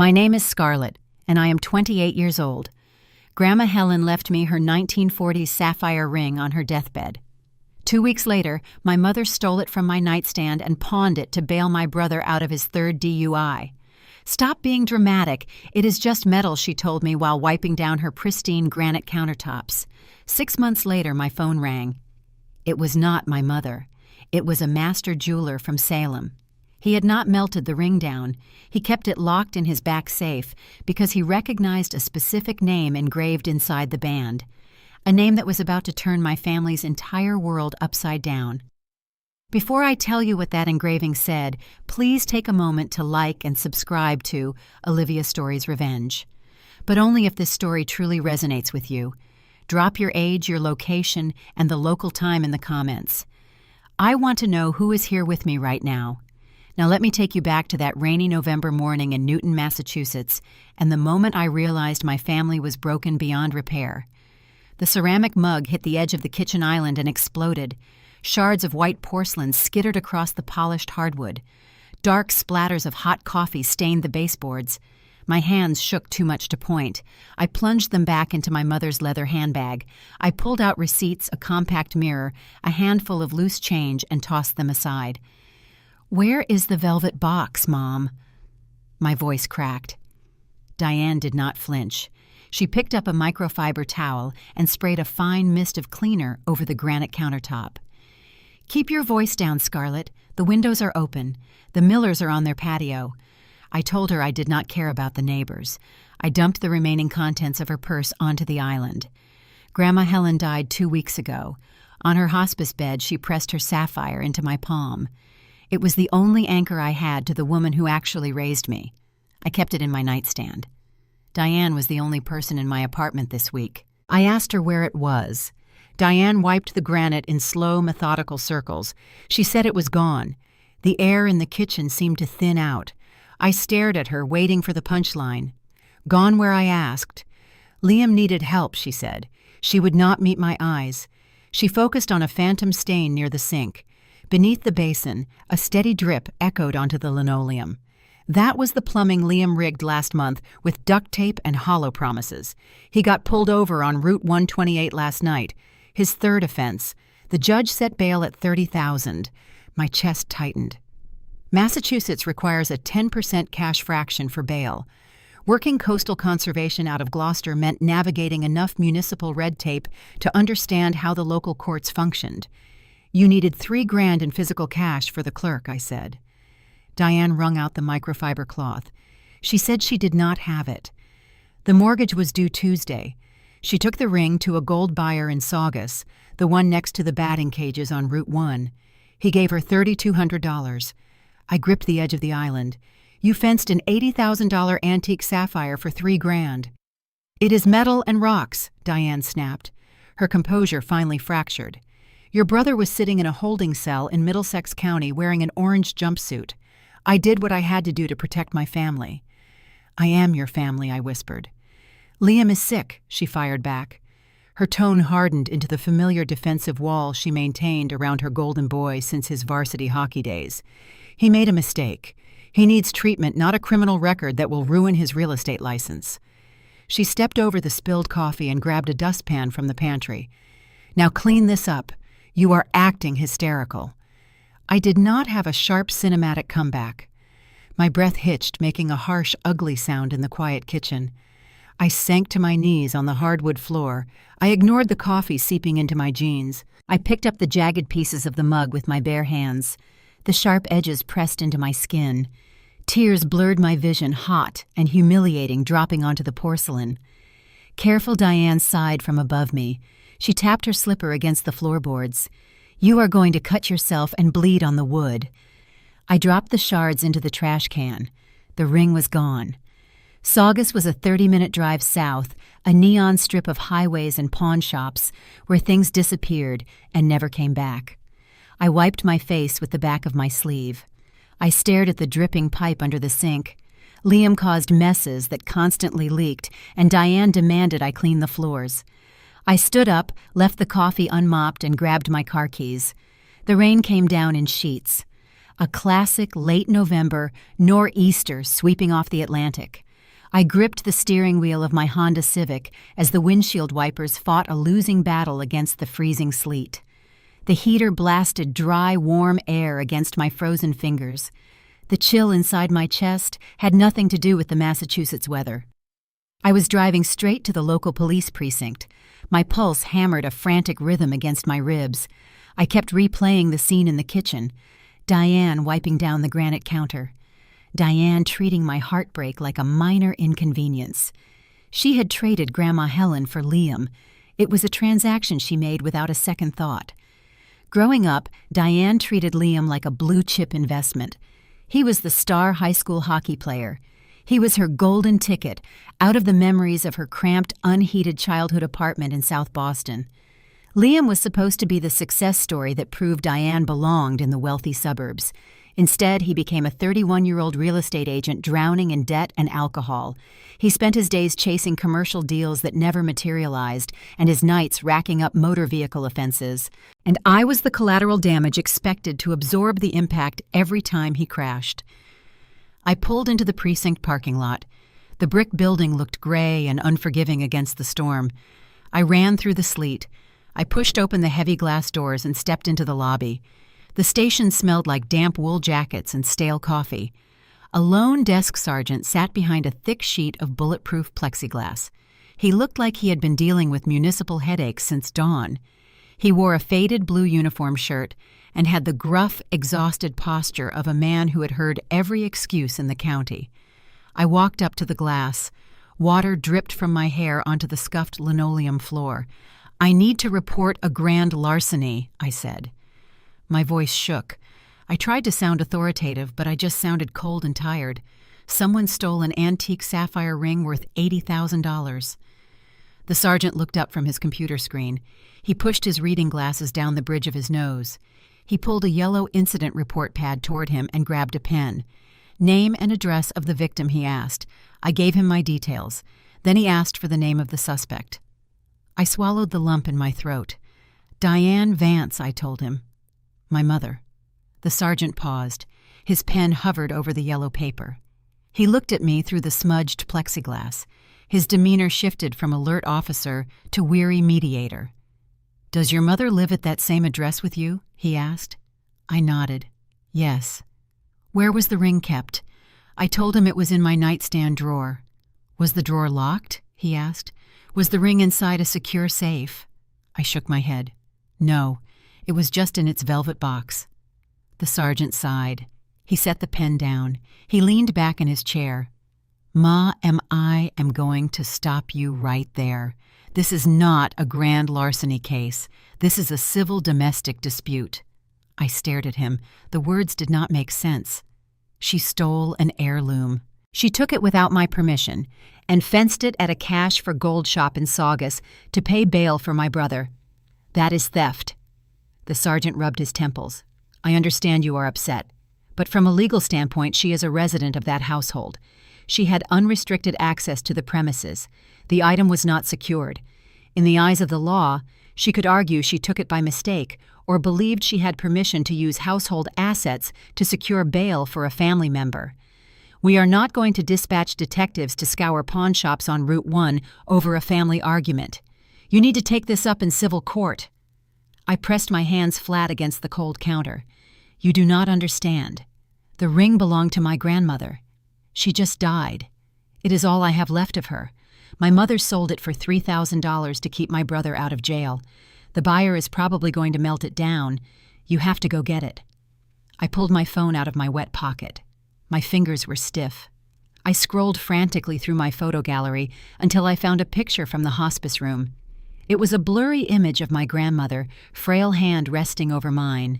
My name is Scarlett, and I am 28 years old. Grandma Helen left me her 1940s sapphire ring on her deathbed. 2 weeks later, my mother stole it from my nightstand and pawned it to bail my brother out of his third DUI. "Stop being dramatic. It is just metal," she told me while wiping down her pristine granite countertops. 6 months later, my phone rang. It was not my mother. It was a master jeweler from Salem. He had not melted the ring down. He kept it locked in his back safe because he recognized a specific name engraved inside the band, a name that was about to turn my family's entire world upside down. Before I tell you what that engraving said, please take a moment to like and subscribe to Olivia Stories Revenge. But only if this story truly resonates with you. Drop your age, your location, and the local time in the comments. I want to know who is here with me right now. Now let me take you back to that rainy November morning in Newton, Massachusetts, and the moment I realized my family was broken beyond repair. The ceramic mug hit the edge of the kitchen island and exploded. Shards of white porcelain skittered across the polished hardwood. Dark splatters of hot coffee stained the baseboards. My hands shook too much to point. I plunged them back into my mother's leather handbag. I pulled out receipts, a compact mirror, a handful of loose change, and tossed them aside. "Where is the velvet box, Mom?" My voice cracked. Diane did not flinch. She picked up a microfiber towel and sprayed a fine mist of cleaner over the granite countertop. "Keep your voice down, Scarlett. The windows are open. The Millers are on their patio." I told her I did not care about the neighbors. I dumped the remaining contents of her purse onto the island. Grandma Helen died 2 weeks ago. On her hospice bed, she pressed her sapphire into my palm. It was the only anchor I had to the woman who actually raised me. I kept it in my nightstand. Diane was the only person in my apartment this week. I asked her where it was. Diane wiped the granite in slow, methodical circles. She said it was gone. The air in the kitchen seemed to thin out. I stared at her, waiting for the punchline. "Gone where I asked." "Liam needed help," she said. She would not meet my eyes. She focused on a phantom stain near the sink. Beneath the basin, a steady drip echoed onto the linoleum. That was the plumbing Liam rigged last month with duct tape and hollow promises. He got pulled over on Route 128 last night. His third offense. The judge set bail at $30,000. My chest tightened. Massachusetts requires a 10% cash fraction for bail. Working coastal conservation out of Gloucester meant navigating enough municipal red tape to understand how the local courts functioned. "You needed $3,000 in physical cash for the clerk," I said. Diane wrung out the microfiber cloth. She said she did not have it. The mortgage was due Tuesday. She took the ring to a gold buyer in Saugus, the one next to the batting cages on Route 1. He gave her $3,200. I gripped the edge of the island. "You fenced an $80,000 antique sapphire for $3,000. "It is metal and rocks," Diane snapped. Her composure finally fractured. "Your brother was sitting in a holding cell in Middlesex County wearing an orange jumpsuit. I did what I had to do to protect my family." "I am your family," I whispered. "Liam is sick," she fired back. Her tone hardened into the familiar defensive wall she maintained around her golden boy since his varsity hockey days. "He made a mistake. He needs treatment, not a criminal record that will ruin his real estate license." She stepped over the spilled coffee and grabbed a dustpan from the pantry. "Now clean this up. You are acting hysterical." I did not have a sharp cinematic comeback. My breath hitched, making a harsh, ugly sound in the quiet kitchen. I sank to my knees on the hardwood floor. I ignored the coffee seeping into my jeans. I picked up the jagged pieces of the mug with my bare hands. The sharp edges pressed into my skin. Tears blurred my vision, hot and humiliating, dropping onto the porcelain. Careful Diane sighed from above me. She tapped her slipper against the floorboards. "You are going to cut yourself and bleed on the wood." I dropped the shards into the trash can. The ring was gone. Saugus was a 30-minute drive south, a neon strip of highways and pawn shops where things disappeared and never came back. I wiped my face with the back of my sleeve. I stared at the dripping pipe under the sink. Liam caused messes that constantly leaked, and Diane demanded I clean the floors. I stood up, left the coffee unmopped, and grabbed my car keys. The rain came down in sheets. A classic late November nor'easter sweeping off the Atlantic. I gripped the steering wheel of my Honda Civic as the windshield wipers fought a losing battle against the freezing sleet. The heater blasted dry, warm air against my frozen fingers. The chill inside my chest had nothing to do with the Massachusetts weather. I was driving straight to the local police precinct. My pulse hammered a frantic rhythm against my ribs. I kept replaying the scene in the kitchen. Diane wiping down the granite counter. Diane treating my heartbreak like a minor inconvenience. She had traded Grandma Helen for Liam. It was a transaction she made without a second thought. Growing up, Diane treated Liam like a blue-chip investment. He was the star high school hockey player. He was her golden ticket out of the memories of her cramped, unheated childhood apartment in South Boston. Liam was supposed to be the success story that proved Diane belonged in the wealthy suburbs. Instead, he became a 31-year-old real estate agent drowning in debt and alcohol. He spent his days chasing commercial deals that never materialized and his nights racking up motor vehicle offenses. And I was the collateral damage expected to absorb the impact every time he crashed. I pulled into the precinct parking lot. The brick building looked gray and unforgiving against the storm. I ran through the sleet. I pushed open the heavy glass doors and stepped into the lobby. The station smelled like damp wool jackets and stale coffee. A lone desk sergeant sat behind a thick sheet of bulletproof plexiglass. He looked like he had been dealing with municipal headaches since dawn. He wore a faded blue uniform shirt and had the gruff, exhausted posture of a man who had heard every excuse in the county. I walked up to the glass. Water dripped from my hair onto the scuffed linoleum floor. "I need to report a grand larceny," I said. My voice shook. I tried to sound authoritative, but I just sounded cold and tired. Someone stole an antique sapphire ring worth $80,000. The sergeant looked up from his computer screen. He pushed his reading glasses down the bridge of his nose. He pulled a yellow incident report pad toward him and grabbed a pen. "Name and address of the victim," he asked. I gave him my details. Then he asked for the name of the suspect. I swallowed the lump in my throat. "Diane Vance," I told him. "My mother." The sergeant paused. His pen hovered over the yellow paper. He looked at me through the smudged plexiglass. His demeanor shifted from alert officer to weary mediator. "Does your mother live at that same address with you?" he asked. I nodded. "Yes." "Where was the ring kept?" I told him it was in my nightstand drawer. "Was the drawer locked?" he asked. "Was the ring inside a secure safe?" I shook my head. "No. It was just in its velvet box." The sergeant sighed. He set the pen down. He leaned back in his chair. "Ma, I am going to stop you right there. This is not a grand larceny case. This is a civil domestic dispute." I stared at him. The words did not make sense. "She stole an heirloom. She took it without my permission and fenced it at a cash for gold shop in Saugus to pay bail for my brother. That is theft." The sergeant rubbed his temples. "I understand you are upset, but from a legal standpoint, she is a resident of that household. She had unrestricted access to the premises. The item was not secured. In the eyes of the law, she could argue she took it by mistake or believed she had permission to use household assets to secure bail for a family member. We are not going to dispatch detectives to scour pawn shops on Route 1 over a family argument. You need to take this up in civil court." I pressed my hands flat against the cold counter. "You do not understand. The ring belonged to my grandmother. She just died. It is all I have left of her. My mother sold it for $3,000 to keep my brother out of jail. The buyer is probably going to melt it down. You have to go get it." I pulled my phone out of my wet pocket. My fingers were stiff. I scrolled frantically through my photo gallery until I found a picture from the hospice room. It was a blurry image of my grandmother, frail hand resting over mine.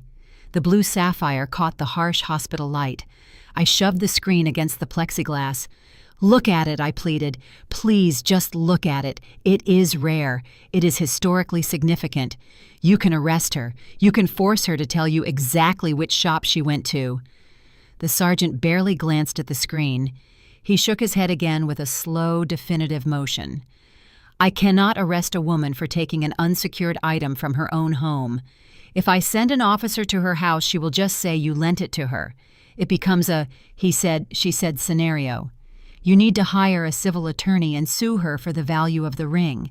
The blue sapphire caught the harsh hospital light. I shoved the screen against the plexiglass. "Look at it," I pleaded. "Please, just look at it. It is rare. It is historically significant. You can arrest her. You can force her to tell you exactly which shop she went to." The sergeant barely glanced at the screen. He shook his head again with a slow, definitive motion. "I cannot arrest a woman for taking an unsecured item from her own home. If I send an officer to her house, she will just say you lent it to her. It becomes a he said, she said scenario. You need to hire a civil attorney and sue her for the value of the ring.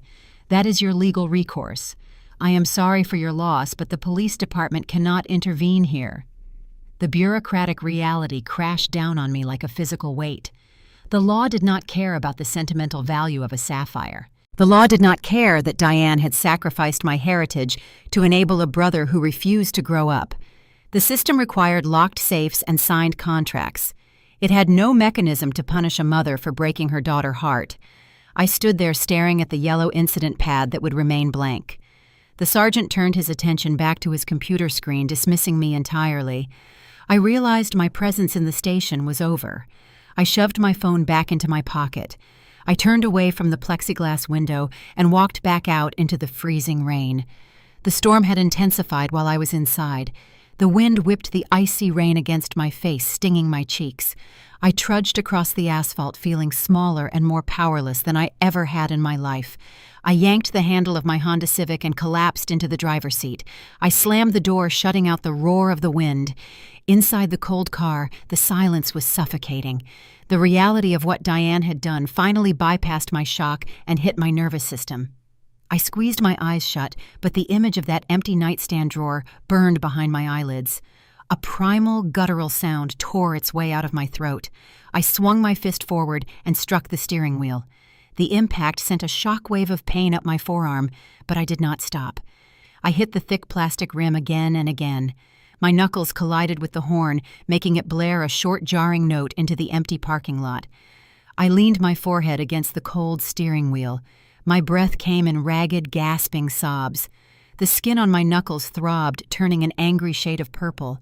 That is your legal recourse. I am sorry for your loss, but the police department cannot intervene here." The bureaucratic reality crashed down on me like a physical weight. The law did not care about the sentimental value of a sapphire. The law did not care that Diane had sacrificed my heritage to enable a brother who refused to grow up. The system required locked safes and signed contracts. It had no mechanism to punish a mother for breaking her daughter's heart. I stood there staring at the yellow incident pad that would remain blank. The sergeant turned his attention back to his computer screen, dismissing me entirely. I realized my presence in the station was over. I shoved my phone back into my pocket. I turned away from the plexiglass window and walked back out into the freezing rain. The storm had intensified while I was inside. The wind whipped the icy rain against my face, stinging my cheeks. I trudged across the asphalt, feeling smaller and more powerless than I ever had in my life. I yanked the handle of my Honda Civic and collapsed into the driver's seat. I slammed the door, shutting out the roar of the wind. Inside the cold car, the silence was suffocating. The reality of what Diane had done finally bypassed my shock and hit my nervous system. I squeezed my eyes shut, but the image of that empty nightstand drawer burned behind my eyelids. A primal, guttural sound tore its way out of my throat. I swung my fist forward and struck the steering wheel. The impact sent a shockwave of pain up my forearm, but I did not stop. I hit the thick plastic rim again and again. My knuckles collided with the horn, making it blare a short, jarring note into the empty parking lot. I leaned my forehead against the cold steering wheel. My breath came in ragged, gasping sobs. The skin on my knuckles throbbed, turning an angry shade of purple.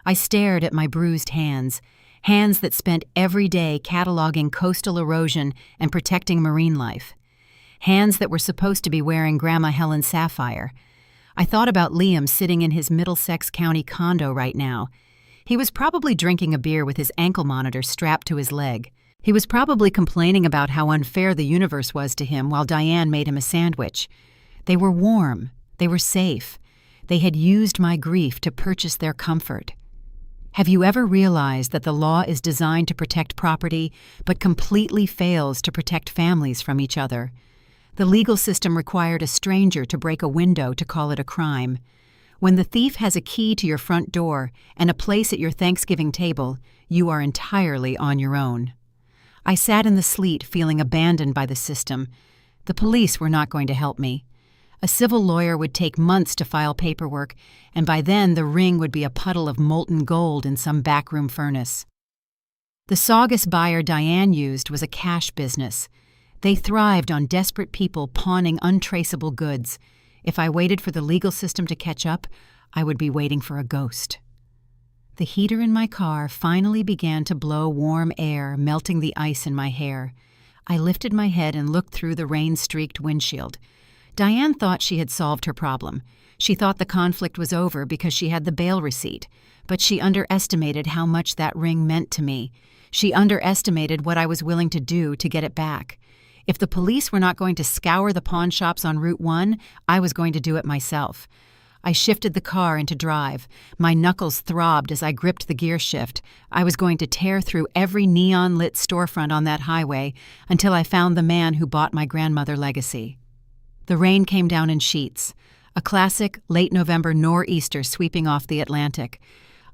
I stared at my bruised hands that spent every day cataloging coastal erosion and protecting marine life. Hands that were supposed to be wearing Grandma Helen's sapphire. I thought about Liam sitting in his Middlesex County condo right now. He was probably drinking a beer with his ankle monitor strapped to his leg. He was probably complaining about how unfair the universe was to him while Diane made him a sandwich. They were warm. They were safe. They had used my grief to purchase their comfort. Have you ever realized that the law is designed to protect property, but completely fails to protect families from each other? The legal system required a stranger to break a window to call it a crime. When the thief has a key to your front door and a place at your Thanksgiving table, you are entirely on your own. I sat in the sleet, feeling abandoned by the system. The police were not going to help me. A civil lawyer would take months to file paperwork, and by then the ring would be a puddle of molten gold in some backroom furnace. The Saugus buyer Diane used was a cash business. They thrived on desperate people pawning untraceable goods. If I waited for the legal system to catch up, I would be waiting for a ghost. The heater in my car finally began to blow warm air, melting the ice in my hair. I lifted my head and looked through the rain-streaked windshield. Diane thought she had solved her problem. She thought the conflict was over because she had the bail receipt, but she underestimated how much that ring meant to me. She underestimated what I was willing to do to get it back. If the police were not going to scour the pawn shops on Route 1, I was going to do it myself. I shifted the car into drive. My knuckles throbbed as I gripped the gear shift. I was going to tear through every neon-lit storefront on that highway until I found the man who bought my grandmother legacy. The rain came down in sheets, a classic late November nor'easter sweeping off the Atlantic.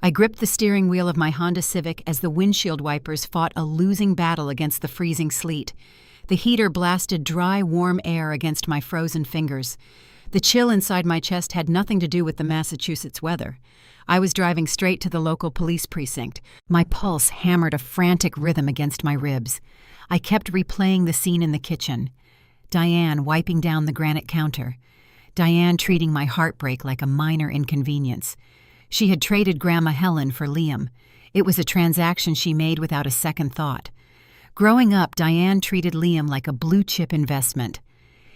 I gripped the steering wheel of my Honda Civic as the windshield wipers fought a losing battle against the freezing sleet. The heater blasted dry, warm air against my frozen fingers. The chill inside my chest had nothing to do with the Massachusetts weather. I was driving straight to the local police precinct. My pulse hammered a frantic rhythm against my ribs. I kept replaying the scene in the kitchen. Diane wiping down the granite counter. Diane treating my heartbreak like a minor inconvenience. She had traded Grandma Helen for Liam. It was a transaction she made without a second thought. Growing up, Diane treated Liam like a blue-chip investment.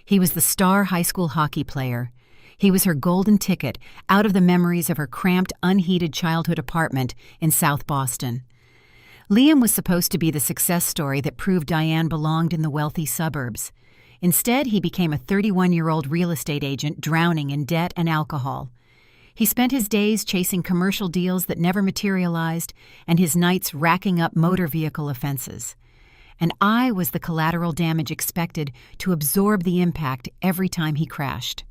He was the star high school hockey player. He was her golden ticket out of the memories of her cramped, unheated childhood apartment in South Boston. Liam was supposed to be the success story that proved Diane belonged in the wealthy suburbs. Instead, he became a 31-year-old real estate agent drowning in debt and alcohol. He spent his days chasing commercial deals that never materialized and his nights racking up motor vehicle offenses. and I was the collateral damage expected to absorb the impact every time he crashed.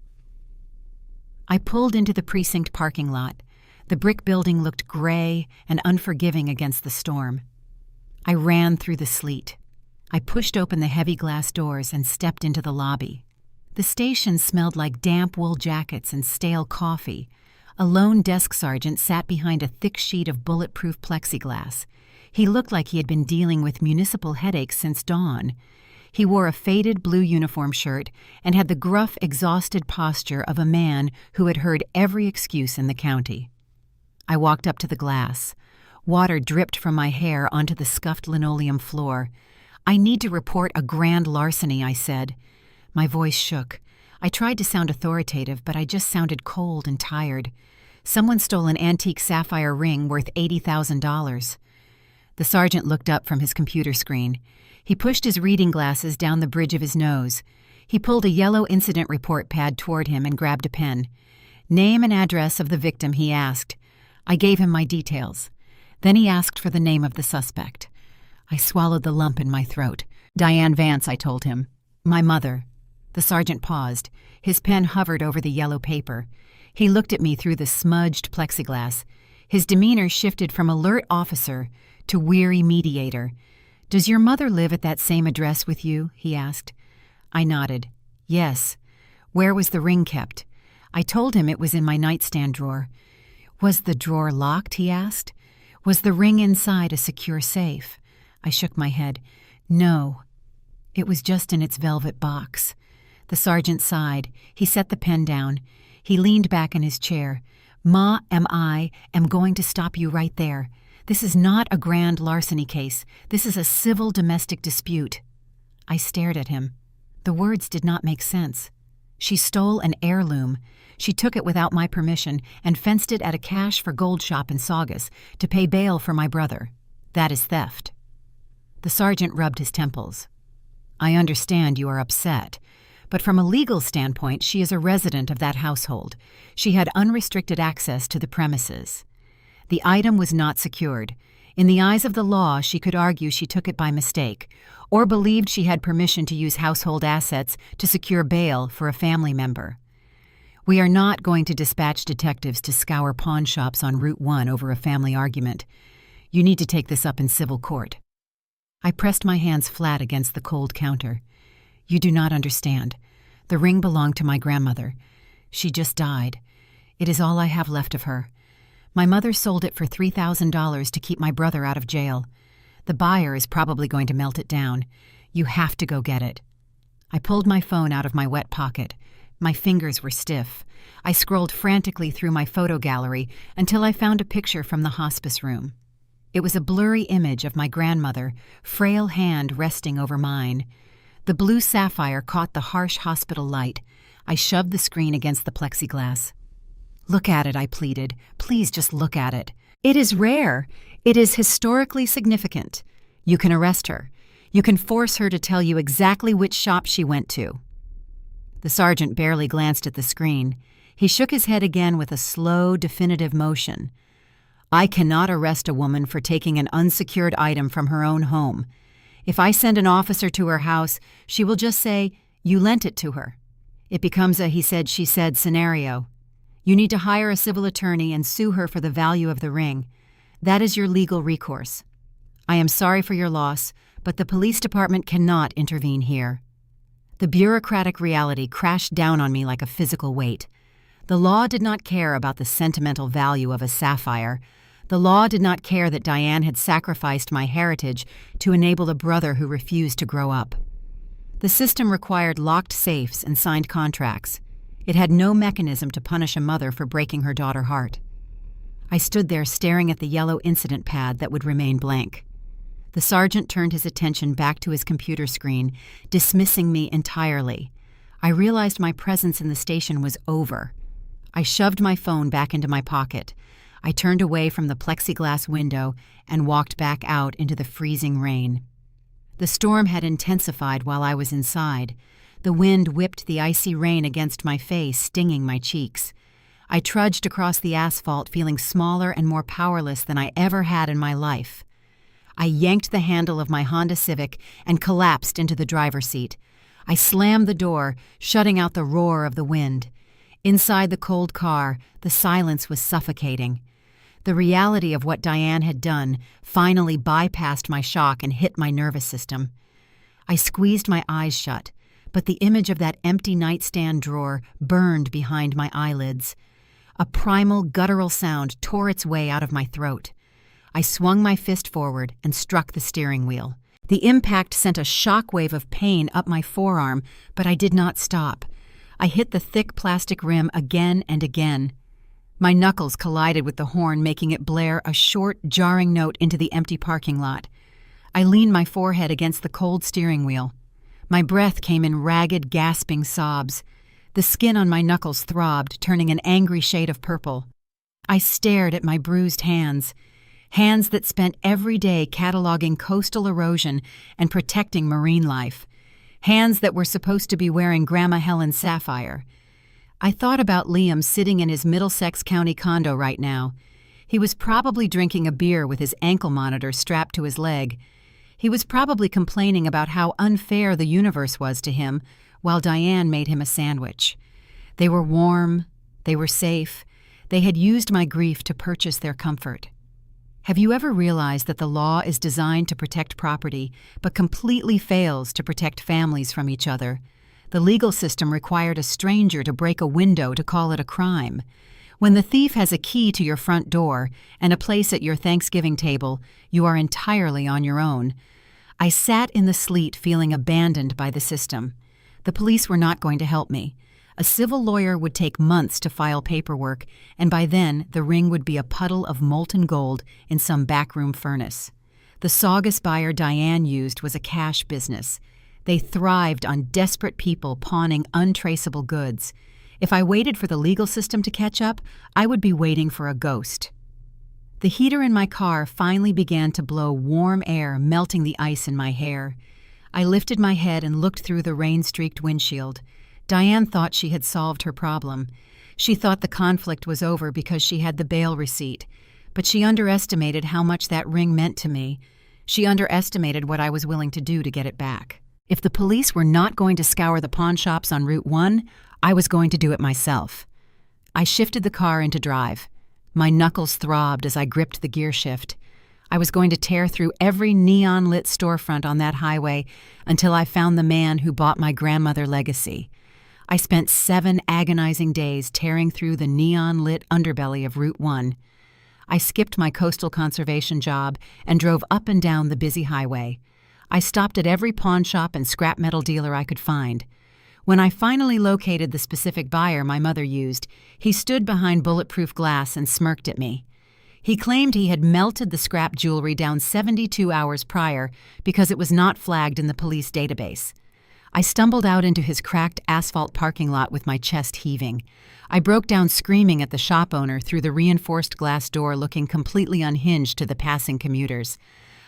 I pulled into the Precinct parking lot. The brick building looked gray and unforgiving against the storm. I ran through the sleet. I pushed open the heavy glass doors and stepped into the lobby. The station smelled like damp wool jackets and stale coffee. A lone desk sergeant sat behind a thick sheet of bulletproof plexiglass. He looked like he had been dealing with municipal headaches since dawn. He wore a faded blue uniform shirt and had the gruff, exhausted posture of a man who had heard every excuse in the county. I walked up to the glass. Water dripped from my hair onto the scuffed linoleum floor. "I need to report a grand larceny," I said. My voice shook. I tried to sound authoritative, but I just sounded cold and tired. Someone stole an antique sapphire ring worth $80,000. The sergeant looked up from his computer screen. He pushed his reading glasses down the bridge of his nose. He pulled a yellow incident report pad toward him and grabbed a pen. "Name and address of the victim," he asked. I gave him my details. Then he asked for the name of the suspect. I swallowed the lump in my throat. "Diane Vance," I told him. "My mother." The sergeant paused. His pen hovered over the yellow paper. He looked at me through the smudged plexiglass. His demeanor shifted from alert officer to weary mediator. "Does your mother live at that same address with you?" he asked. I nodded. "Yes." "Where was the ring kept?" I told him it was in my nightstand drawer. "Was the drawer locked?" he asked. "Was the ring inside a secure safe?" I shook my head. "No. It was just in its velvet box." The sergeant sighed. He set the pen down. He leaned back in his chair. "Ma, I am going to stop you right there. This is not a grand larceny case. This is a civil domestic dispute." I stared at him. The words did not make sense. She stole an heirloom. She took it without my permission and fenced it at a cash for gold shop in Saugus to pay bail for my brother. That is theft. The sergeant rubbed his temples. "I understand you are upset, but from a legal standpoint, she is a resident of that household. She had unrestricted access to the premises. The item was not secured. In the eyes of the law, she could argue she took it by mistake, or believed she had permission to use household assets to secure bail for a family member. We are not going to dispatch detectives to scour pawn shops on Route 1 over a family argument. You need to take this up in civil court." I pressed my hands flat against the cold counter. "You do not understand. The ring belonged to my grandmother. She just died. It is all I have left of her. My mother sold it for $3,000 to keep my brother out of jail. The buyer is probably going to melt it down. You have to go get it." I pulled my phone out of my wet pocket. My fingers were stiff. I scrolled frantically through my photo gallery until I found a picture from the hospice room. It was a blurry image of my grandmother, frail hand resting over mine. The blue sapphire caught the harsh hospital light. I shoved the screen against the plexiglass. "Look at it," I pleaded. "Please just look at it. It is rare. It is historically significant. You can arrest her. You can force her to tell you exactly which shop she went to." The sergeant barely glanced at the screen. He shook his head again with a slow, definitive motion. "I cannot arrest a woman for taking an unsecured item from her own home. If I send an officer to her house, she will just say, 'You lent it to her.' It becomes a he said, she said scenario. You need to hire a civil attorney and sue her for the value of the ring. That is your legal recourse. I am sorry for your loss, but the police department cannot intervene here." The bureaucratic reality crashed down on me like a physical weight. The law did not care about the sentimental value of a sapphire. The law did not care that Diane had sacrificed my heritage to enable a brother who refused to grow up. The system required locked safes and signed contracts. It had no mechanism to punish a mother for breaking her daughter's heart. I stood there staring at the yellow incident pad that would remain blank. The sergeant turned his attention back to his computer screen, dismissing me entirely. I realized my presence in the station was over. I shoved my phone back into my pocket. I turned away from the plexiglass window and walked back out into the freezing rain. The storm had intensified while I was inside. The wind whipped the icy rain against my face, stinging my cheeks. I trudged across the asphalt, feeling smaller and more powerless than I ever had in my life. I yanked the handle of my Honda Civic and collapsed into the driver's seat. I slammed the door, shutting out the roar of the wind. Inside the cold car, the silence was suffocating. The reality of what Diane had done finally bypassed my shock and hit my nervous system. I squeezed my eyes shut, but the image of that empty nightstand drawer burned behind my eyelids. A primal, guttural sound tore its way out of my throat. I swung my fist forward and struck the steering wheel. The impact sent a shockwave of pain up my forearm, but I did not stop. I hit the thick plastic rim again and again. My knuckles collided with the horn, making it blare a short, jarring note into the empty parking lot. I leaned my forehead against the cold steering wheel. My breath came in ragged, gasping sobs. The skin on my knuckles throbbed, turning an angry shade of purple. I stared at my bruised hands that spent every day cataloging coastal erosion and protecting marine life. Hands that were supposed to be wearing Grandma Helen's Sapphire. I thought about Liam sitting in his Middlesex County condo right now. He was probably drinking a beer with his ankle monitor strapped to his leg. He was probably complaining about how unfair the universe was to him, while Diane made him a sandwich. They were warm, they were safe, they had used my grief to purchase their comfort. Have you ever realized that the law is designed to protect property, but completely fails to protect families from each other? The legal system required a stranger to break a window to call it a crime. When the thief has a key to your front door and a place at your Thanksgiving table, you are entirely on your own. I sat in the sleet feeling abandoned by the system. The police were not going to help me. A civil lawyer would take months to file paperwork, and by then the ring would be a puddle of molten gold in some backroom furnace. The Saugus buyer Diane used was a cash business. They thrived on desperate people pawning untraceable goods. If I waited for the legal system to catch up, I would be waiting for a ghost. The heater in my car finally began to blow warm air, melting the ice in my hair. I lifted my head and looked through the rain-streaked windshield. Diane thought she had solved her problem. She thought the conflict was over because she had the bail receipt. But she underestimated how much that ring meant to me. She underestimated what I was willing to do to get it back. If the police were not going to scour the pawn shops on Route 1, I was going to do it myself. I shifted the car into drive. My knuckles throbbed as I gripped the gear shift. I was going to tear through every neon-lit storefront on that highway until I found the man who bought my grandmother legacy. I spent 7 agonizing days tearing through the neon-lit underbelly of Route 1. I skipped my coastal conservation job and drove up and down the busy highway. I stopped at every pawn shop and scrap metal dealer I could find. When I finally located the specific buyer my mother used, he stood behind bulletproof glass and smirked at me. He claimed he had melted the scrap jewelry down 72 hours prior because it was not flagged in the police database. I stumbled out into his cracked asphalt parking lot with my chest heaving. I broke down screaming at the shop owner through the reinforced glass door, looking completely unhinged to the passing commuters.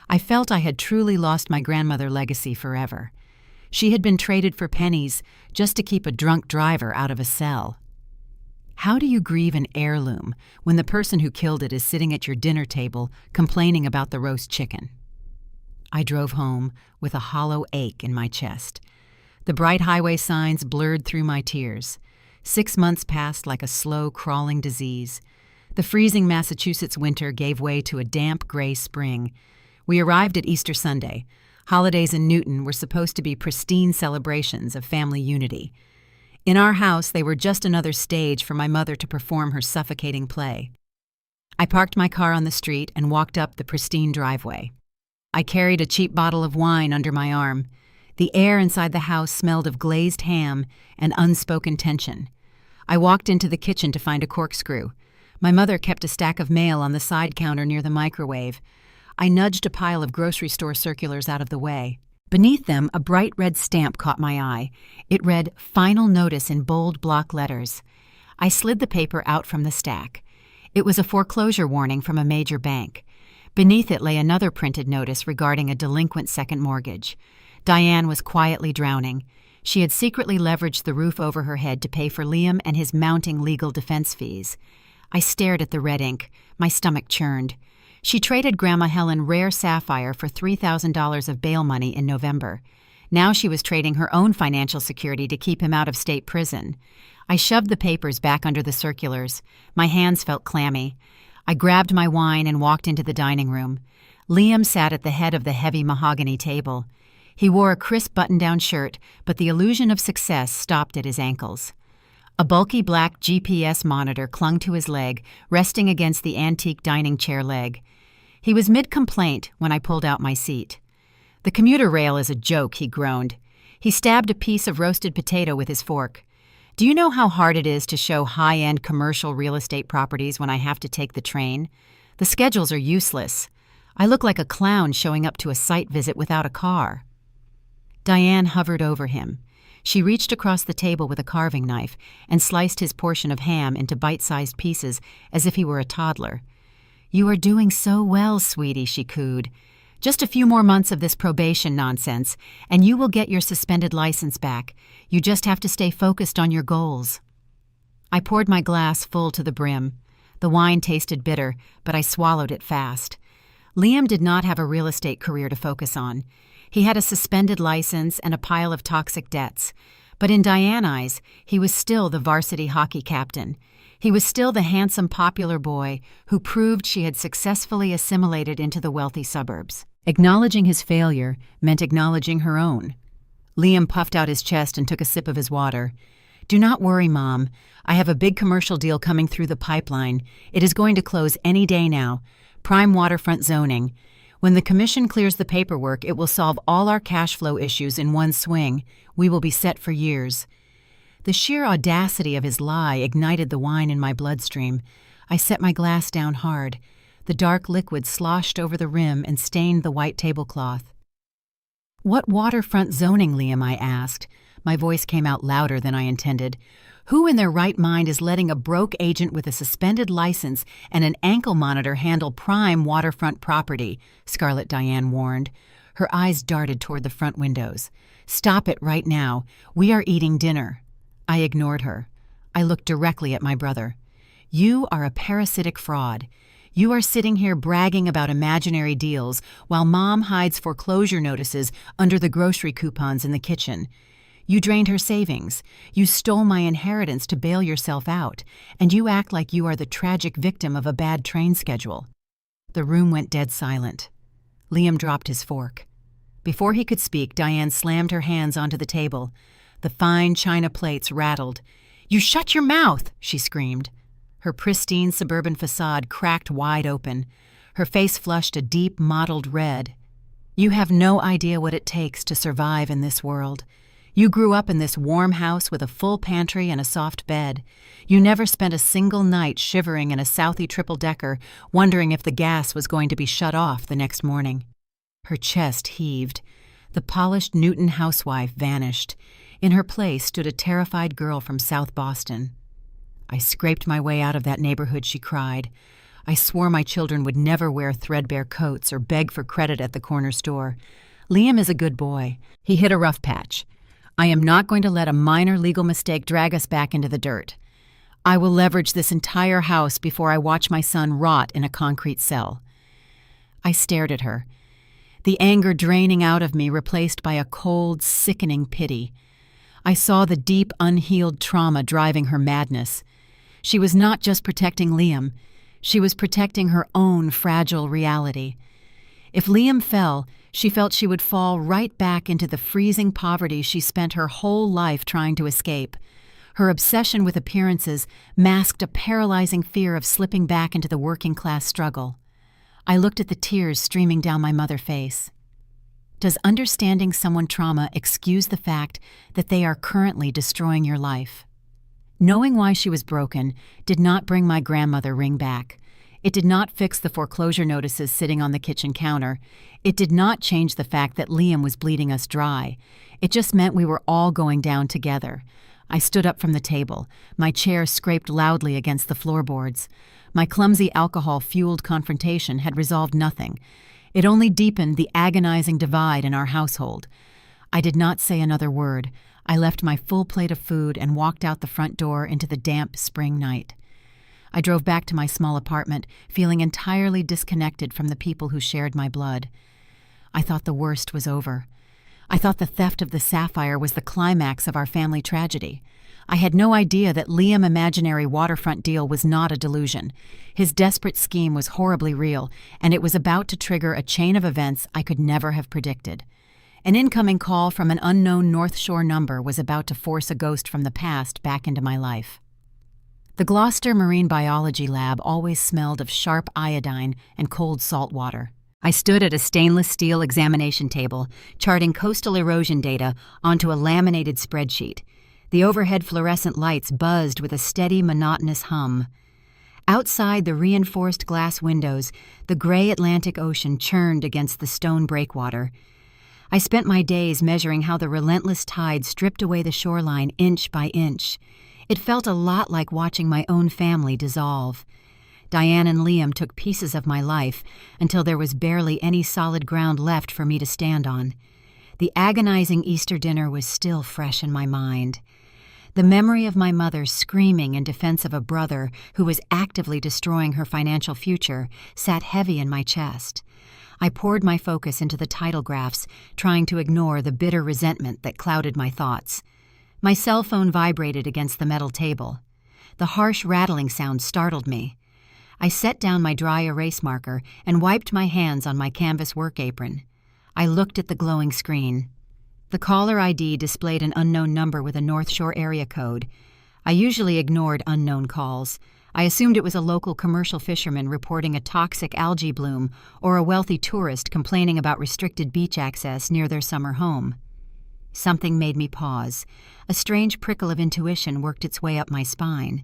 I felt I had truly lost my grandmother legacy forever. She had been traded for pennies just to keep a drunk driver out of a cell. How do you grieve an heirloom when the person who killed it is sitting at your dinner table complaining about the roast chicken? I drove home with a hollow ache in my chest. The bright highway signs blurred through my tears. 6 months passed like a slow, crawling disease. The freezing Massachusetts winter gave way to a damp, gray spring. We arrived at Easter Sunday. Holidays in Newton were supposed to be pristine celebrations of family unity. In our house, they were just another stage for my mother to perform her suffocating play. I parked my car on the street and walked up the pristine driveway. I carried a cheap bottle of wine under my arm. The air inside the house smelled of glazed ham and unspoken tension. I walked into the kitchen to find a corkscrew. My mother kept a stack of mail on the side counter near the microwave. I nudged a pile of grocery store circulars out of the way. Beneath them, a bright red stamp caught my eye. It read, "Final Notice" in bold block letters. I slid the paper out from the stack. It was a foreclosure warning from a major bank. Beneath it lay another printed notice regarding a delinquent second mortgage. Diane was quietly drowning. She had secretly leveraged the roof over her head to pay for Liam and his mounting legal defense fees. I stared at the red ink. My stomach churned. She traded Grandma Helen rare sapphire for $3,000 of bail money in November. Now she was trading her own financial security to keep him out of state prison. I shoved the papers back under the circulars. My hands felt clammy. I grabbed my wine and walked into the dining room. Liam sat at the head of the heavy mahogany table. He wore a crisp button-down shirt, but the illusion of success stopped at his ankles. A bulky black GPS monitor clung to his leg, resting against the antique dining chair leg. He was mid-complaint when I pulled out my seat. "The commuter rail is a joke," he groaned. He stabbed a piece of roasted potato with his fork. "Do you know how hard it is to show high-end commercial real estate properties when I have to take the train? The schedules are useless. I look like a clown showing up to a site visit without a car." Diane hovered over him. She reached across the table with a carving knife and sliced his portion of ham into bite-sized pieces as if he were a toddler. "You are doing so well, sweetie," she cooed. "Just a few more months of this probation nonsense, and you will get your suspended license back. You just have to stay focused on your goals." I poured my glass full to the brim. The wine tasted bitter, but I swallowed it fast. Liam did not have a real estate career to focus on. He had a suspended license and a pile of toxic debts. But in Diane's eyes, he was still the varsity hockey captain. He was still the handsome, popular boy who proved she had successfully assimilated into the wealthy suburbs. Acknowledging his failure meant acknowledging her own. Liam puffed out his chest and took a sip of his water. "Do not worry, Mom. I have a big commercial deal coming through the pipeline. It is going to close any day now. Prime waterfront zoning. When the commission clears the paperwork, it will solve all our cash flow issues in one swing. We will be set for years." The sheer audacity of his lie ignited the wine in my bloodstream. I set my glass down hard. The dark liquid sloshed over the rim and stained the white tablecloth. "What waterfront zoning, Liam?" I asked. My voice came out louder than I intended. "Who in their right mind is letting a broke agent with a suspended license and an ankle monitor handle prime waterfront property?" Scarlett Diane warned. Her eyes darted toward the front windows. "Stop it right now. We are eating dinner." I ignored her. I looked directly at my brother. "You are a parasitic fraud. You are sitting here bragging about imaginary deals while Mom hides foreclosure notices under the grocery coupons in the kitchen. You drained her savings. You stole my inheritance to bail yourself out, and you act like you are the tragic victim of a bad train schedule." The room went dead silent. Liam dropped his fork. Before he could speak, Diane slammed her hands onto the table. The fine china plates rattled. "You shut your mouth!" she screamed. Her pristine suburban facade cracked wide open. Her face flushed a deep mottled red. "You have no idea what it takes to survive in this world. You grew up in this warm house with a full pantry and a soft bed. You never spent a single night shivering in a Southie triple-decker, wondering if the gas was going to be shut off the next morning." Her chest heaved. The polished Newton housewife vanished. In her place stood a terrified girl from South Boston. "I scraped my way out of that neighborhood," she cried. "I swore my children would never wear threadbare coats or beg for credit at the corner store. Liam is a good boy. He hit a rough patch. I am not going to let a minor legal mistake drag us back into the dirt. I will leverage this entire house before I watch my son rot in a concrete cell." I stared at her, the anger draining out of me replaced by a cold, sickening pity. I saw the deep, unhealed trauma driving her madness. She was not just protecting Liam. She was protecting her own fragile reality. If Liam fell, she felt she would fall right back into the freezing poverty she spent her whole life trying to escape. Her obsession with appearances masked a paralyzing fear of slipping back into the working-class struggle. I looked at the tears streaming down my mother's face. Does understanding someone's trauma excuse the fact that they are currently destroying your life? Knowing why she was broken did not bring my grandmother ring back. It did not fix the foreclosure notices sitting on the kitchen counter. It did not change the fact that Liam was bleeding us dry. It just meant we were all going down together. I stood up from the table. My chair scraped loudly against the floorboards. My clumsy alcohol-fueled confrontation had resolved nothing. It only deepened the agonizing divide in our household. I did not say another word. I left my full plate of food and walked out the front door into the damp spring night. I drove back to my small apartment, feeling entirely disconnected from the people who shared my blood. I thought the worst was over. I thought the theft of the Sapphire was the climax of our family tragedy. I had no idea that Liam's imaginary waterfront deal was not a delusion. His desperate scheme was horribly real, and it was about to trigger a chain of events I could never have predicted. An incoming call from an unknown North Shore number was about to force a ghost from the past back into my life. The Gloucester Marine Biology Lab always smelled of sharp iodine and cold salt water. I stood at a stainless steel examination table, charting coastal erosion data onto a laminated spreadsheet. The overhead fluorescent lights buzzed with a steady, monotonous hum. Outside the reinforced glass windows, the gray Atlantic Ocean churned against the stone breakwater. I spent my days measuring how the relentless tide stripped away the shoreline inch by inch. It felt a lot like watching my own family dissolve. Diane and Liam took pieces of my life until there was barely any solid ground left for me to stand on. The agonizing Easter dinner was still fresh in my mind. The memory of my mother screaming in defense of a brother who was actively destroying her financial future sat heavy in my chest. I poured my focus into the title graphs, trying to ignore the bitter resentment that clouded my thoughts. My cell phone vibrated against the metal table. The harsh rattling sound startled me. I set down my dry erase marker and wiped my hands on my canvas work apron. I looked at the glowing screen. The caller ID displayed an unknown number with a North Shore area code. I usually ignored unknown calls. I assumed it was a local commercial fisherman reporting a toxic algae bloom or a wealthy tourist complaining about restricted beach access near their summer home. Something made me pause. A strange prickle of intuition worked its way up my spine.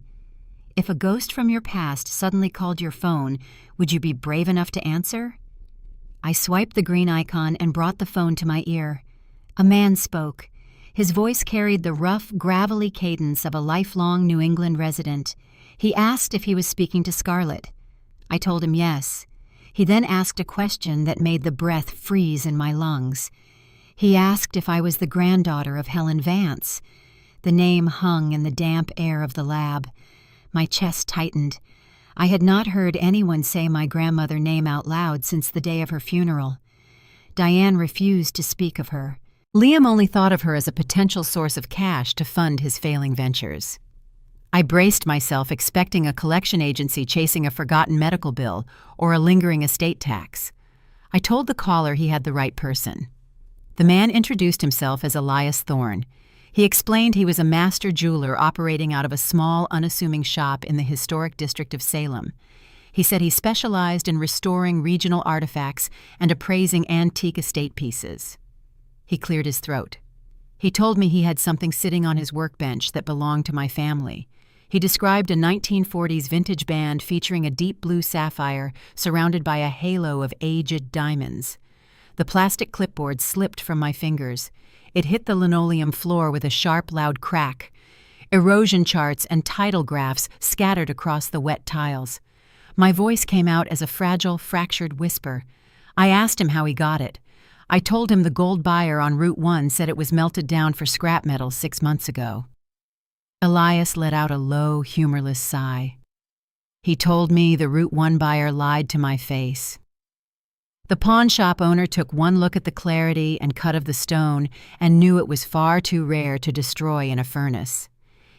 If a ghost from your past suddenly called your phone, would you be brave enough to answer? I swiped the green icon and brought the phone to my ear. A man spoke. His voice carried the rough, gravelly cadence of a lifelong New England resident. He asked if he was speaking to Scarlett. I told him yes. He then asked a question that made the breath freeze in my lungs. He asked if I was the granddaughter of Helen Vance. The name hung in the damp air of the lab. My chest tightened. I had not heard anyone say my grandmother's name out loud since the day of her funeral. Diane refused to speak of her. Liam only thought of her as a potential source of cash to fund his failing ventures. I braced myself, expecting a collection agency chasing a forgotten medical bill or a lingering estate tax. I told the caller he had the right person. The man introduced himself as Elias Thorne. He explained he was a master jeweler operating out of a small, unassuming shop in the historic district of Salem. He said he specialized in restoring regional artifacts and appraising antique estate pieces. He cleared his throat. He told me he had something sitting on his workbench that belonged to my family. He described a 1940s vintage band featuring a deep blue sapphire surrounded by a halo of aged diamonds. The plastic clipboard slipped from my fingers. It hit the linoleum floor with a sharp, loud crack. Erosion charts and tidal graphs scattered across the wet tiles. My voice came out as a fragile, fractured whisper. I asked him how he got it. I told him the gold buyer on Route 1 said it was melted down for scrap metal 6 months ago. Elias let out a low, humorless sigh. He told me the Route 1 buyer lied to my face. The pawn shop owner took one look at the clarity and cut of the stone and knew it was far too rare to destroy in a furnace.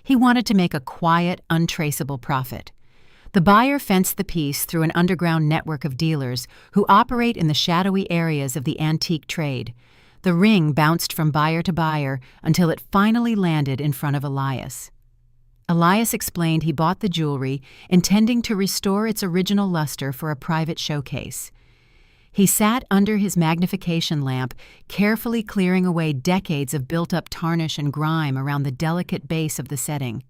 He wanted to make a quiet, untraceable profit. The buyer fenced the piece through an underground network of dealers who operate in the shadowy areas of the antique trade. The ring bounced from buyer to buyer until it finally landed in front of Elias. Elias explained he bought the jewelry intending to restore its original luster for a private showcase. He sat under his magnification lamp, carefully clearing away decades of built-up tarnish and grime around the delicate base of the setting.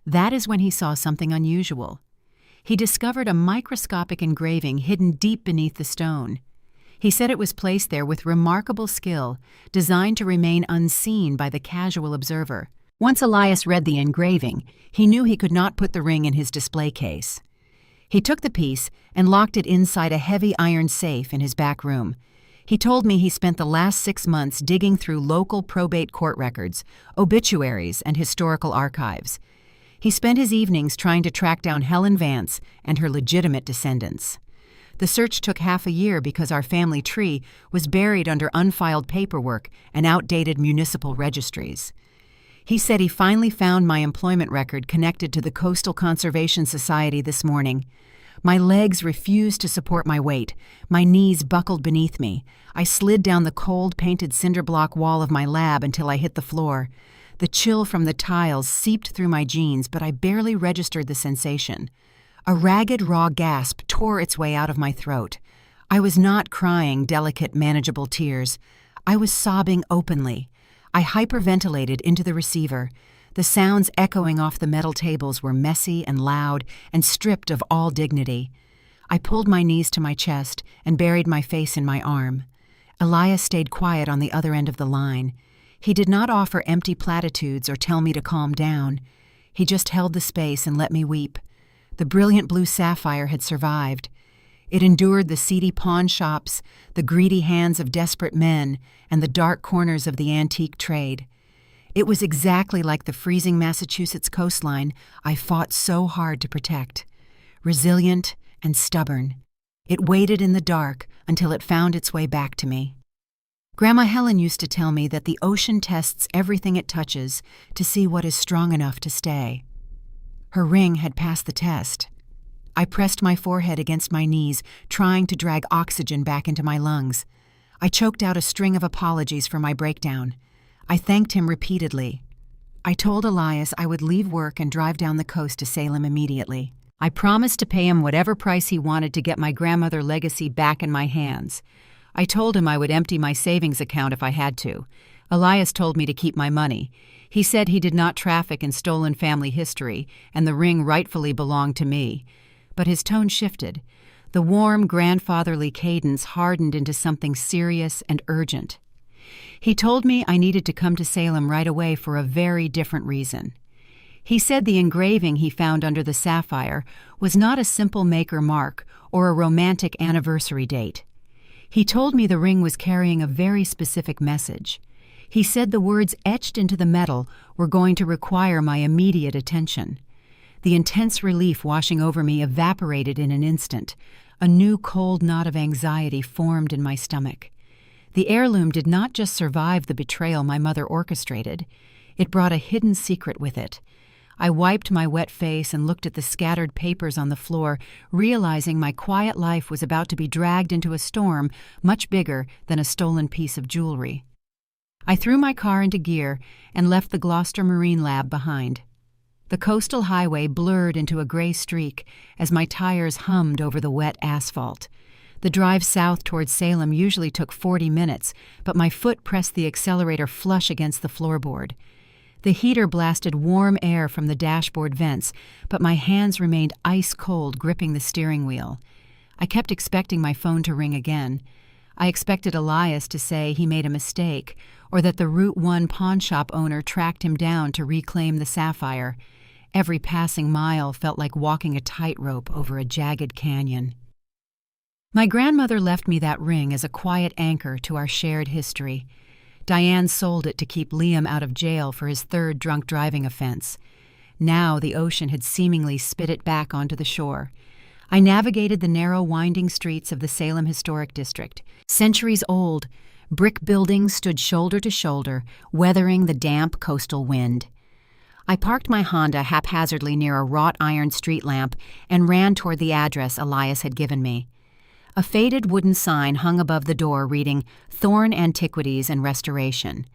That is when he saw something unusual. He discovered a microscopic engraving hidden deep beneath the stone. He said it was placed there with remarkable skill, designed to remain unseen by the casual observer. Once Elias read the engraving, he knew he could not put the ring in his display case. He took the piece and locked it inside a heavy iron safe in his back room. He told me he spent the last 6 months digging through local probate court records, obituaries, and historical archives. He spent his evenings trying to track down Helen Vance and her legitimate descendants. The search took half a year because our family tree was buried under unfiled paperwork and outdated municipal registries. He said he finally found my employment record connected to the Coastal Conservation Society this morning. My legs refused to support my weight. My knees buckled beneath me. I slid down the cold, painted cinder block wall of my lab until I hit the floor. The chill from the tiles seeped through my jeans, but I barely registered the sensation. A ragged, raw gasp tore its way out of my throat. I was not crying delicate, manageable tears. I was sobbing openly. I hyperventilated into the receiver. The sounds echoing off the metal tables were messy and loud and stripped of all dignity. I pulled my knees to my chest and buried my face in my arm. Elias stayed quiet on the other end of the line. He did not offer empty platitudes or tell me to calm down. He just held the space and let me weep. The brilliant blue sapphire had survived. It endured the seedy pawn shops, the greedy hands of desperate men, and the dark corners of the antique trade. It was exactly like the freezing Massachusetts coastline I fought so hard to protect. Resilient and stubborn. It waited in the dark until it found its way back to me. Grandma Helen used to tell me that the ocean tests everything it touches to see what is strong enough to stay. Her ring had passed the test. I pressed my forehead against my knees, trying to drag oxygen back into my lungs. I choked out a string of apologies for my breakdown. I thanked him repeatedly. I told Elias I would leave work and drive down the coast to Salem immediately. I promised to pay him whatever price he wanted to get my grandmother legacy back in my hands. I told him I would empty my savings account if I had to. Elias told me to keep my money. He said he did not traffic in stolen family history, and the ring rightfully belonged to me. But his tone shifted. The warm, grandfatherly cadence hardened into something serious and urgent. He told me I needed to come to Salem right away for a very different reason. He said the engraving he found under the sapphire was not a simple maker mark or a romantic anniversary date. He told me the ring was carrying a very specific message. He said the words etched into the metal were going to require my immediate attention. The intense relief washing over me evaporated in an instant. A new cold knot of anxiety formed in my stomach. The heirloom did not just survive the betrayal my mother orchestrated. It brought a hidden secret with it. I wiped my wet face and looked at the scattered papers on the floor, realizing my quiet life was about to be dragged into a storm much bigger than a stolen piece of jewelry. I threw my car into gear and left the Gloucester Marine Lab behind. The coastal highway blurred into a gray streak as my tires hummed over the wet asphalt. The drive south towards Salem usually took 40 minutes, but my foot pressed the accelerator flush against the floorboard. The heater blasted warm air from the dashboard vents, but my hands remained ice cold gripping the steering wheel. I kept expecting my phone to ring again. I expected Elias to say he made a mistake, or that the Route 1 pawnshop owner tracked him down to reclaim the sapphire. Every passing mile felt like walking a tightrope over a jagged canyon. My grandmother left me that ring as a quiet anchor to our shared history. Diane sold it to keep Liam out of jail for his third drunk driving offense. Now the ocean had seemingly spit it back onto the shore. I navigated the narrow, winding streets of the Salem Historic District. Centuries old, brick buildings stood shoulder to shoulder, weathering the damp coastal wind. I parked my Honda haphazardly near a wrought iron street lamp and ran toward the address Elias had given me. A faded wooden sign hung above the door reading Thorn Antiquities and Restoration.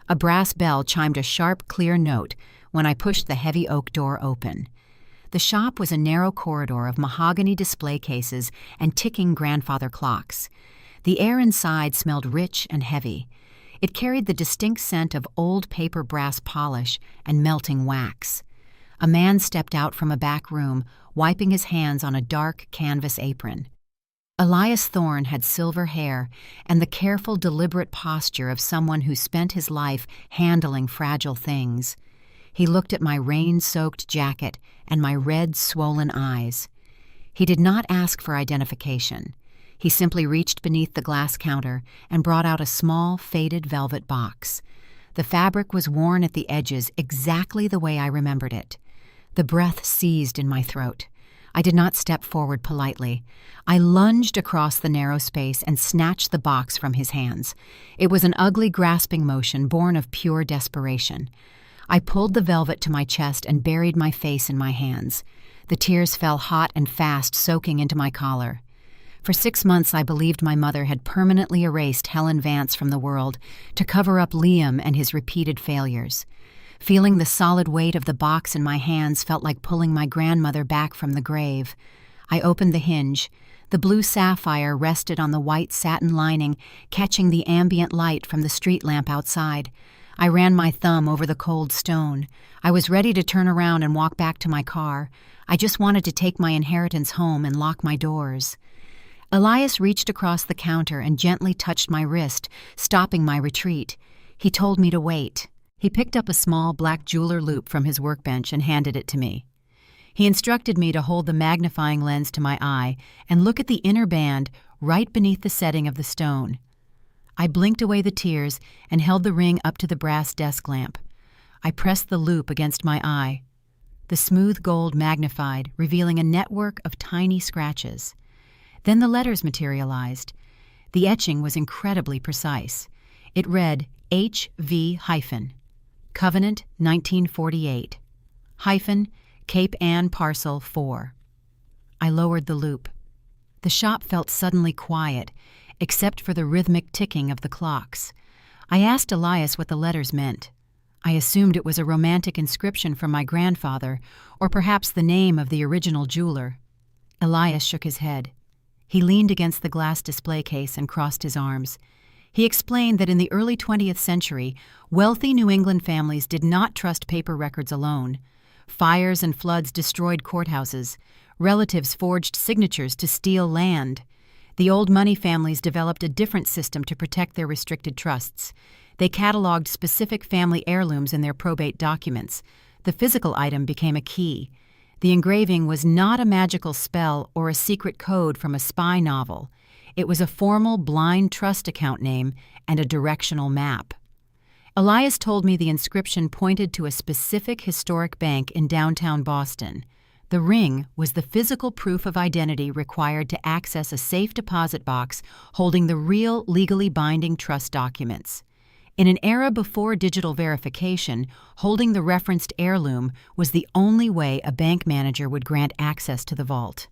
A brass bell chimed a sharp, clear note when I pushed the heavy oak door open. The shop was a narrow corridor of mahogany display cases and ticking grandfather clocks. The air inside smelled rich and heavy. It carried the distinct scent of old paper brass polish and melting wax. A man stepped out from a back room, wiping his hands on a dark canvas apron. Elias Thorne had silver hair and the careful, deliberate posture of someone who spent his life handling fragile things. He looked at my rain-soaked jacket and my red, swollen eyes. He did not ask for identification. He simply reached beneath the glass counter and brought out a small, faded velvet box. The fabric was worn at the edges exactly the way I remembered it. The breath seized in my throat. I did not step forward politely. I lunged across the narrow space and snatched the box from his hands. It was an ugly, grasping motion born of pure desperation. I pulled the velvet to my chest and buried my face in my hands. The tears fell hot and fast, soaking into my collar. For 6 months, I believed my mother had permanently erased Helen Vance from the world to cover up Liam and his repeated failures. Feeling the solid weight of the box in my hands felt like pulling my grandmother back from the grave. I opened the hinge. The blue sapphire rested on the white satin lining, catching the ambient light from the street lamp outside. I ran my thumb over the cold stone. I was ready to turn around and walk back to my car. I just wanted to take my inheritance home and lock my doors. Elias reached across the counter and gently touched my wrist, stopping my retreat. He told me to wait. He picked up a small black jeweler loupe from his workbench and handed it to me. He instructed me to hold the magnifying lens to my eye and look at the inner band right beneath the setting of the stone. I blinked away the tears and held the ring up to the brass desk lamp. I pressed the loupe against my eye. The smooth gold magnified, revealing a network of tiny scratches. Then the letters materialized. The etching was incredibly precise. It read HV-, Covenant 1948, Cape Ann Parcel 4. I lowered the loupe. The shop felt suddenly quiet, except for the rhythmic ticking of the clocks. I asked Elias what the letters meant. I assumed it was a romantic inscription from my grandfather, or perhaps the name of the original jeweler. Elias shook his head. He leaned against the glass display case and crossed his arms. He explained that in the early 20th century, wealthy New England families did not trust paper records alone. Fires and floods destroyed courthouses. Relatives forged signatures to steal land. The old money families developed a different system to protect their restricted trusts. They cataloged specific family heirlooms in their probate documents. The physical item became a key. The engraving was not a magical spell or a secret code from a spy novel. It was a formal blind trust account name and a directional map. Elias told me the inscription pointed to a specific historic bank in downtown Boston. The ring was the physical proof of identity required to access a safe deposit box holding the real legally binding trust documents. In an era before digital verification, holding the referenced heirloom was the only way a bank manager would grant access to the vault.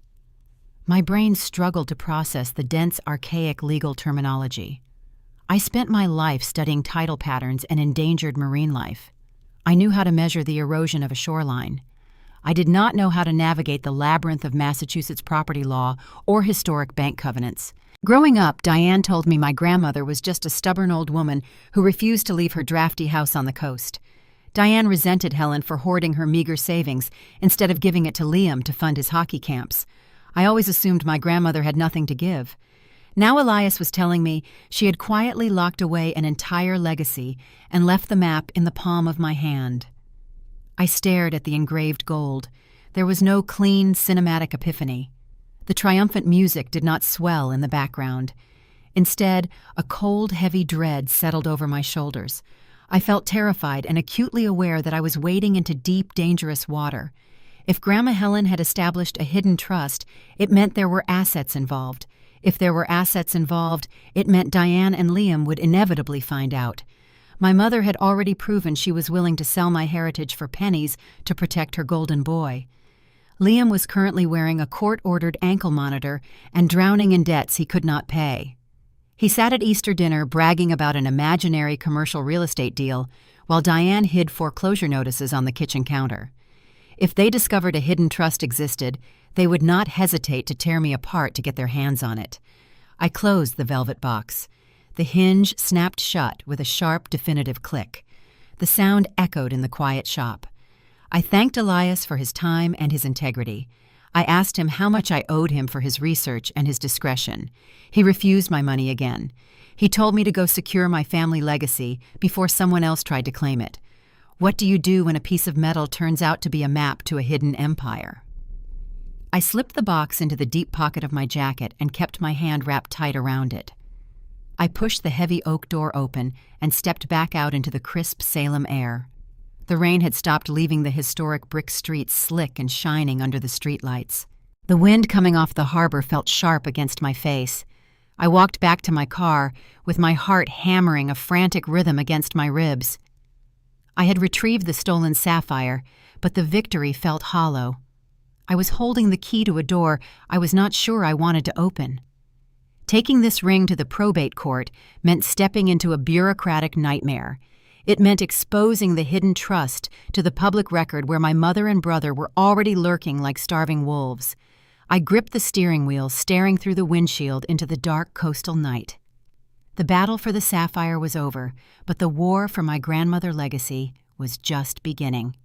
My brain struggled to process the dense, archaic legal terminology. I spent my life studying tidal patterns and endangered marine life. I knew how to measure the erosion of a shoreline. I did not know how to navigate the labyrinth of Massachusetts property law or historic bank covenants. Growing up, Diane told me my grandmother was just a stubborn old woman who refused to leave her drafty house on the coast. Diane resented Helen for hoarding her meager savings instead of giving it to Liam to fund his hockey camps. I always assumed my grandmother had nothing to give. Now Elias was telling me she had quietly locked away an entire legacy and left the map in the palm of my hand. I stared at the engraved gold. There was no clean, cinematic epiphany. The triumphant music did not swell in the background. Instead, a cold, heavy dread settled over my shoulders. I felt terrified and acutely aware that I was wading into deep, dangerous water. If Grandma Helen had established a hidden trust, it meant there were assets involved. If there were assets involved, it meant Diane and Liam would inevitably find out. My mother had already proven she was willing to sell my heritage for pennies to protect her golden boy. Liam was currently wearing a court-ordered ankle monitor and drowning in debts he could not pay. He sat at Easter dinner bragging about an imaginary commercial real estate deal, while Diane hid foreclosure notices on the kitchen counter. If they discovered a hidden trust existed, they would not hesitate to tear me apart to get their hands on it. I closed the velvet box. The hinge snapped shut with a sharp, definitive click. The sound echoed in the quiet shop. I thanked Elias for his time and his integrity. I asked him how much I owed him for his research and his discretion. He refused my money again. He told me to go secure my family legacy before someone else tried to claim it. What do you do when a piece of metal turns out to be a map to a hidden empire? I slipped the box into the deep pocket of my jacket and kept my hand wrapped tight around it. I pushed the heavy oak door open and stepped back out into the crisp Salem air. The rain had stopped, leaving the historic brick streets slick and shining under the streetlights. The wind coming off the harbor felt sharp against my face. I walked back to my car, with my heart hammering a frantic rhythm against my ribs. I had retrieved the stolen sapphire, but the victory felt hollow. I was holding the key to a door I was not sure I wanted to open. Taking this ring to the probate court meant stepping into a bureaucratic nightmare. It meant exposing the hidden trust to the public record where my mother and brother were already lurking like starving wolves. I gripped the steering wheel, staring through the windshield into the dark coastal night. The battle for the sapphire was over, but the war for my grandmother legacy was just beginning.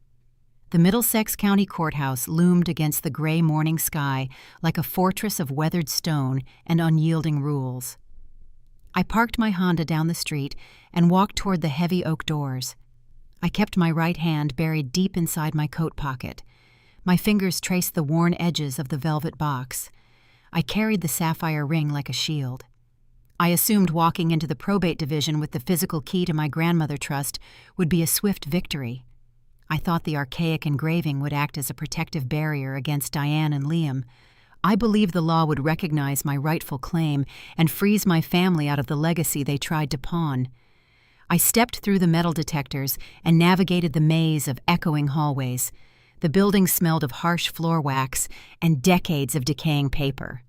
The Middlesex County Courthouse loomed against the gray morning sky like a fortress of weathered stone and unyielding rules. I parked my Honda down the street and walked toward the heavy oak doors. I kept my right hand buried deep inside my coat pocket. My fingers traced the worn edges of the velvet box. I carried the sapphire ring like a shield. I assumed walking into the probate division with the physical key to my grandmother trust would be a swift victory. I thought the archaic engraving would act as a protective barrier against Diane and Liam. I believed the law would recognize my rightful claim and freeze my family out of the legacy they tried to pawn. I stepped through the metal detectors and navigated the maze of echoing hallways. The building smelled of harsh floor wax and decades of decaying paper.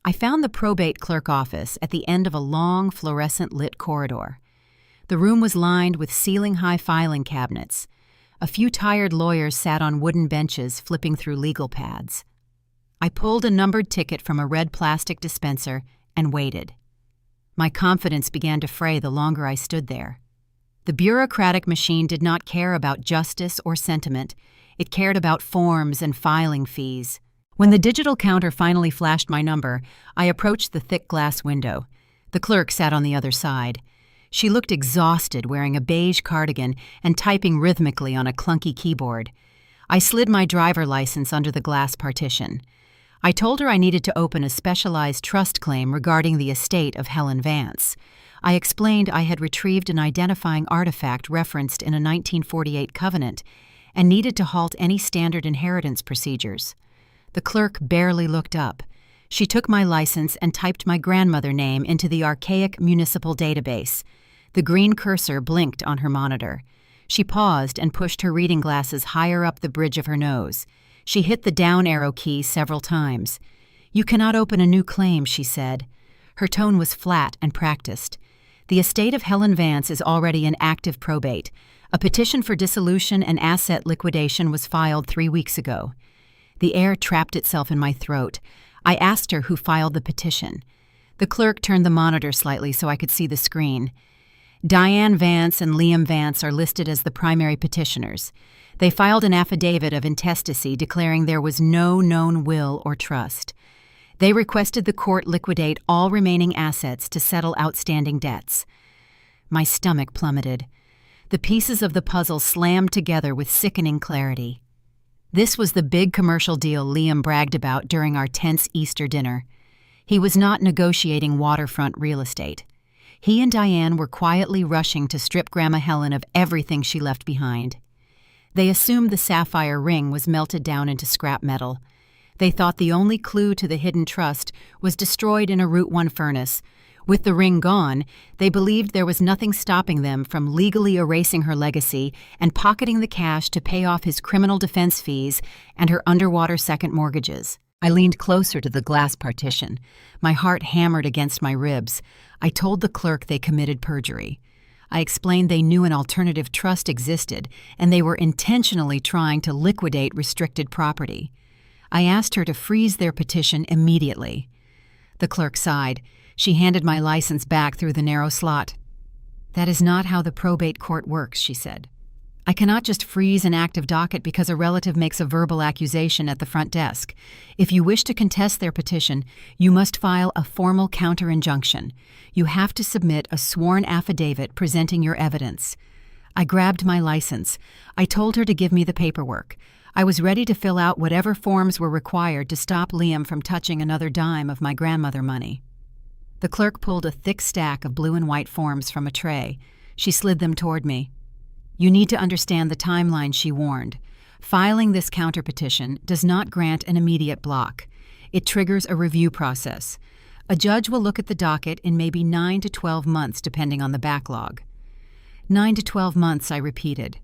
I found the probate clerk office at the end of a long, fluorescent-lit corridor. The room was lined with ceiling-high filing cabinets. A few tired lawyers sat on wooden benches flipping through legal pads. I pulled a numbered ticket from a red plastic dispenser and waited. My confidence began to fray the longer I stood there. The bureaucratic machine did not care about justice or sentiment. It cared about forms and filing fees. When the digital counter finally flashed my number, I approached the thick glass window. The clerk sat on the other side. She looked exhausted, wearing a beige cardigan and typing rhythmically on a clunky keyboard. I slid my driver license under the glass partition. I told her I needed to open a specialized trust claim regarding the estate of Helen Vance. I explained I had retrieved an identifying artifact referenced in a 1948 covenant and needed to halt any standard inheritance procedures. The clerk barely looked up. She took my license and typed my grandmother name into the archaic municipal database. The green cursor blinked on her monitor. She paused and pushed her reading glasses higher up the bridge of her nose. She hit the down arrow key several times. "You cannot open a new claim," she said. Her tone was flat and practiced. "The estate of Helen Vance is already in active probate. A petition for dissolution and asset liquidation was filed 3 weeks ago." The air trapped itself in my throat. I asked her who filed the petition. The clerk turned the monitor slightly so I could see the screen. Diane Vance and Liam Vance are listed as the primary petitioners. They filed an affidavit of intestacy declaring there was no known will or trust. They requested the court liquidate all remaining assets to settle outstanding debts. My stomach plummeted. The pieces of the puzzle slammed together with sickening clarity. This was the big commercial deal Liam bragged about during our tense Easter dinner. He was not negotiating waterfront real estate. He and Diane were quietly rushing to strip Grandma Helen of everything she left behind. They assumed the sapphire ring was melted down into scrap metal. They thought the only clue to the hidden trust was destroyed in a Route 1 furnace. With the ring gone, they believed there was nothing stopping them from legally erasing her legacy and pocketing the cash to pay off his criminal defense fees and her underwater second mortgages. I leaned closer to the glass partition. My heart hammered against my ribs. I told the clerk they committed perjury. I explained they knew an alternative trust existed, and they were intentionally trying to liquidate restricted property. I asked her to freeze their petition immediately. The clerk sighed. She handed my license back through the narrow slot. "That is not how the probate court works," she said. "I cannot just freeze an active docket because a relative makes a verbal accusation at the front desk. If you wish to contest their petition, you must file a formal counter-injunction. You have to submit a sworn affidavit presenting your evidence." I grabbed my license. I told her to give me the paperwork. I was ready to fill out whatever forms were required to stop Liam from touching another dime of my grandmother money. The clerk pulled a thick stack of blue and white forms from a tray. She slid them toward me. You need to understand the timeline, she warned. Filing this counterpetition does not grant an immediate block. It triggers a review process. A judge will look at the docket in maybe 9 to 12 months, depending on the backlog. 9 to 12 months, I repeated.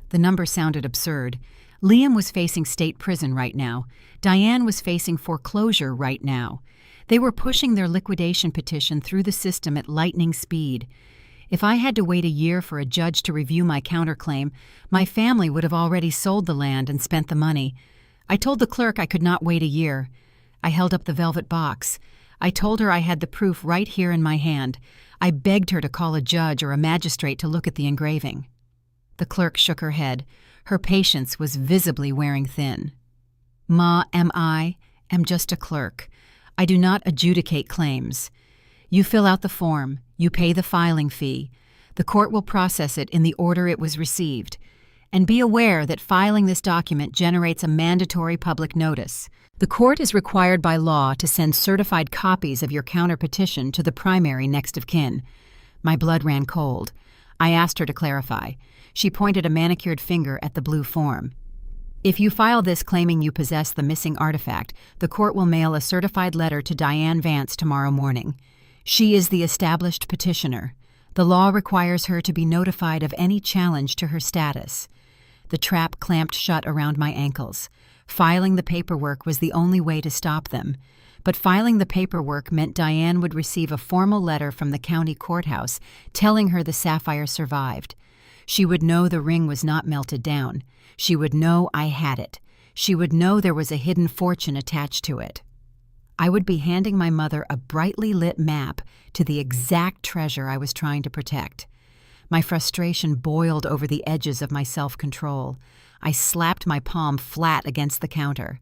The number sounded absurd. Liam was facing state prison right now. Diane was facing foreclosure right now. They were pushing their liquidation petition through the system at lightning speed. If I had to wait a year for a judge to review my counterclaim, my family would have already sold the land and spent the money. I told the clerk I could not wait a year. I held up the velvet box. I told her I had the proof right here in my hand. I begged her to call a judge or a magistrate to look at the engraving. The clerk shook her head. Her patience was visibly wearing thin. Ma, I am just a clerk. I do not adjudicate claims. You fill out the form. You pay the filing fee. The court will process it in the order it was received. And be aware that filing this document generates a mandatory public notice. The court is required by law to send certified copies of your counterpetition to the primary next of kin. My blood ran cold. I asked her to clarify. She pointed a manicured finger at the blue form. If you file this claiming you possess the missing artifact, the court will mail a certified letter to Diane Vance tomorrow morning. She is the established petitioner. The law requires her to be notified of any challenge to her status. The trap clamped shut around my ankles. Filing the paperwork was the only way to stop them. But filing the paperwork meant Diane would receive a formal letter from the county courthouse telling her the Sapphire survived. She would know the ring was not melted down. She would know I had it. She would know there was a hidden fortune attached to it. I would be handing my mother a brightly lit map to the exact treasure I was trying to protect. My frustration boiled over the edges of my self-control. I slapped my palm flat against the counter.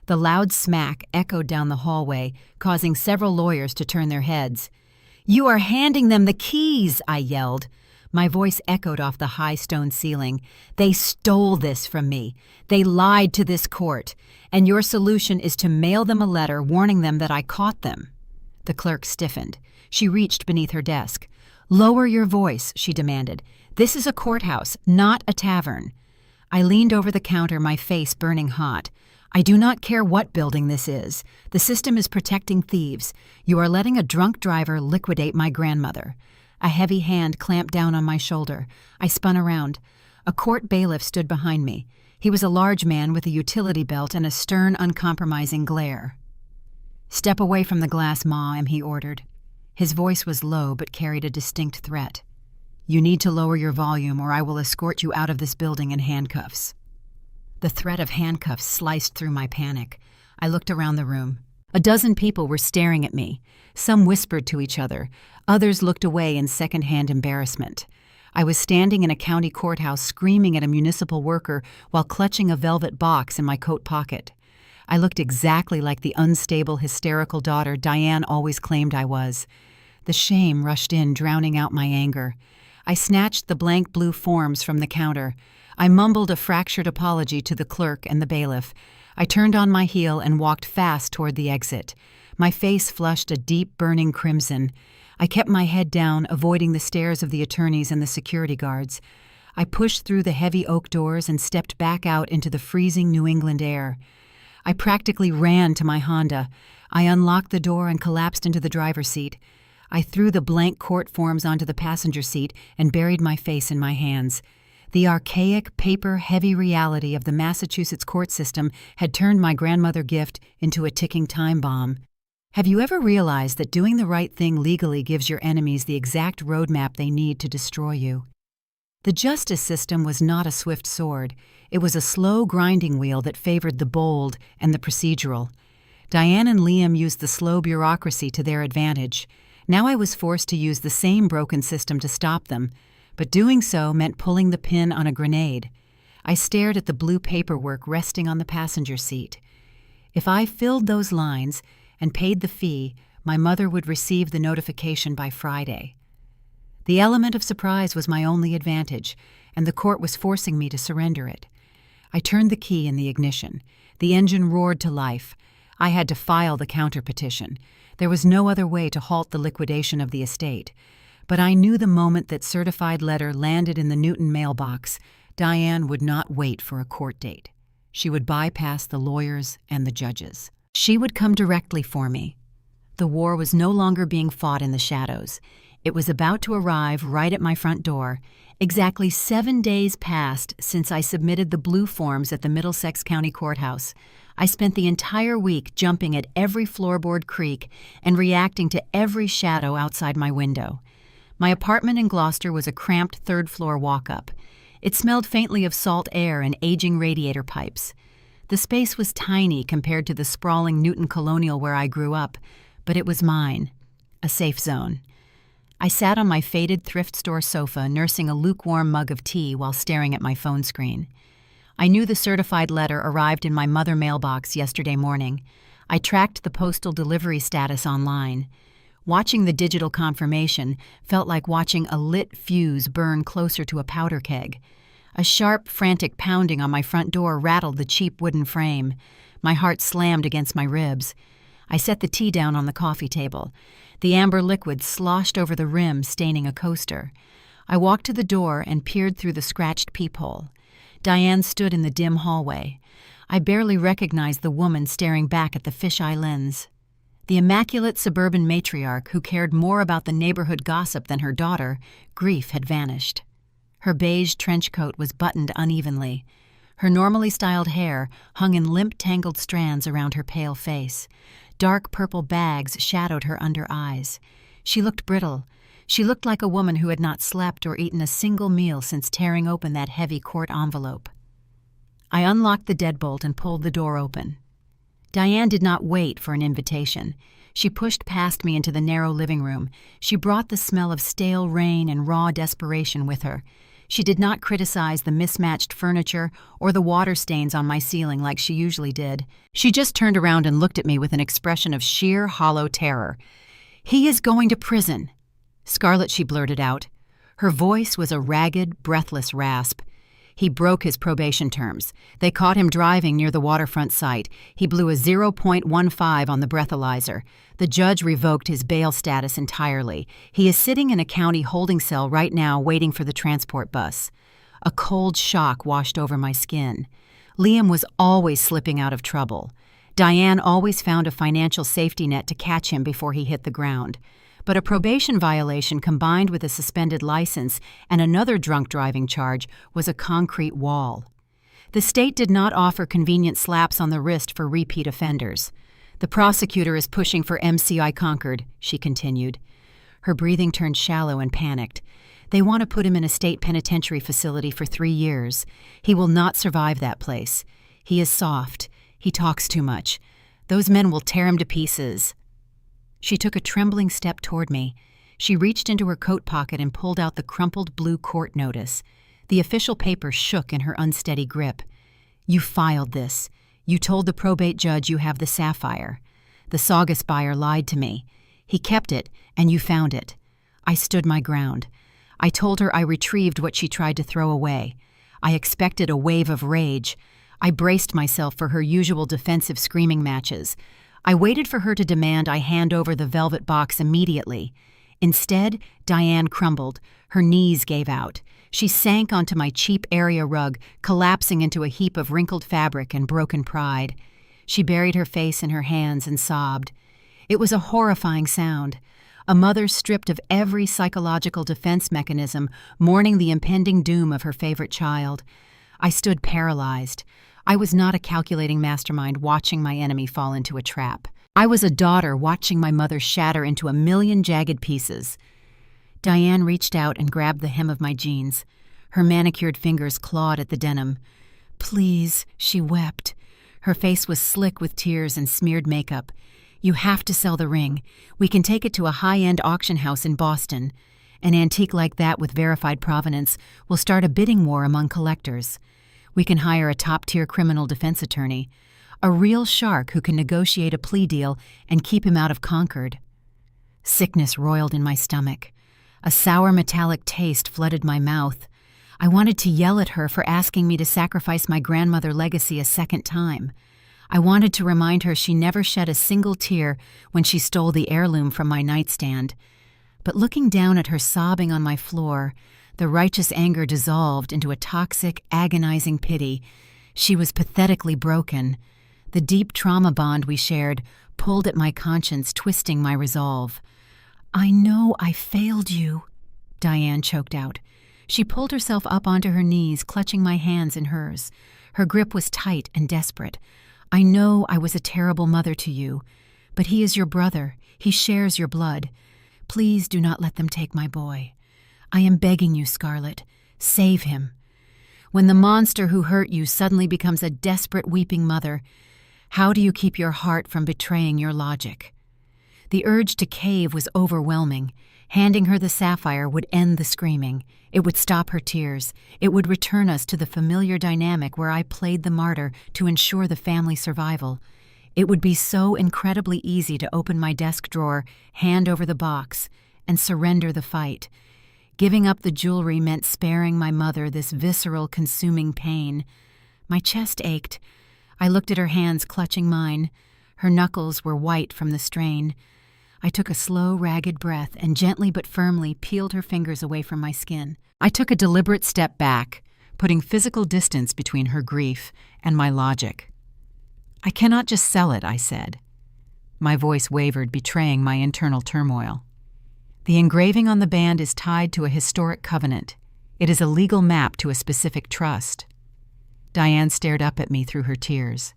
The loud smack echoed down the hallway, causing several lawyers to turn their heads. "You are handing them the keys," I yelled. My voice echoed off the high stone ceiling. "They stole this from me. They lied to this court. And your solution is to mail them a letter warning them that I caught them." The clerk stiffened. She reached beneath her desk. "Lower your voice," she demanded. "This is a courthouse, not a tavern." I leaned over the counter, my face burning hot. "I do not care what building this is. The system is protecting thieves. You are letting a drunk driver liquidate my grandmother." A heavy hand clamped down on my shoulder. I spun around. A court bailiff stood behind me. He was a large man with a utility belt and a stern, uncompromising glare. "Step away from the glass, Ma," he ordered. His voice was low but carried a distinct threat. "You need to lower your volume or I will escort you out of this building in handcuffs." The threat of handcuffs sliced through my panic. I looked around the room. A dozen people were staring at me. Some whispered to each other. Others looked away in second-hand embarrassment. I was standing in a county courthouse screaming at a municipal worker while clutching a velvet box in my coat pocket. I looked exactly like the unstable, hysterical daughter Diane always claimed I was. The shame rushed in, drowning out my anger. I snatched the blank blue forms from the counter. I mumbled a fractured apology to the clerk and the bailiff. I turned on my heel and walked fast toward the exit. My face flushed a deep, burning crimson. I kept my head down, avoiding the stares of the attorneys and the security guards. I pushed through the heavy oak doors and stepped back out into the freezing New England air. I practically ran to my Honda. I unlocked the door and collapsed into the driver's seat. I threw the blank court forms onto the passenger seat and buried my face in my hands. The archaic, paper-heavy reality of the Massachusetts court system had turned my grandmother gift into a ticking time bomb. Have you ever realized that doing the right thing legally gives your enemies the exact roadmap they need to destroy you? The justice system was not a swift sword. It was a slow grinding wheel that favored the bold and the procedural. Diane and Liam used the slow bureaucracy to their advantage. Now I was forced to use the same broken system to stop them, but doing so meant pulling the pin on a grenade. I stared at the blue paperwork resting on the passenger seat. If I filled those lines and paid the fee, my mother would receive the notification by Friday. The element of surprise was my only advantage, and the court was forcing me to surrender it. I turned the key in the ignition. The engine roared to life. I had to file the counterpetition. There was no other way to halt the liquidation of the estate. But I knew the moment that certified letter landed in the Newton mailbox, Diane would not wait for a court date. She would bypass the lawyers and the judges. She would come directly for me. The war was no longer being fought in the shadows. It was about to arrive right at my front door. Exactly 7 days passed since I submitted the blue forms at the Middlesex County Courthouse. I spent the entire week jumping at every floorboard creak and reacting to every shadow outside my window. My apartment in Gloucester was a cramped third-floor walk-up. It smelled faintly of salt air and aging radiator pipes. The space was tiny compared to the sprawling Newton Colonial where I grew up, but it was mine, a safe zone. I sat on my faded thrift store sofa nursing a lukewarm mug of tea while staring at my phone screen. I knew the certified letter arrived in my mother mailbox yesterday morning. I tracked the postal delivery status online. Watching the digital confirmation felt like watching a lit fuse burn closer to a powder keg. A sharp, frantic pounding on my front door rattled the cheap wooden frame. My heart slammed against my ribs. I set the tea down on the coffee table. The amber liquid sloshed over the rim, staining a coaster. I walked to the door and peered through the scratched peephole. Diane stood in the dim hallway. I barely recognized the woman staring back at the fisheye lens. The immaculate suburban matriarch who cared more about the neighborhood gossip than her daughter, grief had vanished. Her beige trench coat was buttoned unevenly. Her normally styled hair hung in limp, tangled strands around her pale face. Dark purple bags shadowed her under eyes. She looked brittle. She looked like a woman who had not slept or eaten a single meal since tearing open that heavy court envelope. I unlocked the deadbolt and pulled the door open. Diane did not wait for an invitation. She pushed past me into the narrow living room. She brought the smell of stale rain and raw desperation with her. She did not criticize the mismatched furniture or the water stains on my ceiling like she usually did. She just turned around and looked at me with an expression of sheer, hollow terror. "He is going to prison." "Scarlett," she blurted out. Her voice was a ragged, breathless rasp. "He broke his probation terms. They caught him driving near the waterfront site. He blew a 0.15 on the breathalyzer. The judge revoked his bail status entirely. He is sitting in a county holding cell right now waiting for the transport bus." A cold shock washed over my skin. Liam was always slipping out of trouble. Diane always found a financial safety net to catch him before he hit the ground. But a probation violation combined with a suspended license and another drunk driving charge was a concrete wall. The state did not offer convenient slaps on the wrist for repeat offenders. "The prosecutor is pushing for MCI Concord," she continued. Her breathing turned shallow and panicked. "They want to put him in a state penitentiary facility for 3 years. He will not survive that place. He is soft. He talks too much. Those men will tear him to pieces." She took a trembling step toward me. She reached into her coat pocket and pulled out the crumpled blue court notice. The official paper shook in her unsteady grip. "You filed this. You told the probate judge you have the Sapphire. The Saugus buyer lied to me. He kept it, and you found it." I stood my ground. I told her I retrieved what she tried to throw away. I expected a wave of rage. I braced myself for her usual defensive screaming matches. I waited for her to demand I hand over the velvet box immediately. Instead, Diane crumbled. Her knees gave out. She sank onto my cheap area rug, collapsing into a heap of wrinkled fabric and broken pride. She buried her face in her hands and sobbed. It was a horrifying sound. A mother stripped of every psychological defense mechanism, mourning the impending doom of her favorite child. I stood paralyzed. I was not a calculating mastermind watching my enemy fall into a trap. I was a daughter watching my mother shatter into a million jagged pieces. Diane reached out and grabbed the hem of my jeans. Her manicured fingers clawed at the denim. "Please," she wept. Her face was slick with tears and smeared makeup. "You have to sell the ring. We can take it to a high-end auction house in Boston. An antique like that with verified provenance will start a bidding war among collectors. We can hire a top-tier criminal defense attorney, a real shark who can negotiate a plea deal and keep him out of Concord." Sickness roiled in my stomach. A sour metallic taste flooded my mouth. I wanted to yell at her for asking me to sacrifice my grandmother legacy a second time. I wanted to remind her she never shed a single tear when she stole the heirloom from my nightstand. But looking down at her sobbing on my floor, the righteous anger dissolved into a toxic, agonizing pity. She was pathetically broken. The deep trauma bond we shared pulled at my conscience, twisting my resolve. "I know I failed you," Diane choked out. She pulled herself up onto her knees, clutching my hands in hers. Her grip was tight and desperate. "I know I was a terrible mother to you, but he is your brother. He shares your blood. Please do not let them take my boy. I am begging you, Scarlett. Save him." When the monster who hurt you suddenly becomes a desperate weeping mother, how do you keep your heart from betraying your logic? The urge to cave was overwhelming. Handing her the sapphire would end the screaming. It would stop her tears. It would return us to the familiar dynamic where I played the martyr to ensure the family survival. It would be so incredibly easy to open my desk drawer, hand over the box, and surrender the fight. Giving up the jewelry meant sparing my mother this visceral, consuming pain. My chest ached. I looked at her hands clutching mine. Her knuckles were white from the strain. I took a slow, ragged breath and gently but firmly peeled her fingers away from my skin. I took a deliberate step back, putting physical distance between her grief and my logic. "I cannot just sell it," I said. My voice wavered, betraying my internal turmoil. "The engraving on the band is tied to a historic covenant. It is a legal map to a specific trust." Diane stared up at me through her tears.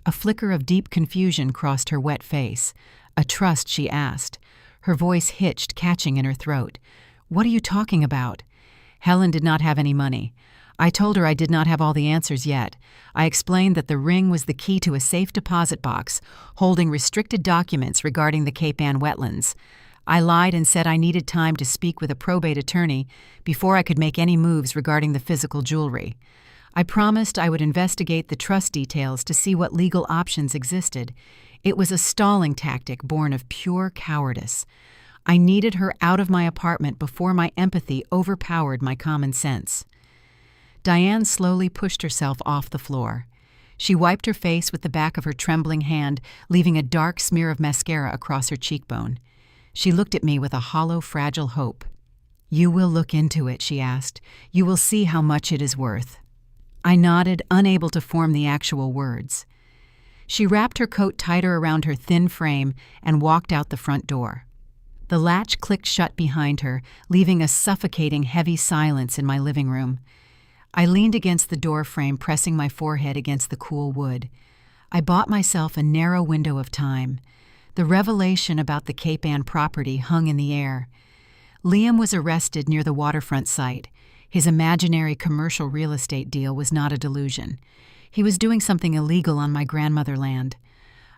A flicker of deep confusion crossed her wet face. "A trust?" she asked. Her voice hitched, catching in her throat. "What are you talking about?" Helen did not have any money. I told her I did not have all the answers yet. I explained that the ring was the key to a safe deposit box, holding restricted documents regarding the Cape Ann wetlands. I lied and said I needed time to speak with a probate attorney before I could make any moves regarding the physical jewelry. I promised I would investigate the trust details to see what legal options existed. It was a stalling tactic born of pure cowardice. I needed her out of my apartment before my empathy overpowered my common sense. Diane slowly pushed herself off the floor. She wiped her face with the back of her trembling hand, leaving a dark smear of mascara across her cheekbone. She looked at me with a hollow, fragile hope. "You will look into it," she asked. "You will see how much it is worth." I nodded, unable to form the actual words. She wrapped her coat tighter around her thin frame and walked out the front door. The latch clicked shut behind her, leaving a suffocating, heavy silence in my living room. I leaned against the door frame, pressing my forehead against the cool wood. I bought myself a narrow window of time. The revelation about the Cape Ann property hung in the air. Liam was arrested near the waterfront site. His imaginary commercial real estate deal was not a delusion. He was doing something illegal on my grandmother land.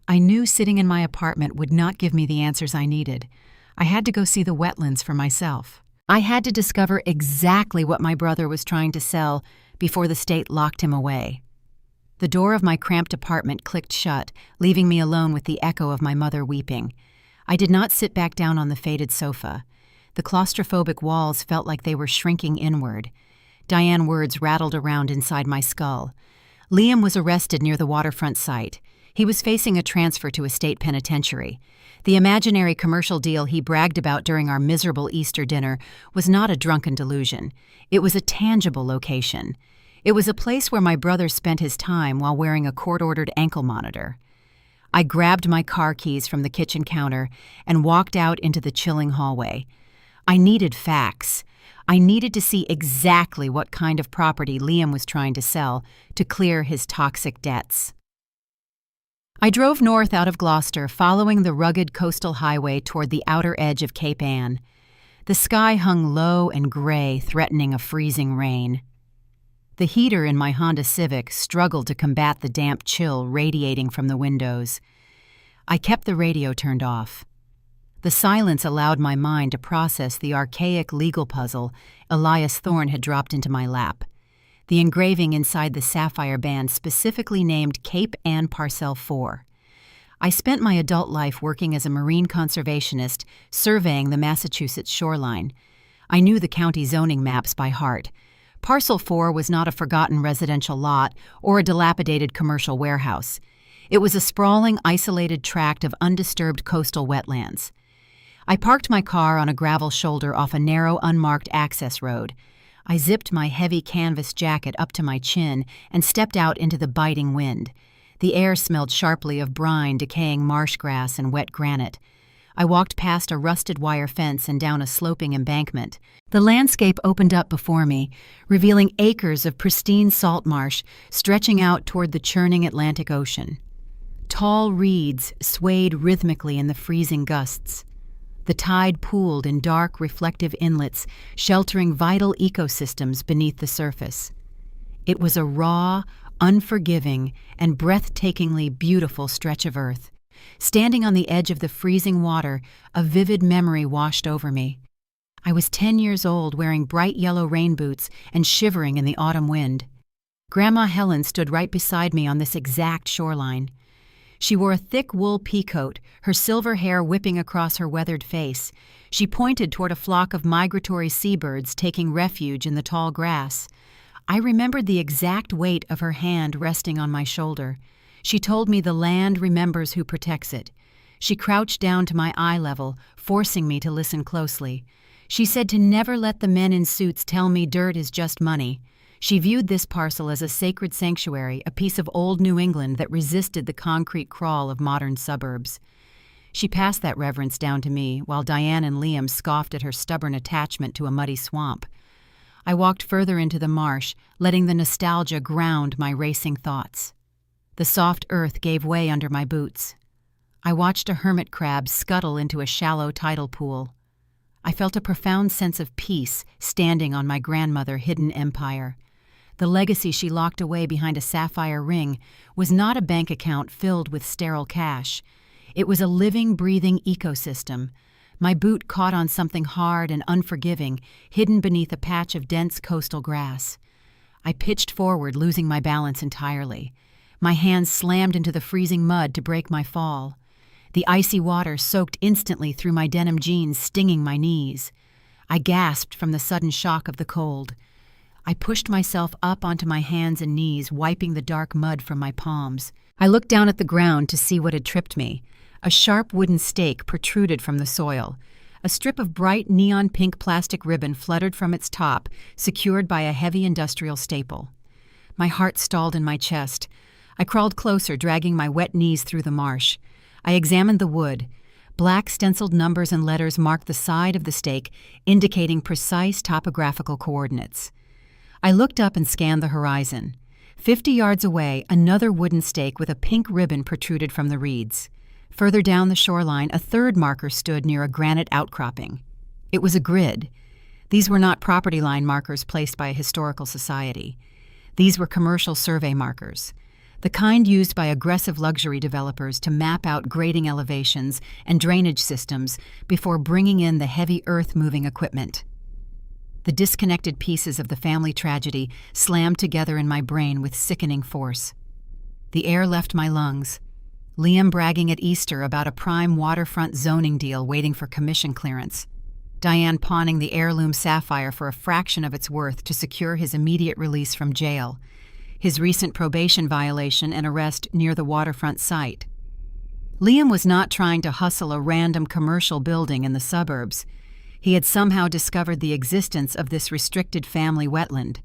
I knew sitting in my apartment would not give me the answers I needed. I had to go see the wetlands for myself. I had to discover exactly what my brother was trying to sell before the state locked him away. The door of my cramped apartment clicked shut, leaving me alone with the echo of my mother weeping. I did not sit back down on the faded sofa. The claustrophobic walls felt like they were shrinking inward. Diane's words rattled around inside my skull. Liam was arrested near the waterfront site. He was facing a transfer to a state penitentiary. The imaginary commercial deal he bragged about during our miserable Easter dinner was not a drunken delusion. It was a tangible location. It was a place where my brother spent his time while wearing a court-ordered ankle monitor. I grabbed my car keys from the kitchen counter and walked out into the chilling hallway. I needed facts. I needed to see exactly what kind of property Liam was trying to sell to clear his toxic debts. I drove north out of Gloucester, following the rugged coastal highway toward the outer edge of Cape Ann. The sky hung low and gray, threatening a freezing rain. The heater in my Honda Civic struggled to combat the damp chill radiating from the windows. I kept the radio turned off. The silence allowed my mind to process the archaic legal puzzle Elias Thorne had dropped into my lap. The engraving inside the Sapphire band specifically named Cape Ann Parcel 4. I spent my adult life working as a marine conservationist, surveying the Massachusetts shoreline. I knew the county zoning maps by heart. Parcel 4 was not a forgotten residential lot or a dilapidated commercial warehouse. It was a sprawling, isolated tract of undisturbed coastal wetlands. I parked my car on a gravel shoulder off a narrow, unmarked access road. I zipped my heavy canvas jacket up to my chin and stepped out into the biting wind. The air smelled sharply of brine, decaying marsh grass, and wet granite. I walked past a rusted wire fence and down a sloping embankment. The landscape opened up before me, revealing acres of pristine salt marsh stretching out toward the churning Atlantic Ocean. Tall reeds swayed rhythmically in the freezing gusts. The tide pooled in dark, reflective inlets, sheltering vital ecosystems beneath the surface. It was a raw, unforgiving, and breathtakingly beautiful stretch of earth. Standing on the edge of the freezing water, a vivid memory washed over me. I was 10 years old, wearing bright yellow rain boots and shivering in the autumn wind. Grandma Helen stood right beside me on this exact shoreline. She wore a thick wool peacoat, her silver hair whipping across her weathered face. She pointed toward a flock of migratory seabirds taking refuge in the tall grass. I remembered the exact weight of her hand resting on my shoulder. She told me the land remembers who protects it. She crouched down to my eye level, forcing me to listen closely. She said to never let the men in suits tell me dirt is just money. She viewed this parcel as a sacred sanctuary, a piece of old New England that resisted the concrete crawl of modern suburbs. She passed that reverence down to me, while Diane and Liam scoffed at her stubborn attachment to a muddy swamp. I walked further into the marsh, letting the nostalgia ground my racing thoughts. The soft earth gave way under my boots. I watched a hermit crab scuttle into a shallow tidal pool. I felt a profound sense of peace standing on my grandmother's hidden empire. The legacy she locked away behind a sapphire ring was not a bank account filled with sterile cash. It was a living, breathing ecosystem. My boot caught on something hard and unforgiving, hidden beneath a patch of dense coastal grass. I pitched forward, losing my balance entirely. My hands slammed into the freezing mud to break my fall. The icy water soaked instantly through my denim jeans, stinging my knees. I gasped from the sudden shock of the cold. I pushed myself up onto my hands and knees, wiping the dark mud from my palms. I looked down at the ground to see what had tripped me. A sharp wooden stake protruded from the soil. A strip of bright neon-pink plastic ribbon fluttered from its top, secured by a heavy industrial staple. My heart stalled in my chest. I crawled closer, dragging my wet knees through the marsh. I examined the wood. Black stenciled numbers and letters marked the side of the stake, indicating precise topographical coordinates. I looked up and scanned the horizon. 50 yards away, another wooden stake with a pink ribbon protruded from the reeds. Further down the shoreline, a third marker stood near a granite outcropping. It was a grid. These were not property line markers placed by a historical society. These were commercial survey markers, the kind used by aggressive luxury developers to map out grading elevations and drainage systems before bringing in the heavy earth-moving equipment. The disconnected pieces of the family tragedy slammed together in my brain with sickening force. The air left my lungs. Liam bragging at Easter about a prime waterfront zoning deal waiting for commission clearance. Diane pawning the Heirloom Sapphire for a fraction of its worth to secure his immediate release from jail. His recent probation violation and arrest near the waterfront site. Liam was not trying to hustle a random commercial building in the suburbs. He had somehow discovered the existence of this restricted family wetland.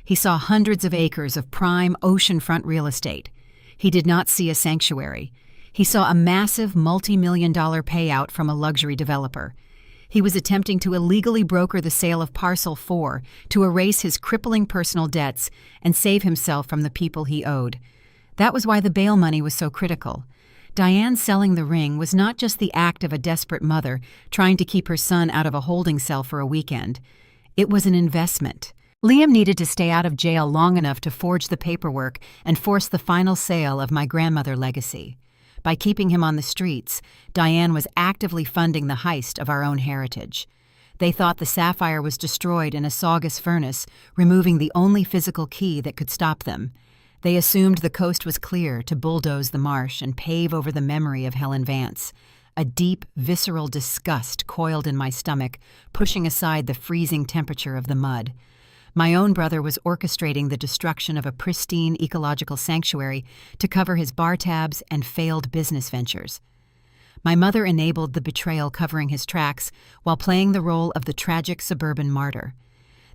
He saw hundreds of acres of prime oceanfront real estate. He did not see a sanctuary. He saw a massive multi-million-dollar payout from a luxury developer. He was attempting to illegally broker the sale of Parcel 4 to erase his crippling personal debts and save himself from the people he owed. That was why the bail money was so critical. Diane selling the ring was not just the act of a desperate mother trying to keep her son out of a holding cell for a weekend. It was an investment. Liam needed to stay out of jail long enough to forge the paperwork and force the final sale of my grandmother legacy. By keeping him on the streets, Diane was actively funding the heist of our own heritage. They thought the sapphire was destroyed in a Saugus furnace, removing the only physical key that could stop them. They assumed the coast was clear to bulldoze the marsh and pave over the memory of Helen Vance. A deep, visceral disgust coiled in my stomach, pushing aside the freezing temperature of the mud. My own brother was orchestrating the destruction of a pristine ecological sanctuary to cover his bar tabs and failed business ventures. My mother enabled the betrayal covering his tracks while playing the role of the tragic suburban martyr.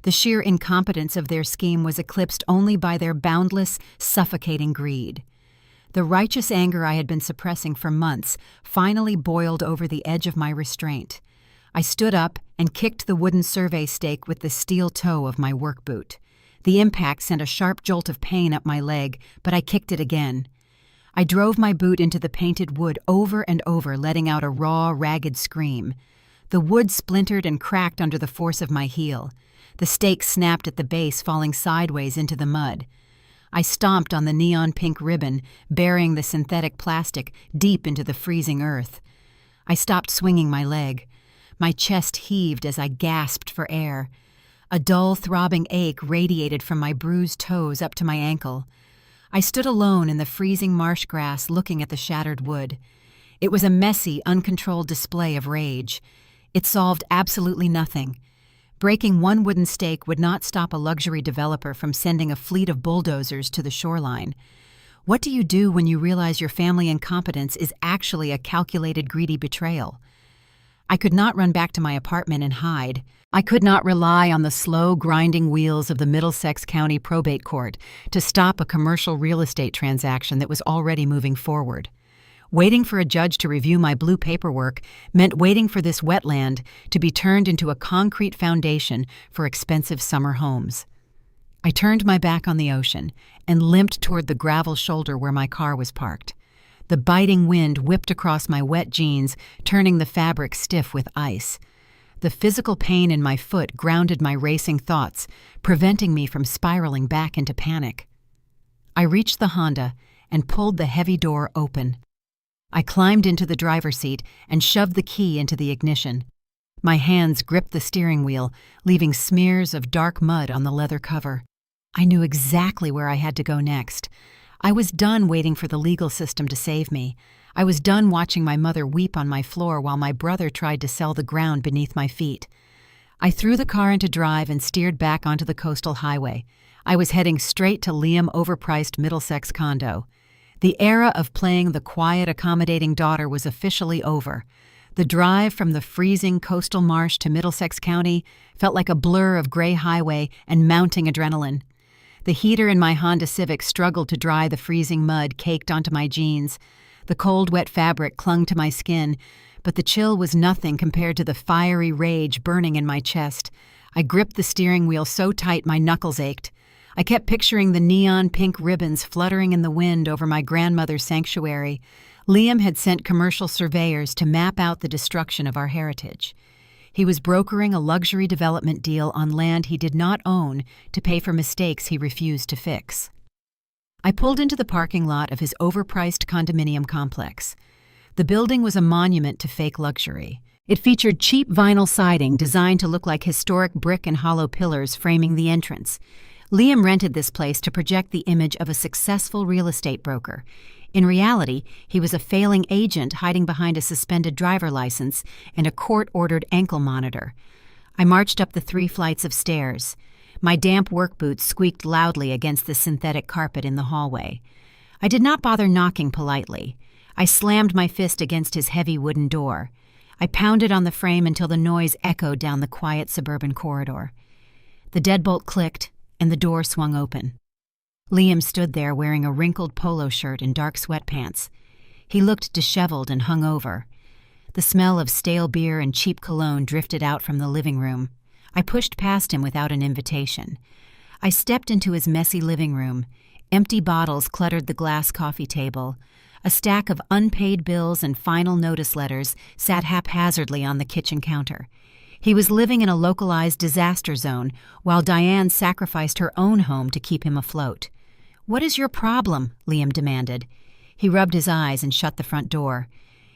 The sheer incompetence of their scheme was eclipsed only by their boundless, suffocating greed. The righteous anger I had been suppressing for months finally boiled over the edge of my restraint. I stood up and kicked the wooden survey stake with the steel toe of my work boot. The impact sent a sharp jolt of pain up my leg, but I kicked it again. I drove my boot into the painted wood over and over, letting out a raw, ragged scream. The wood splintered and cracked under the force of my heel. The stake snapped at the base, falling sideways into the mud. I stomped on the neon pink ribbon, burying the synthetic plastic deep into the freezing earth. I stopped swinging my leg. My chest heaved as I gasped for air. A dull, throbbing ache radiated from my bruised toes up to my ankle. I stood alone in the freezing marsh grass looking at the shattered wood. It was a messy, uncontrolled display of rage. It solved absolutely nothing. Breaking one wooden stake would not stop a luxury developer from sending a fleet of bulldozers to the shoreline. What do you do when you realize your family incompetence is actually a calculated, greedy betrayal? I could not run back to my apartment and hide. I could not rely on the slow, grinding wheels of the Middlesex County Probate Court to stop a commercial real estate transaction that was already moving forward. Waiting for a judge to review my blue paperwork meant waiting for this wetland to be turned into a concrete foundation for expensive summer homes. I turned my back on the ocean and limped toward the gravel shoulder where my car was parked. The biting wind whipped across my wet jeans, turning the fabric stiff with ice. The physical pain in my foot grounded my racing thoughts, preventing me from spiraling back into panic. I reached the Honda and pulled the heavy door open. I climbed into the driver's seat and shoved the key into the ignition. My hands gripped the steering wheel, leaving smears of dark mud on the leather cover. I knew exactly where I had to go next. I was done waiting for the legal system to save me. I was done watching my mother weep on my floor while my brother tried to sell the ground beneath my feet. I threw the car into drive and steered back onto the coastal highway. I was heading straight to Liam overpriced Middlesex condo. The era of playing the quiet, accommodating daughter was officially over. The drive from the freezing coastal marsh to Middlesex County felt like a blur of gray highway and mounting adrenaline. The heater in my Honda Civic struggled to dry the freezing mud caked onto my jeans. The cold, wet fabric clung to my skin, but the chill was nothing compared to the fiery rage burning in my chest. I gripped the steering wheel so tight my knuckles ached. I kept picturing the neon pink ribbons fluttering in the wind over my grandmother's sanctuary. Liam had sent commercial surveyors to map out the destruction of our heritage. He was brokering a luxury development deal on land he did not own to pay for mistakes he refused to fix. I pulled into the parking lot of his overpriced condominium complex. The building was a monument to fake luxury. It featured cheap vinyl siding designed to look like historic brick and hollow pillars framing the entrance. Liam rented this place to project the image of a successful real estate broker. In reality, he was a failing agent hiding behind a suspended driver license and a court-ordered ankle monitor. I marched up the 3 flights of stairs. My damp work boots squeaked loudly against the synthetic carpet in the hallway. I did not bother knocking politely. I slammed my fist against his heavy wooden door. I pounded on the frame until the noise echoed down the quiet suburban corridor. The deadbolt clicked, and the door swung open. Liam stood there wearing a wrinkled polo shirt and dark sweatpants. He looked disheveled and hungover. The smell of stale beer and cheap cologne drifted out from the living room. I pushed past him without an invitation. I stepped into his messy living room. Empty bottles cluttered the glass coffee table. A stack of unpaid bills and final notice letters sat haphazardly on the kitchen counter. He was living in a localized disaster zone, while Diane sacrificed her own home to keep him afloat. "What is your problem?" Liam demanded. He rubbed his eyes and shut the front door.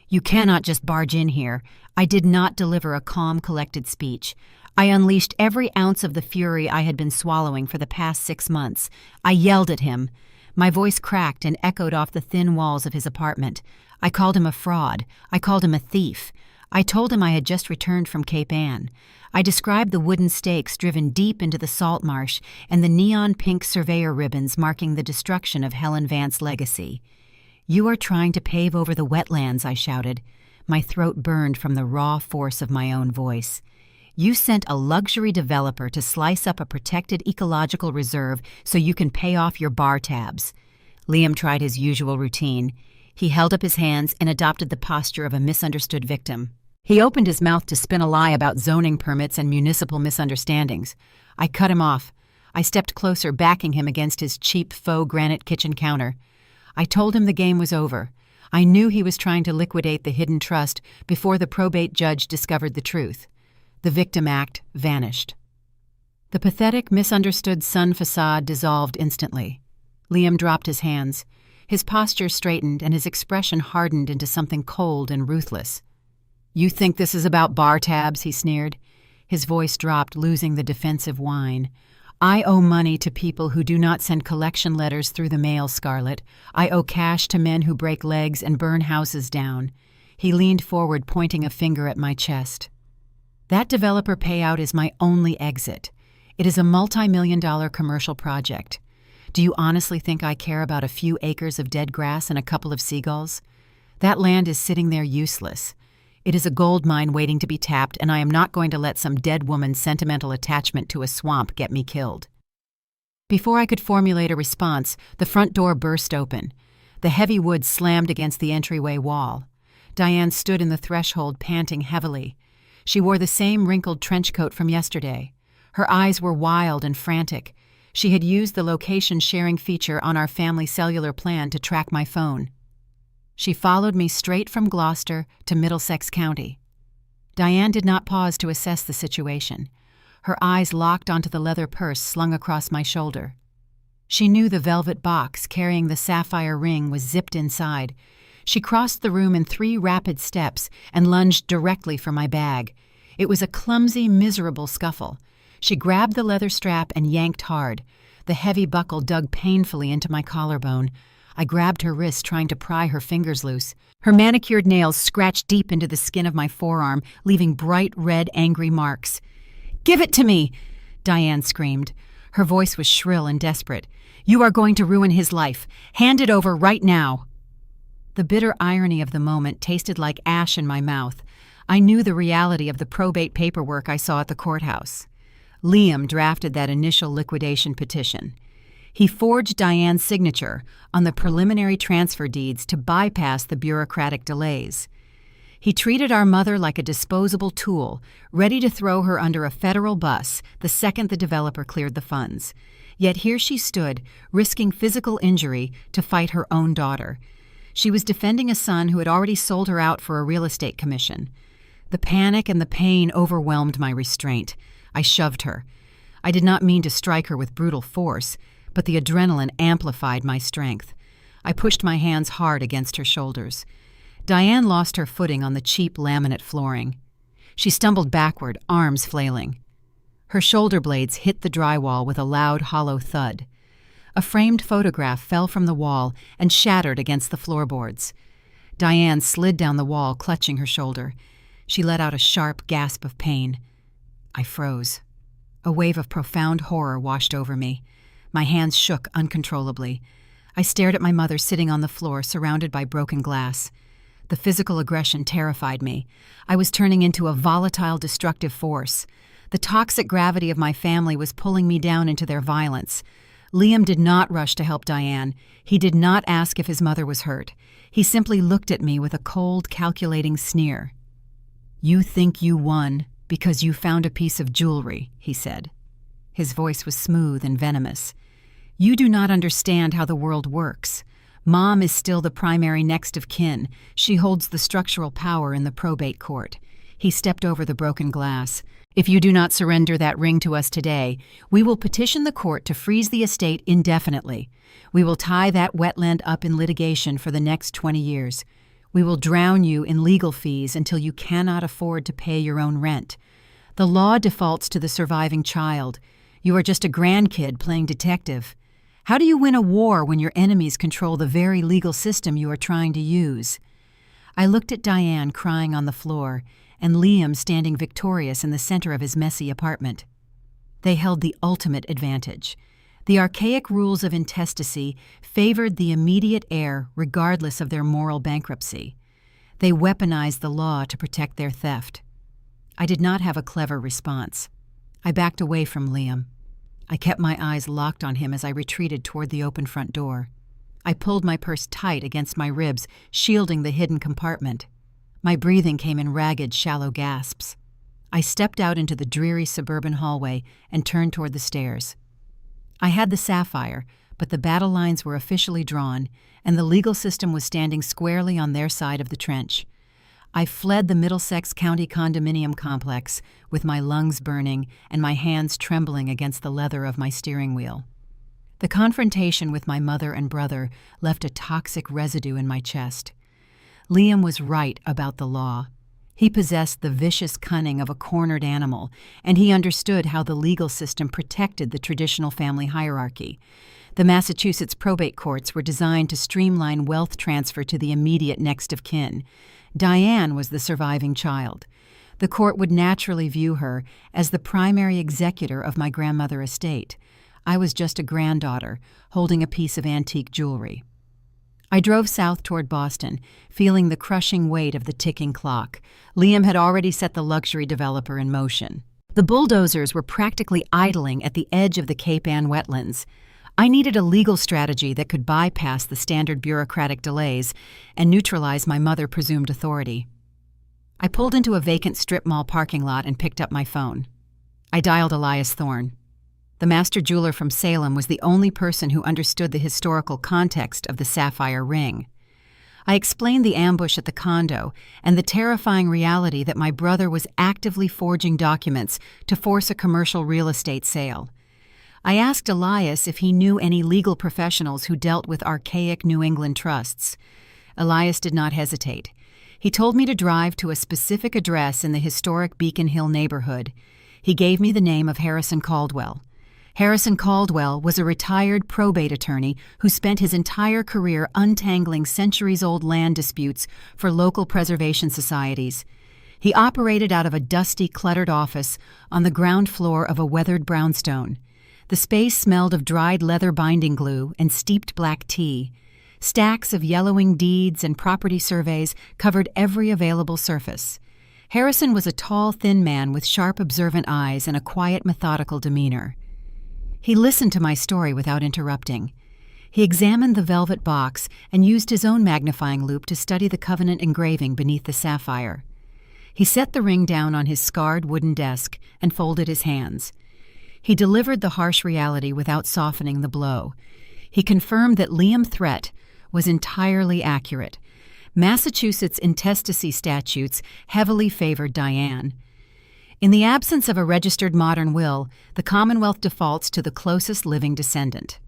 "You cannot just barge in here." I did not deliver a calm, collected speech. I unleashed every ounce of the fury I had been swallowing for the past 6 months. I yelled at him. My voice cracked and echoed off the thin walls of his apartment. I called him a fraud. I called him a thief. I told him I had just returned from Cape Ann. I described the wooden stakes driven deep into the salt marsh and the neon pink surveyor ribbons marking the destruction of Helen Vance's legacy. "You are trying to pave over the wetlands," I shouted. My throat burned from the raw force of my own voice. You sent a luxury developer to slice up a protected ecological reserve so you can pay off your bar tabs. Liam tried his usual routine. He held up his hands and adopted the posture of a misunderstood victim. He opened his mouth to spin a lie about zoning permits and municipal misunderstandings. I cut him off. I stepped closer, backing him against his cheap faux granite kitchen counter. I told him the game was over. I knew he was trying to liquidate the hidden trust before the probate judge discovered the truth. The victim act vanished. The pathetic, misunderstood sun facade dissolved instantly. Liam dropped his hands. His posture straightened and his expression hardened into something cold and ruthless. "You think this is about bar tabs?" he sneered. His voice dropped, losing the defensive whine. "I owe money to people who do not send collection letters through the mail, Scarlett. I owe cash to men who break legs and burn houses down." He leaned forward, pointing a finger at my chest. "That developer payout is my only exit. It is a multi-million-dollar commercial project. Do you honestly think I care about a few acres of dead grass and a couple of seagulls? That land is sitting there useless. It is a gold mine waiting to be tapped, and I am not going to let some dead woman's sentimental attachment to a swamp get me killed." Before I could formulate a response, the front door burst open. The heavy wood slammed against the entryway wall. Diane stood in the threshold, panting heavily. She wore the same wrinkled trench coat from yesterday. Her eyes were wild and frantic. She had used the location-sharing feature on our family cellular plan to track my phone. She followed me straight from Gloucester to Middlesex County. Diane did not pause to assess the situation. Her eyes locked onto the leather purse slung across my shoulder. She knew the velvet box carrying the sapphire ring was zipped inside. She crossed the room in 3 rapid steps and lunged directly for my bag. It was a clumsy, miserable scuffle. She grabbed the leather strap and yanked hard. The heavy buckle dug painfully into my collarbone. I grabbed her wrist, trying to pry her fingers loose. Her manicured nails scratched deep into the skin of my forearm, leaving bright red, angry marks. "Give it to me!" Diane screamed. Her voice was shrill and desperate. "You are going to ruin his life. Hand it over right now." The bitter irony of the moment tasted like ash in my mouth. I knew the reality of the probate paperwork I saw at the courthouse. Liam drafted that initial liquidation petition. He forged Diane's signature on the preliminary transfer deeds to bypass the bureaucratic delays. He treated our mother like a disposable tool, ready to throw her under a federal bus the second the developer cleared the funds. Yet here she stood, risking physical injury to fight her own daughter. She was defending a son who had already sold her out for a real estate commission. The panic and the pain overwhelmed my restraint. I shoved her. I did not mean to strike her with brutal force, but the adrenaline amplified my strength. I pushed my hands hard against her shoulders. Diane lost her footing on the cheap laminate flooring. She stumbled backward, arms flailing. Her shoulder blades hit the drywall with a loud, hollow thud. A framed photograph fell from the wall and shattered against the floorboards. Diane slid down the wall, clutching her shoulder. She let out a sharp gasp of pain. I froze. A wave of profound horror washed over me. My hands shook uncontrollably. I stared at my mother sitting on the floor, surrounded by broken glass. The physical aggression terrified me. I was turning into a volatile, destructive force. The toxic gravity of my family was pulling me down into their violence. Liam did not rush to help Diane. He did not ask if his mother was hurt. He simply looked at me with a cold, calculating sneer. "You think you won because you found a piece of jewelry," he said. His voice was smooth and venomous. "You do not understand how the world works. Mom is still the primary next of kin. She holds the structural power in the probate court." He stepped over the broken glass. "If you do not surrender that ring to us today, we will petition the court to freeze the estate indefinitely. We will tie that wetland up in litigation for the next 20 years. We will drown you in legal fees until you cannot afford to pay your own rent. The law defaults to the surviving child. You are just a grandkid playing detective. How do you win a war when your enemies control the very legal system you are trying to use?" I looked at Diane crying on the floor, and Liam standing victorious in the center of his messy apartment. They held the ultimate advantage. The archaic rules of intestacy favored the immediate heir regardless of their moral bankruptcy. They weaponized the law to protect their theft. I did not have a clever response. I backed away from Liam. I kept my eyes locked on him as I retreated toward the open front door. I pulled my purse tight against my ribs, shielding the hidden compartment. My breathing came in ragged, shallow gasps. I stepped out into the dreary suburban hallway and turned toward the stairs. I had the Sapphire, but the battle lines were officially drawn, and the legal system was standing squarely on their side of the trench. I fled the Middlesex County condominium complex with my lungs burning and my hands trembling against the leather of my steering wheel. The confrontation with my mother and brother left a toxic residue in my chest. Liam was right about the law. He possessed the vicious cunning of a cornered animal, and he understood how the legal system protected the traditional family hierarchy. The Massachusetts probate courts were designed to streamline wealth transfer to the immediate next of kin. Diane was the surviving child. The court would naturally view her as the primary executor of my grandmother's estate. I was just a granddaughter, holding a piece of antique jewelry. I drove south toward Boston, feeling the crushing weight of the ticking clock. Liam had already set the luxury developer in motion. The bulldozers were practically idling at the edge of the Cape Ann wetlands. I needed a legal strategy that could bypass the standard bureaucratic delays and neutralize my mother-presumed authority. I pulled into a vacant strip mall parking lot and picked up my phone. I dialed Elias Thorne. The master jeweler from Salem was the only person who understood the historical context of the Sapphire ring. I explained the ambush at the condo and the terrifying reality that my brother was actively forging documents to force a commercial real estate sale. I asked Elias if he knew any legal professionals who dealt with archaic New England trusts. Elias did not hesitate. He told me to drive to a specific address in the historic Beacon Hill neighborhood. He gave me the name of Harrison Caldwell. Harrison Caldwell was a retired probate attorney who spent his entire career untangling centuries-old land disputes for local preservation societies. He operated out of a dusty, cluttered office on the ground floor of a weathered brownstone. The space smelled of dried leather binding glue and steeped black tea. Stacks of yellowing deeds and property surveys covered every available surface. Harrison was a tall, thin man with sharp, observant eyes and a quiet, methodical demeanor. He listened to my story without interrupting. He examined the velvet box and used his own magnifying loupe to study the covenant engraving beneath the sapphire. He set the ring down on his scarred wooden desk and folded his hands. He delivered the harsh reality without softening the blow. He confirmed that Liam threat was entirely accurate. Massachusetts intestacy statutes heavily favored Diane. In the absence of a registered modern will, the Commonwealth defaults to the closest living descendant.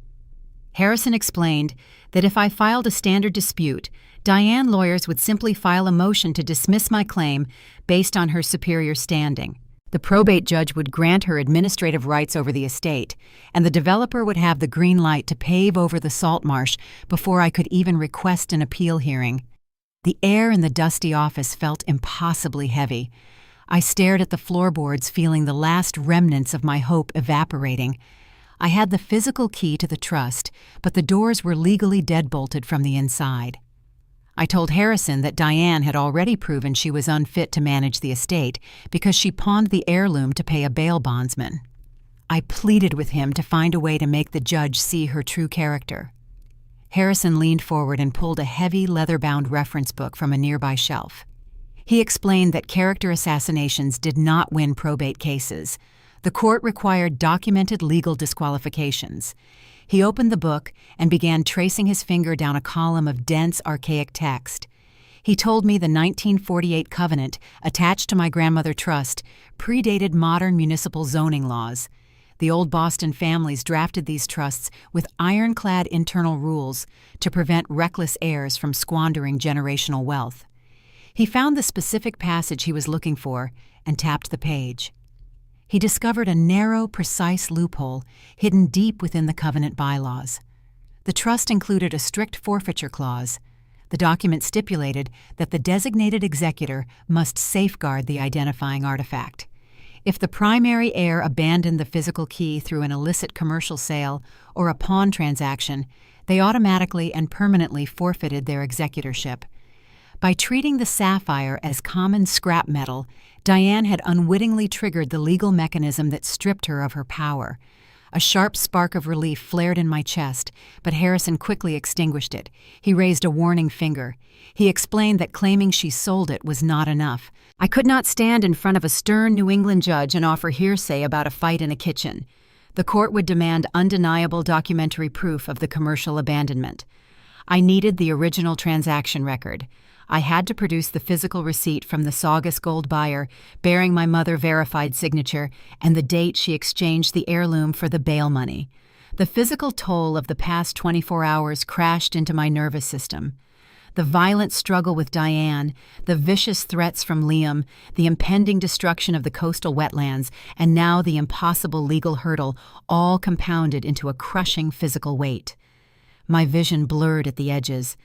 Harrison explained that if I filed a standard dispute, Diane lawyers would simply file a motion to dismiss my claim based on her superior standing. The probate judge would grant her administrative rights over the estate, and the developer would have the green light to pave over the salt marsh before I could even request an appeal hearing. The air in the dusty office felt impossibly heavy. I stared at the floorboards, feeling the last remnants of my hope evaporating. I had the physical key to the trust, but the doors were legally deadbolted from the inside. I told Harrison that Diane had already proven she was unfit to manage the estate because she pawned the heirloom to pay a bail bondsman. I pleaded with him to find a way to make the judge see her true character. Harrison leaned forward and pulled a heavy, leather-bound reference book from a nearby shelf. He explained that character assassinations did not win probate cases. The court required documented legal disqualifications. He opened the book and began tracing his finger down a column of dense, archaic text. He told me the 1948 covenant attached to my grandmother trust predated modern municipal zoning laws. The old Boston families drafted these trusts with ironclad internal rules to prevent reckless heirs from squandering generational wealth. He found the specific passage he was looking for and tapped the page. He discovered a narrow, precise loophole hidden deep within the covenant bylaws. The trust included a strict forfeiture clause. The document stipulated that the designated executor must safeguard the identifying artifact. If the primary heir abandoned the physical key through an illicit commercial sale or a pawn transaction, they automatically and permanently forfeited their executorship. By treating the sapphire as common scrap metal, Diane had unwittingly triggered the legal mechanism that stripped her of her power. A sharp spark of relief flared in my chest, but Harrison quickly extinguished it. He raised a warning finger. He explained that claiming she sold it was not enough. I could not stand in front of a stern New England judge and offer hearsay about a fight in a kitchen. The court would demand undeniable documentary proof of the commercial abandonment. I needed the original transaction record. I had to produce the physical receipt from the Saugus gold buyer, bearing my mother-verified signature and the date she exchanged the heirloom for the bail money. The physical toll of the past 24 hours crashed into my nervous system. The violent struggle with Diane, the vicious threats from Liam, the impending destruction of the coastal wetlands, and now the impossible legal hurdle all compounded into a crushing physical weight. My vision blurred at the edges.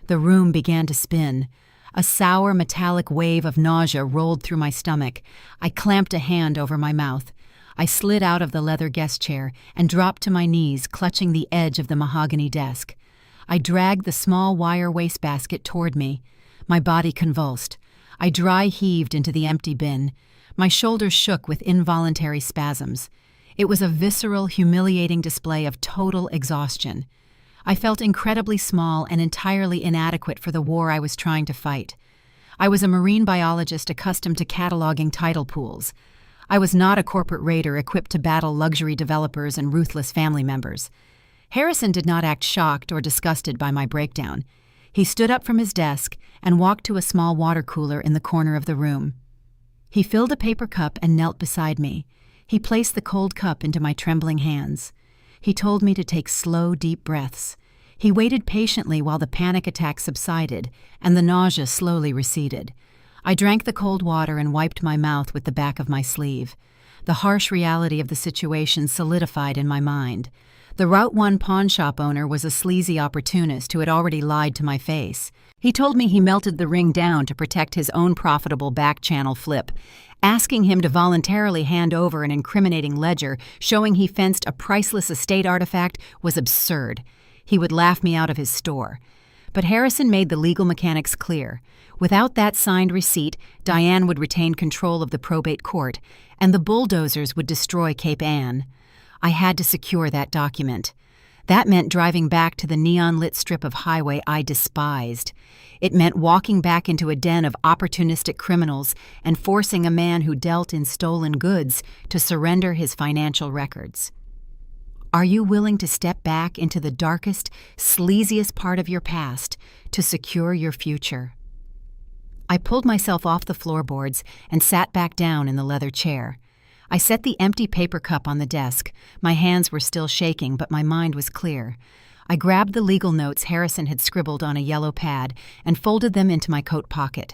The room began to spin. A sour, metallic wave of nausea rolled through my stomach. I clamped a hand over my mouth. I slid out of the leather guest chair and dropped to my knees, clutching the edge of the mahogany desk. I dragged the small wire wastebasket toward me. My body convulsed. I dry heaved into the empty bin. My shoulders shook with involuntary spasms. It was a visceral, humiliating display of total exhaustion. I felt incredibly small and entirely inadequate for the war I was trying to fight. I was a marine biologist accustomed to cataloging tidal pools. I was not a corporate raider equipped to battle luxury developers and ruthless family members. Harrison did not act shocked or disgusted by my breakdown. He stood up from his desk and walked to a small water cooler in the corner of the room. He filled a paper cup and knelt beside me. He placed the cold cup into my trembling hands. He told me to take slow, deep breaths. He waited patiently while the panic attack subsided and the nausea slowly receded. I drank the cold water and wiped my mouth with the back of my sleeve. The harsh reality of the situation solidified in my mind. The Route 1 pawn shop owner was a sleazy opportunist who had already lied to my face. He told me he melted the ring down to protect his own profitable back-channel flip. Asking him to voluntarily hand over an incriminating ledger showing he fenced a priceless estate artifact was absurd. He would laugh me out of his store. But Harrison made the legal mechanics clear. Without that signed receipt, Diane would retain control of the probate court, and the bulldozers would destroy Cape Ann. I had to secure that document. That meant driving back to the neon-lit strip of highway I despised. It meant walking back into a den of opportunistic criminals and forcing a man who dealt in stolen goods to surrender his financial records. Are you willing to step back into the darkest, sleaziest part of your past to secure your future? I pulled myself off the floorboards and sat back down in the leather chair. I set the empty paper cup on the desk. My hands were still shaking, but my mind was clear. I grabbed the legal notes Harrison had scribbled on a yellow pad and folded them into my coat pocket.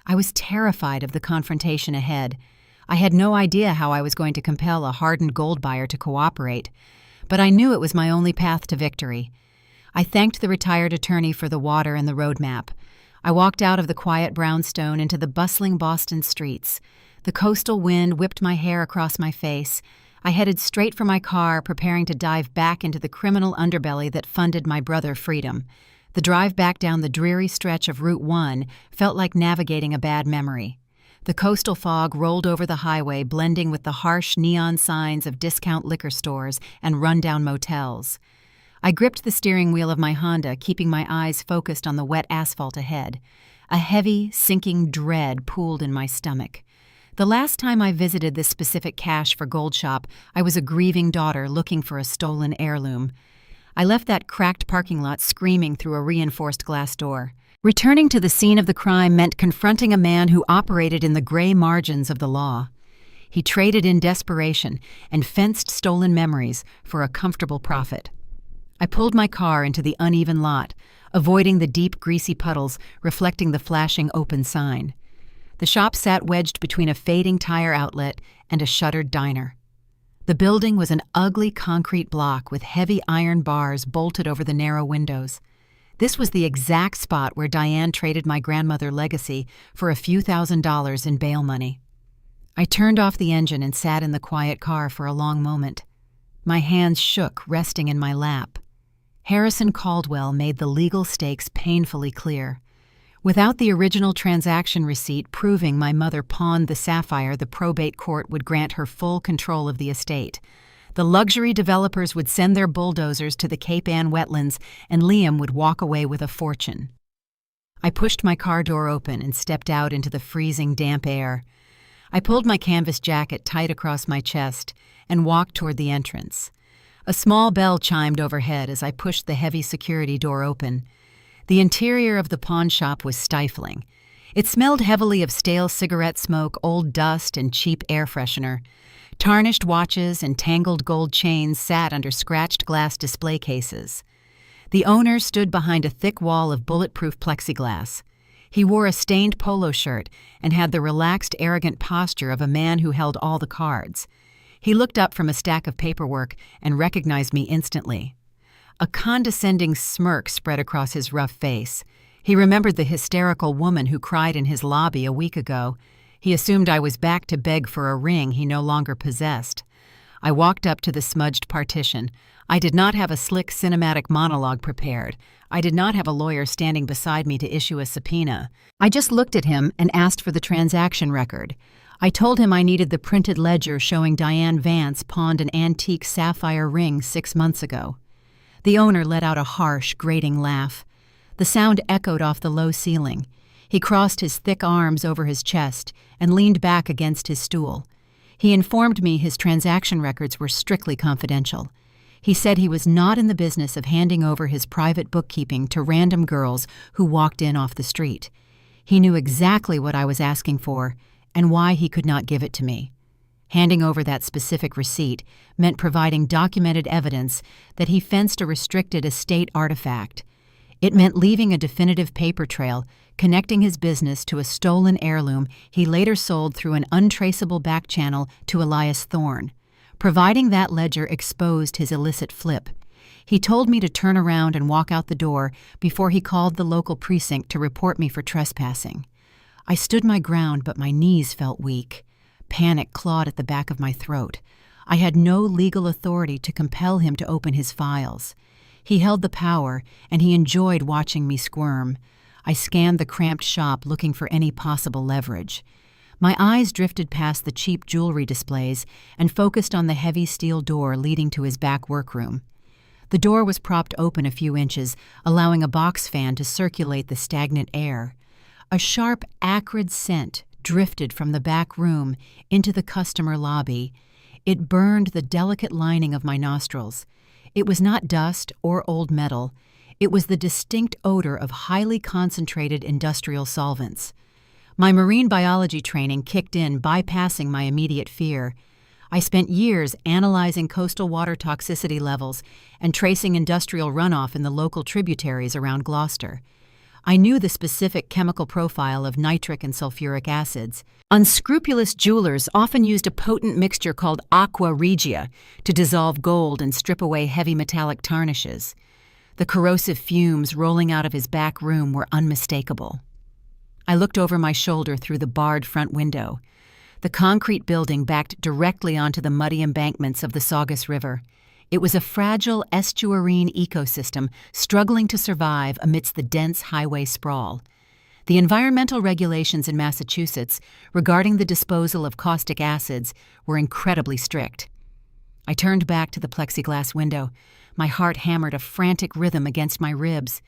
I was terrified of the confrontation ahead. I had no idea how I was going to compel a hardened gold buyer to cooperate, but I knew it was my only path to victory. I thanked the retired attorney for the water and the road map. I walked out of the quiet brownstone into the bustling Boston streets. The coastal wind whipped my hair across my face. I headed straight for my car, preparing to dive back into the criminal underbelly that funded my brother freedom. The drive back down the dreary stretch of Route 1 felt like navigating a bad memory. The coastal fog rolled over the highway, blending with the harsh neon signs of discount liquor stores and rundown motels. I gripped the steering wheel of my Honda, keeping my eyes focused on the wet asphalt ahead. A heavy, sinking dread pooled in my stomach. The last time I visited this specific cache for Gold Shop, I was a grieving daughter looking for a stolen heirloom. I left that cracked parking lot screaming through a reinforced glass door. Returning to the scene of the crime meant confronting a man who operated in the gray margins of the law. He traded in desperation and fenced stolen memories for a comfortable profit. I pulled my car into the uneven lot, avoiding the deep, greasy puddles reflecting the flashing open sign. The shop sat wedged between a fading tire outlet and a shuttered diner. The building was an ugly concrete block with heavy iron bars bolted over the narrow windows. This was the exact spot where Diane traded my grandmother legacy for a few $1,000s in bail money. I turned off the engine and sat in the quiet car for a long moment. My hands shook, resting in my lap. Harrison Caldwell made the legal stakes painfully clear. Without the original transaction receipt proving my mother pawned the Sapphire, the probate court would grant her full control of the estate. The luxury developers would send their bulldozers to the Cape Ann wetlands, and Liam would walk away with a fortune. I pushed my car door open and stepped out into the freezing, damp air. I pulled my canvas jacket tight across my chest and walked toward the entrance. A small bell chimed overhead as I pushed the heavy security door open. The interior of the pawn shop was stifling. It smelled heavily of stale cigarette smoke, old dust, and cheap air freshener. Tarnished watches and tangled gold chains sat under scratched glass display cases. The owner stood behind a thick wall of bulletproof plexiglass. He wore a stained polo shirt and had the relaxed, arrogant posture of a man who held all the cards. He looked up from a stack of paperwork and recognized me instantly. A condescending smirk spread across his rough face. He remembered the hysterical woman who cried in his lobby a week ago. He assumed I was back to beg for a ring he no longer possessed. I walked up to the smudged partition. I did not have a slick cinematic monologue prepared. I did not have a lawyer standing beside me to issue a subpoena. I just looked at him and asked for the transaction record. I told him I needed the printed ledger showing Diane Vance pawned an antique sapphire ring 6 months ago. The owner let out a harsh, grating laugh. The sound echoed off the low ceiling. He crossed his thick arms over his chest and leaned back against his stool. He informed me his transaction records were strictly confidential. He said he was not in the business of handing over his private bookkeeping to random girls who walked in off the street. He knew exactly what I was asking for and why he could not give it to me. Handing over that specific receipt meant providing documented evidence that he fenced a restricted estate artifact. It meant leaving a definitive paper trail connecting his business to a stolen heirloom he later sold through an untraceable back channel to Elias Thorne. Providing that ledger exposed his illicit flip. He told me to turn around and walk out the door before he called the local precinct to report me for trespassing. I stood my ground, but my knees felt weak. Panic clawed at the back of my throat. I had no legal authority to compel him to open his files. He held the power, and he enjoyed watching me squirm. I scanned the cramped shop looking for any possible leverage. My eyes drifted past the cheap jewelry displays and focused on the heavy steel door leading to his back workroom. The door was propped open a few inches, allowing a box fan to circulate the stagnant air. A sharp, acrid scent drifted from the back room into the customer lobby. It burned the delicate lining of my nostrils. It was not dust or old metal. It was the distinct odor of highly concentrated industrial solvents. My marine biology training kicked in, bypassing my immediate fear. I spent years analyzing coastal water toxicity levels and tracing industrial runoff in the local tributaries around Gloucester. I knew the specific chemical profile of nitric and sulfuric acids. Unscrupulous jewelers often used a potent mixture called aqua regia to dissolve gold and strip away heavy metallic tarnishes. The corrosive fumes rolling out of his back room were unmistakable. I looked over my shoulder through the barred front window. The concrete building backed directly onto the muddy embankments of the Saugus River. It was a fragile estuarine ecosystem struggling to survive amidst the dense highway sprawl. The environmental regulations in Massachusetts regarding the disposal of caustic acids were incredibly strict. I turned back to the plexiglass window. My heart hammered a frantic rhythm against my ribs.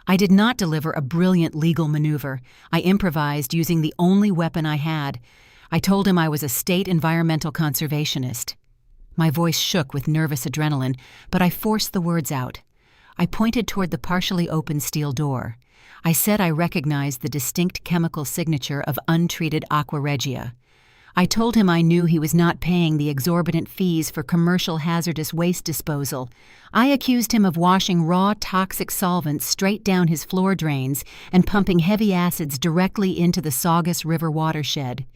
I did not deliver a brilliant legal maneuver. I improvised using the only weapon I had. I told him I was a state environmental conservationist. My voice shook with nervous adrenaline, but I forced the words out. I pointed toward the partially open steel door. I said I recognized the distinct chemical signature of untreated aqua regia. I told him I knew he was not paying the exorbitant fees for commercial hazardous waste disposal. I accused him of washing raw toxic solvents straight down his floor drains and pumping heavy acids directly into the Saugus River watershed.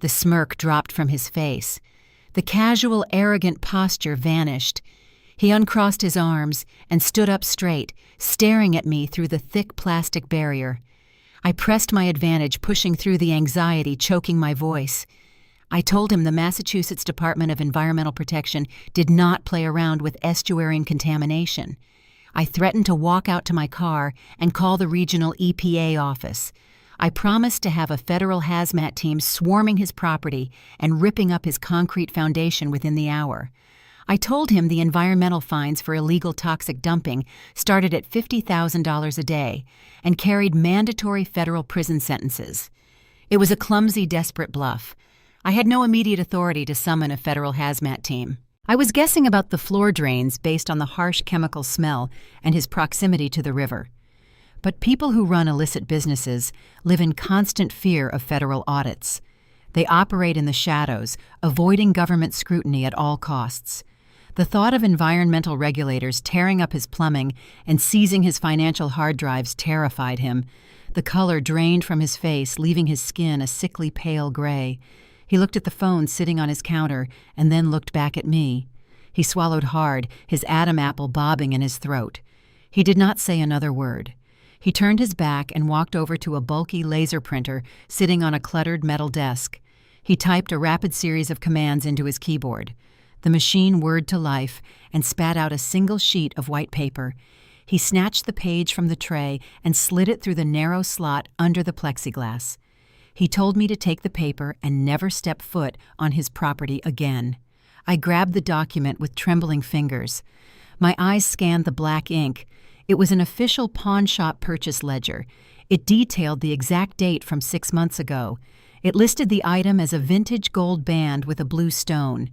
The smirk dropped from his face. The casual, arrogant posture vanished. He uncrossed his arms and stood up straight, staring at me through the thick plastic barrier. I pressed my advantage, pushing through the anxiety choking my voice. I told him the Massachusetts Department of Environmental Protection did not play around with estuarine contamination. I threatened to walk out to my car and call the regional EPA office. I promised to have a federal hazmat team swarming his property and ripping up his concrete foundation within the hour. I told him the environmental fines for illegal toxic dumping started at $50,000 a day and carried mandatory federal prison sentences. It was a clumsy, desperate bluff. I had no immediate authority to summon a federal hazmat team. I was guessing about the floor drains based on the harsh chemical smell and his proximity to the river. But people who run illicit businesses live in constant fear of federal audits. They operate in the shadows, avoiding government scrutiny at all costs. The thought of environmental regulators tearing up his plumbing and seizing his financial hard drives terrified him. The color drained from his face, leaving his skin a sickly pale gray. He looked at the phone sitting on his counter and then looked back at me. He swallowed hard, his Adam apple bobbing in his throat. He did not say another word. He turned his back and walked over to a bulky laser printer sitting on a cluttered metal desk. He typed a rapid series of commands into his keyboard. The machine whirred to life and spat out a single sheet of white paper. He snatched the page from the tray and slid it through the narrow slot under the plexiglass. He told me to take the paper and never step foot on his property again. I grabbed the document with trembling fingers. My eyes scanned the black ink. It was an official pawn shop purchase ledger. It detailed the exact date from 6 months ago. It listed the item as a vintage gold band with a blue stone.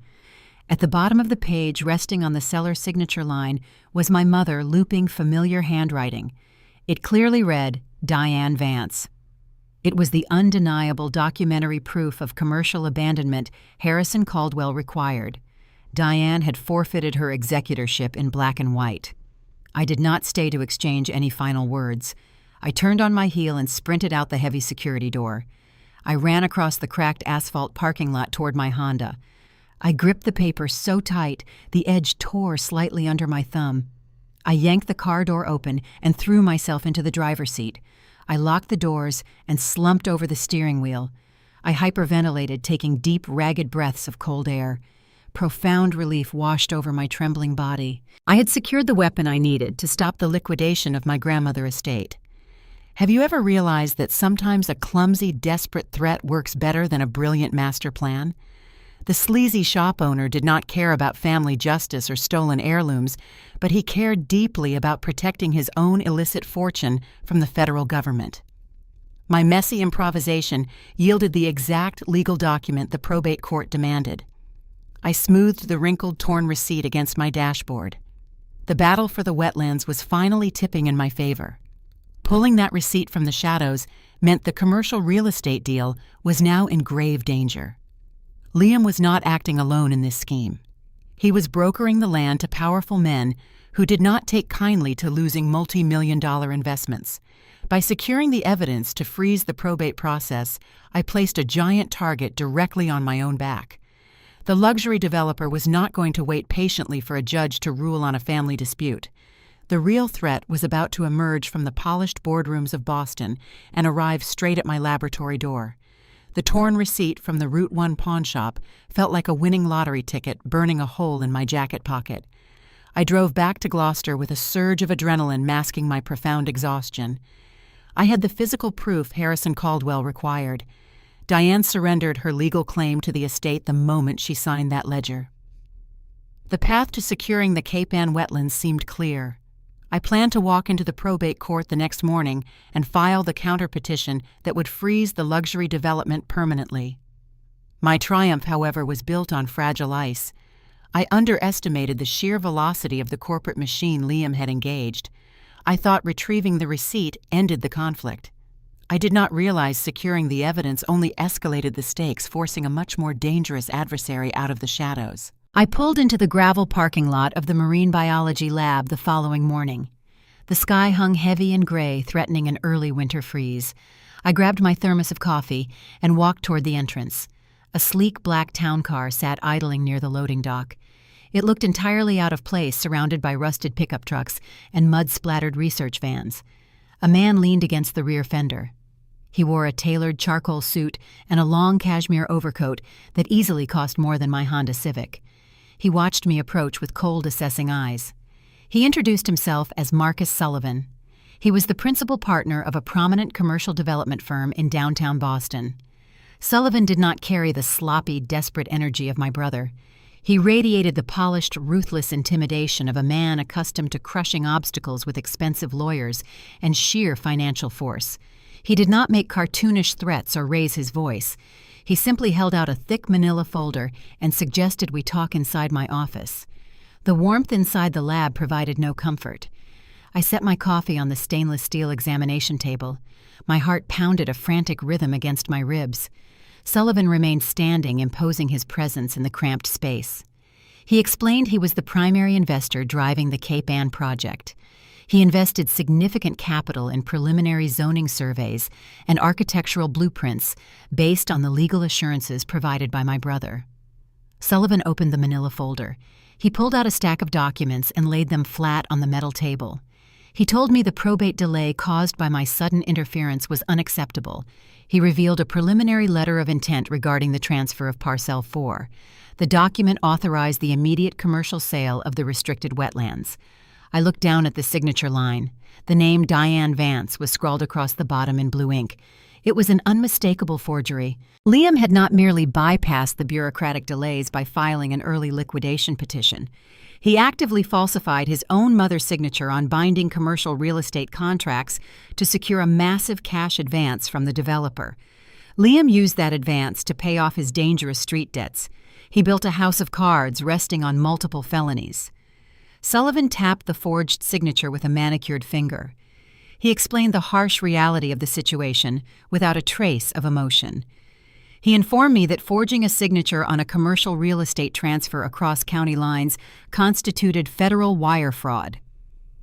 At the bottom of the page, resting on the seller's signature line, was my mother looping familiar handwriting. It clearly read, Diane Vance. It was the undeniable documentary proof of commercial abandonment Harrison Caldwell required. Diane had forfeited her executorship in black and white. I did not stay to exchange any final words. I turned on my heel and sprinted out the heavy security door. I ran across the cracked asphalt parking lot toward my Honda. I gripped the paper so tight, the edge tore slightly under my thumb. I yanked the car door open and threw myself into the driver's seat. I locked the doors and slumped over the steering wheel. I hyperventilated, taking deep, ragged breaths of cold air. Profound relief washed over my trembling body. I had secured the weapon I needed to stop the liquidation of my grandmother's estate. Have you ever realized that sometimes a clumsy, desperate threat works better than a brilliant master plan? The sleazy shop owner did not care about family justice or stolen heirlooms, but he cared deeply about protecting his own illicit fortune from the federal government. My messy improvisation yielded the exact legal document the probate court demanded. I smoothed the wrinkled, torn receipt against my dashboard. The battle for the wetlands was finally tipping in my favor. Pulling that receipt from the shadows meant the commercial real estate deal was now in grave danger. Liam was not acting alone in this scheme. He was brokering the land to powerful men who did not take kindly to losing multi-million-dollar investments. By securing the evidence to freeze the probate process, I placed a giant target directly on my own back. The luxury developer was not going to wait patiently for a judge to rule on a family dispute. The real threat was about to emerge from the polished boardrooms of Boston and arrive straight at my laboratory door. The torn receipt from the Route 1 pawn shop felt like a winning lottery ticket burning a hole in my jacket pocket. I drove back to Gloucester with a surge of adrenaline masking my profound exhaustion. I had the physical proof Harrison Caldwell required. Diane surrendered her legal claim to the estate the moment she signed that ledger. The path to securing the Cape Ann wetlands seemed clear. I planned to walk into the probate court the next morning and file the counterpetition that would freeze the luxury development permanently. My triumph, however, was built on fragile ice. I underestimated the sheer velocity of the corporate machine Liam had engaged. I thought retrieving the receipt ended the conflict. I did not realize securing the evidence only escalated the stakes, forcing a much more dangerous adversary out of the shadows. I pulled into the gravel parking lot of the marine biology lab the following morning. The sky hung heavy and gray, threatening an early winter freeze. I grabbed my thermos of coffee and walked toward the entrance. A sleek black town car sat idling near the loading dock. It looked entirely out of place, surrounded by rusted pickup trucks and mud-splattered research vans. A man leaned against the rear fender. He wore a tailored charcoal suit and a long cashmere overcoat that easily cost more than my Honda Civic. He watched me approach with cold, assessing eyes. He introduced himself as Marcus Sullivan. He was the principal partner of a prominent commercial development firm in downtown Boston. Sullivan did not carry the sloppy, desperate energy of my brother. He radiated the polished, ruthless intimidation of a man accustomed to crushing obstacles with expensive lawyers and sheer financial force. He did not make cartoonish threats or raise his voice. He simply held out a thick manila folder and suggested we talk inside my office. The warmth inside the lab provided no comfort. I set my coffee on the stainless steel examination table. My heart pounded a frantic rhythm against my ribs. Sullivan remained standing, imposing his presence in the cramped space. He explained he was the primary investor driving the Cape Ann project. He invested significant capital in preliminary zoning surveys and architectural blueprints based on the legal assurances provided by my brother. Sullivan opened the manila folder. He pulled out a stack of documents and laid them flat on the metal table. He told me the probate delay caused by my sudden interference was unacceptable. He revealed a preliminary letter of intent regarding the transfer of Parcel 4. The document authorized the immediate commercial sale of the restricted wetlands. I looked down at the signature line. The name Diane Vance was scrawled across the bottom in blue ink. It was an unmistakable forgery. Liam had not merely bypassed the bureaucratic delays by filing an early liquidation petition. He actively falsified his own mother's signature on binding commercial real estate contracts to secure a massive cash advance from the developer. Liam used that advance to pay off his dangerous street debts. He built a house of cards resting on multiple felonies. Sullivan tapped the forged signature with a manicured finger. He explained the harsh reality of the situation without a trace of emotion. He informed me that forging a signature on a commercial real estate transfer across county lines constituted federal wire fraud.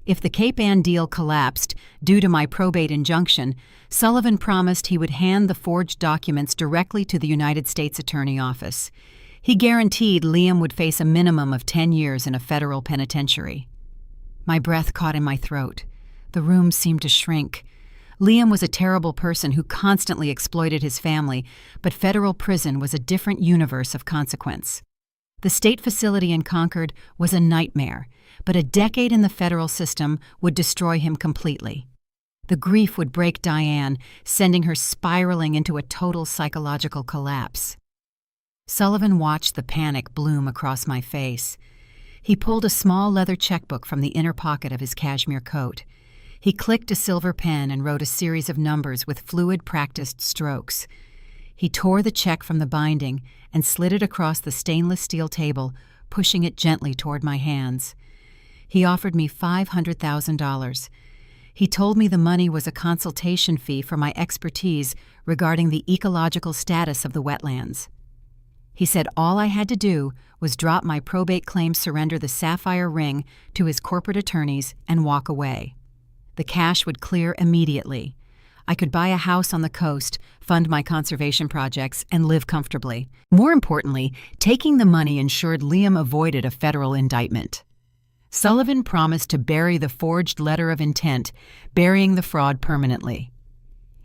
If the Cape Ann deal collapsed due to my probate injunction, Sullivan promised he would hand the forged documents directly to the United States Attorney Office. He guaranteed Liam would face a minimum of 10 years in a federal penitentiary. My breath caught in my throat. The room seemed to shrink. Liam was a terrible person who constantly exploited his family, but federal prison was a different universe of consequence. The state facility in Concord was a nightmare, but a decade in the federal system would destroy him completely. The grief would break Diane, sending her spiraling into a total psychological collapse. Sullivan watched the panic bloom across my face. He pulled a small leather checkbook from the inner pocket of his cashmere coat. He clicked a silver pen and wrote a series of numbers with fluid, practiced strokes. He tore the check from the binding and slid it across the stainless steel table, pushing it gently toward my hands. He offered me $500,000. He told me the money was a consultation fee for my expertise regarding the ecological status of the wetlands. He said all I had to do was drop my probate claim, surrender the Sapphire ring to his corporate attorneys, and walk away. The cash would clear immediately. I could buy a house on the coast, fund my conservation projects, and live comfortably. More importantly, taking the money ensured Liam avoided a federal indictment. Sullivan promised to bury the forged letter of intent, burying the fraud permanently.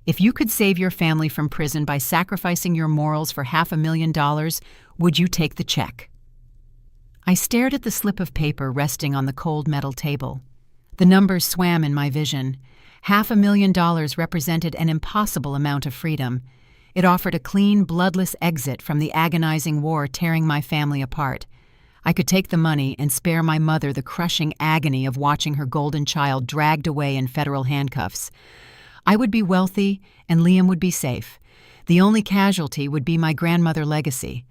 If you could save your family from prison by sacrificing your morals for $500,000, would you take the check? I stared at the slip of paper resting on the cold metal table. The numbers swam in my vision. $500,000 represented an impossible amount of freedom. It offered a clean, bloodless exit from the agonizing war tearing my family apart. I could take the money and spare my mother the crushing agony of watching her golden child dragged away in federal handcuffs. I would be wealthy, and Liam would be safe. The only casualty would be my grandmother legacy.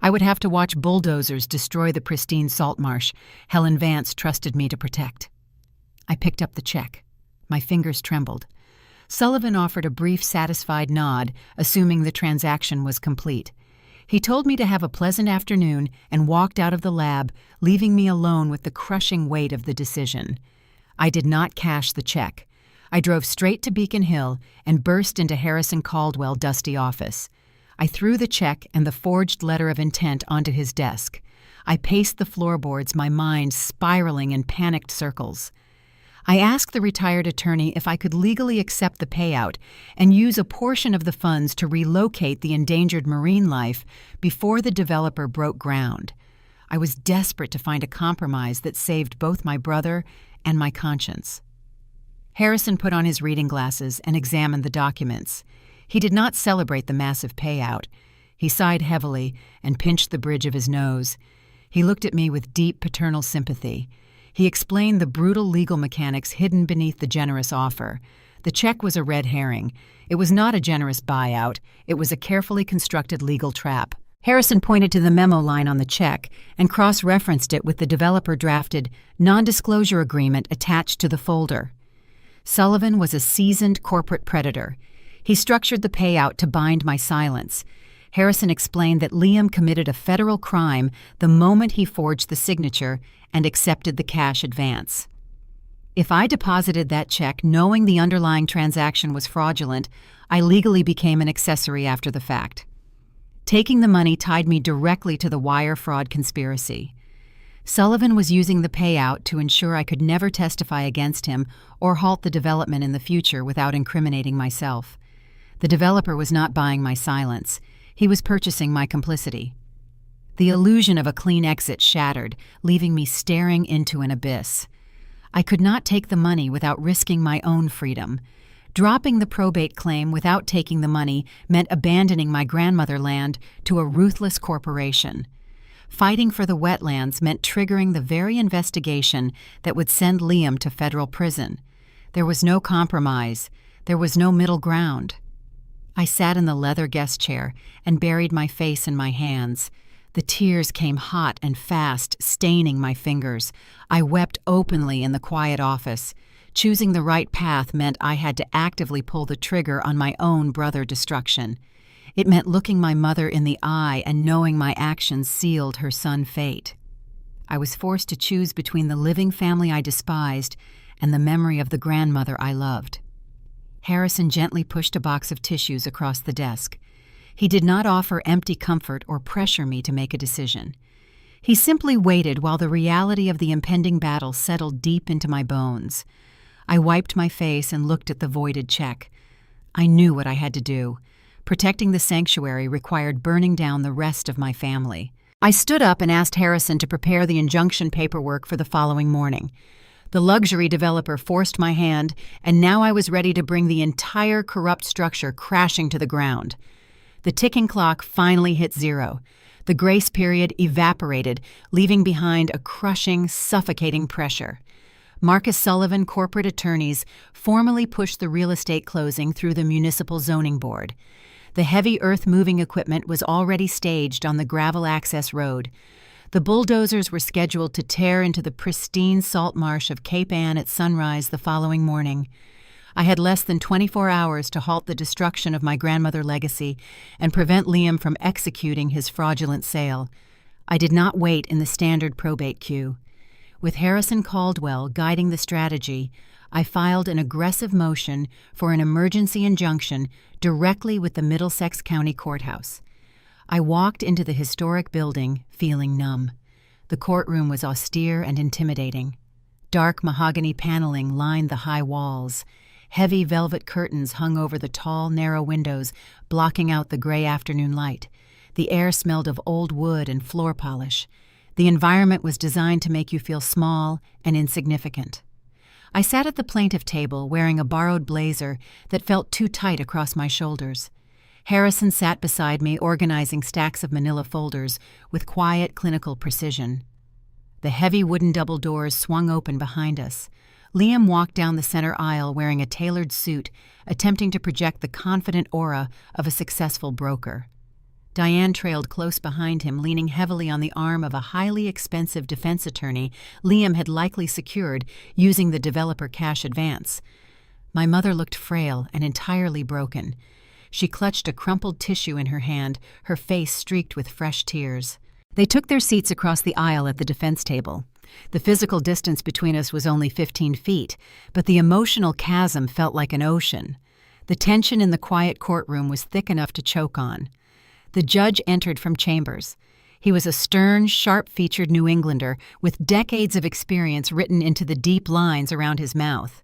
I would have to watch bulldozers destroy the pristine salt marsh Helen Vance trusted me to protect. I picked up the check. My fingers trembled. Sullivan offered a brief, satisfied nod, assuming the transaction was complete. He told me to have a pleasant afternoon and walked out of the lab, leaving me alone with the crushing weight of the decision. I did not cash the check. I drove straight to Beacon Hill and burst into Harrison Caldwell's dusty office. I threw the check and the forged letter of intent onto his desk. I paced the floorboards, my mind spiraling in panicked circles. I asked the retired attorney if I could legally accept the payout and use a portion of the funds to relocate the endangered marine life before the developer broke ground. I was desperate to find a compromise that saved both my brother and my conscience. Harrison put on his reading glasses and examined the documents. He did not celebrate the massive payout. He sighed heavily and pinched the bridge of his nose. He looked at me with deep paternal sympathy. He explained the brutal legal mechanics hidden beneath the generous offer. The check was a red herring. It was not a generous buyout. It was a carefully constructed legal trap. Harrison pointed to the memo line on the check and cross-referenced it with the developer-drafted non-disclosure agreement attached to the folder. Sullivan was a seasoned corporate predator. He structured the payout to bind my silence. Harrison explained that Liam committed a federal crime the moment he forged the signature and accepted the cash advance. If I deposited that check knowing the underlying transaction was fraudulent, I legally became an accessory after the fact. Taking the money tied me directly to the wire fraud conspiracy. Sullivan was using the payout to ensure I could never testify against him or halt the development in the future without incriminating myself. The developer was not buying my silence. He was purchasing my complicity. The illusion of a clean exit shattered, leaving me staring into an abyss. I could not take the money without risking my own freedom. Dropping the probate claim without taking the money meant abandoning my grandmother land to a ruthless corporation. Fighting for the wetlands meant triggering the very investigation that would send Liam to federal prison. There was no compromise. There was no middle ground. I sat in the leather guest chair and buried my face in my hands. The tears came hot and fast, staining my fingers. I wept openly in the quiet office. Choosing the right path meant I had to actively pull the trigger on my own brother destruction. It meant looking my mother in the eye and knowing my actions sealed her son's fate. I was forced to choose between the living family I despised and the memory of the grandmother I loved. Harrison gently pushed a box of tissues across the desk. He did not offer empty comfort or pressure me to make a decision. He simply waited while the reality of the impending battle settled deep into my bones. I wiped my face and looked at the voided check. I knew what I had to do. Protecting the sanctuary required burning down the rest of my family. I stood up and asked Harrison to prepare the injunction paperwork for the following morning. The luxury developer forced my hand, and now I was ready to bring the entire corrupt structure crashing to the ground. The ticking clock finally hit zero. The grace period evaporated, leaving behind a crushing, suffocating pressure. Marcus Sullivan corporate attorneys formally pushed the real estate closing through the municipal zoning board. The heavy earth-moving equipment was already staged on the gravel access road. The bulldozers were scheduled to tear into the pristine salt marsh of Cape Ann at sunrise the following morning. I had less than 24 hours to halt the destruction of my grandmother legacy and prevent Liam from executing his fraudulent sale. I did not wait in the standard probate queue. With Harrison Caldwell guiding the strategy, I filed an aggressive motion for an emergency injunction directly with the Middlesex County Courthouse. I walked into the historic building feeling numb. The courtroom was austere and intimidating. Dark mahogany paneling lined the high walls. Heavy velvet curtains hung over the tall, narrow windows, blocking out the gray afternoon light. The air smelled of old wood and floor polish. The environment was designed to make you feel small and insignificant. I sat at the plaintiff table wearing a borrowed blazer that felt too tight across my shoulders. Harrison sat beside me organizing stacks of manila folders with quiet, clinical precision. The heavy wooden double doors swung open behind us. Liam walked down the center aisle wearing a tailored suit, attempting to project the confident aura of a successful broker. Diane trailed close behind him, leaning heavily on the arm of a highly expensive defense attorney Liam had likely secured using the developer cash advance. My mother looked frail and entirely broken. She clutched a crumpled tissue in her hand, her face streaked with fresh tears. They took their seats across the aisle at the defense table. The physical distance between us was only 15 feet, but the emotional chasm felt like an ocean. The tension in the quiet courtroom was thick enough to choke on. The judge entered from chambers. He was a stern, sharp-featured New Englander with decades of experience written into the deep lines around his mouth.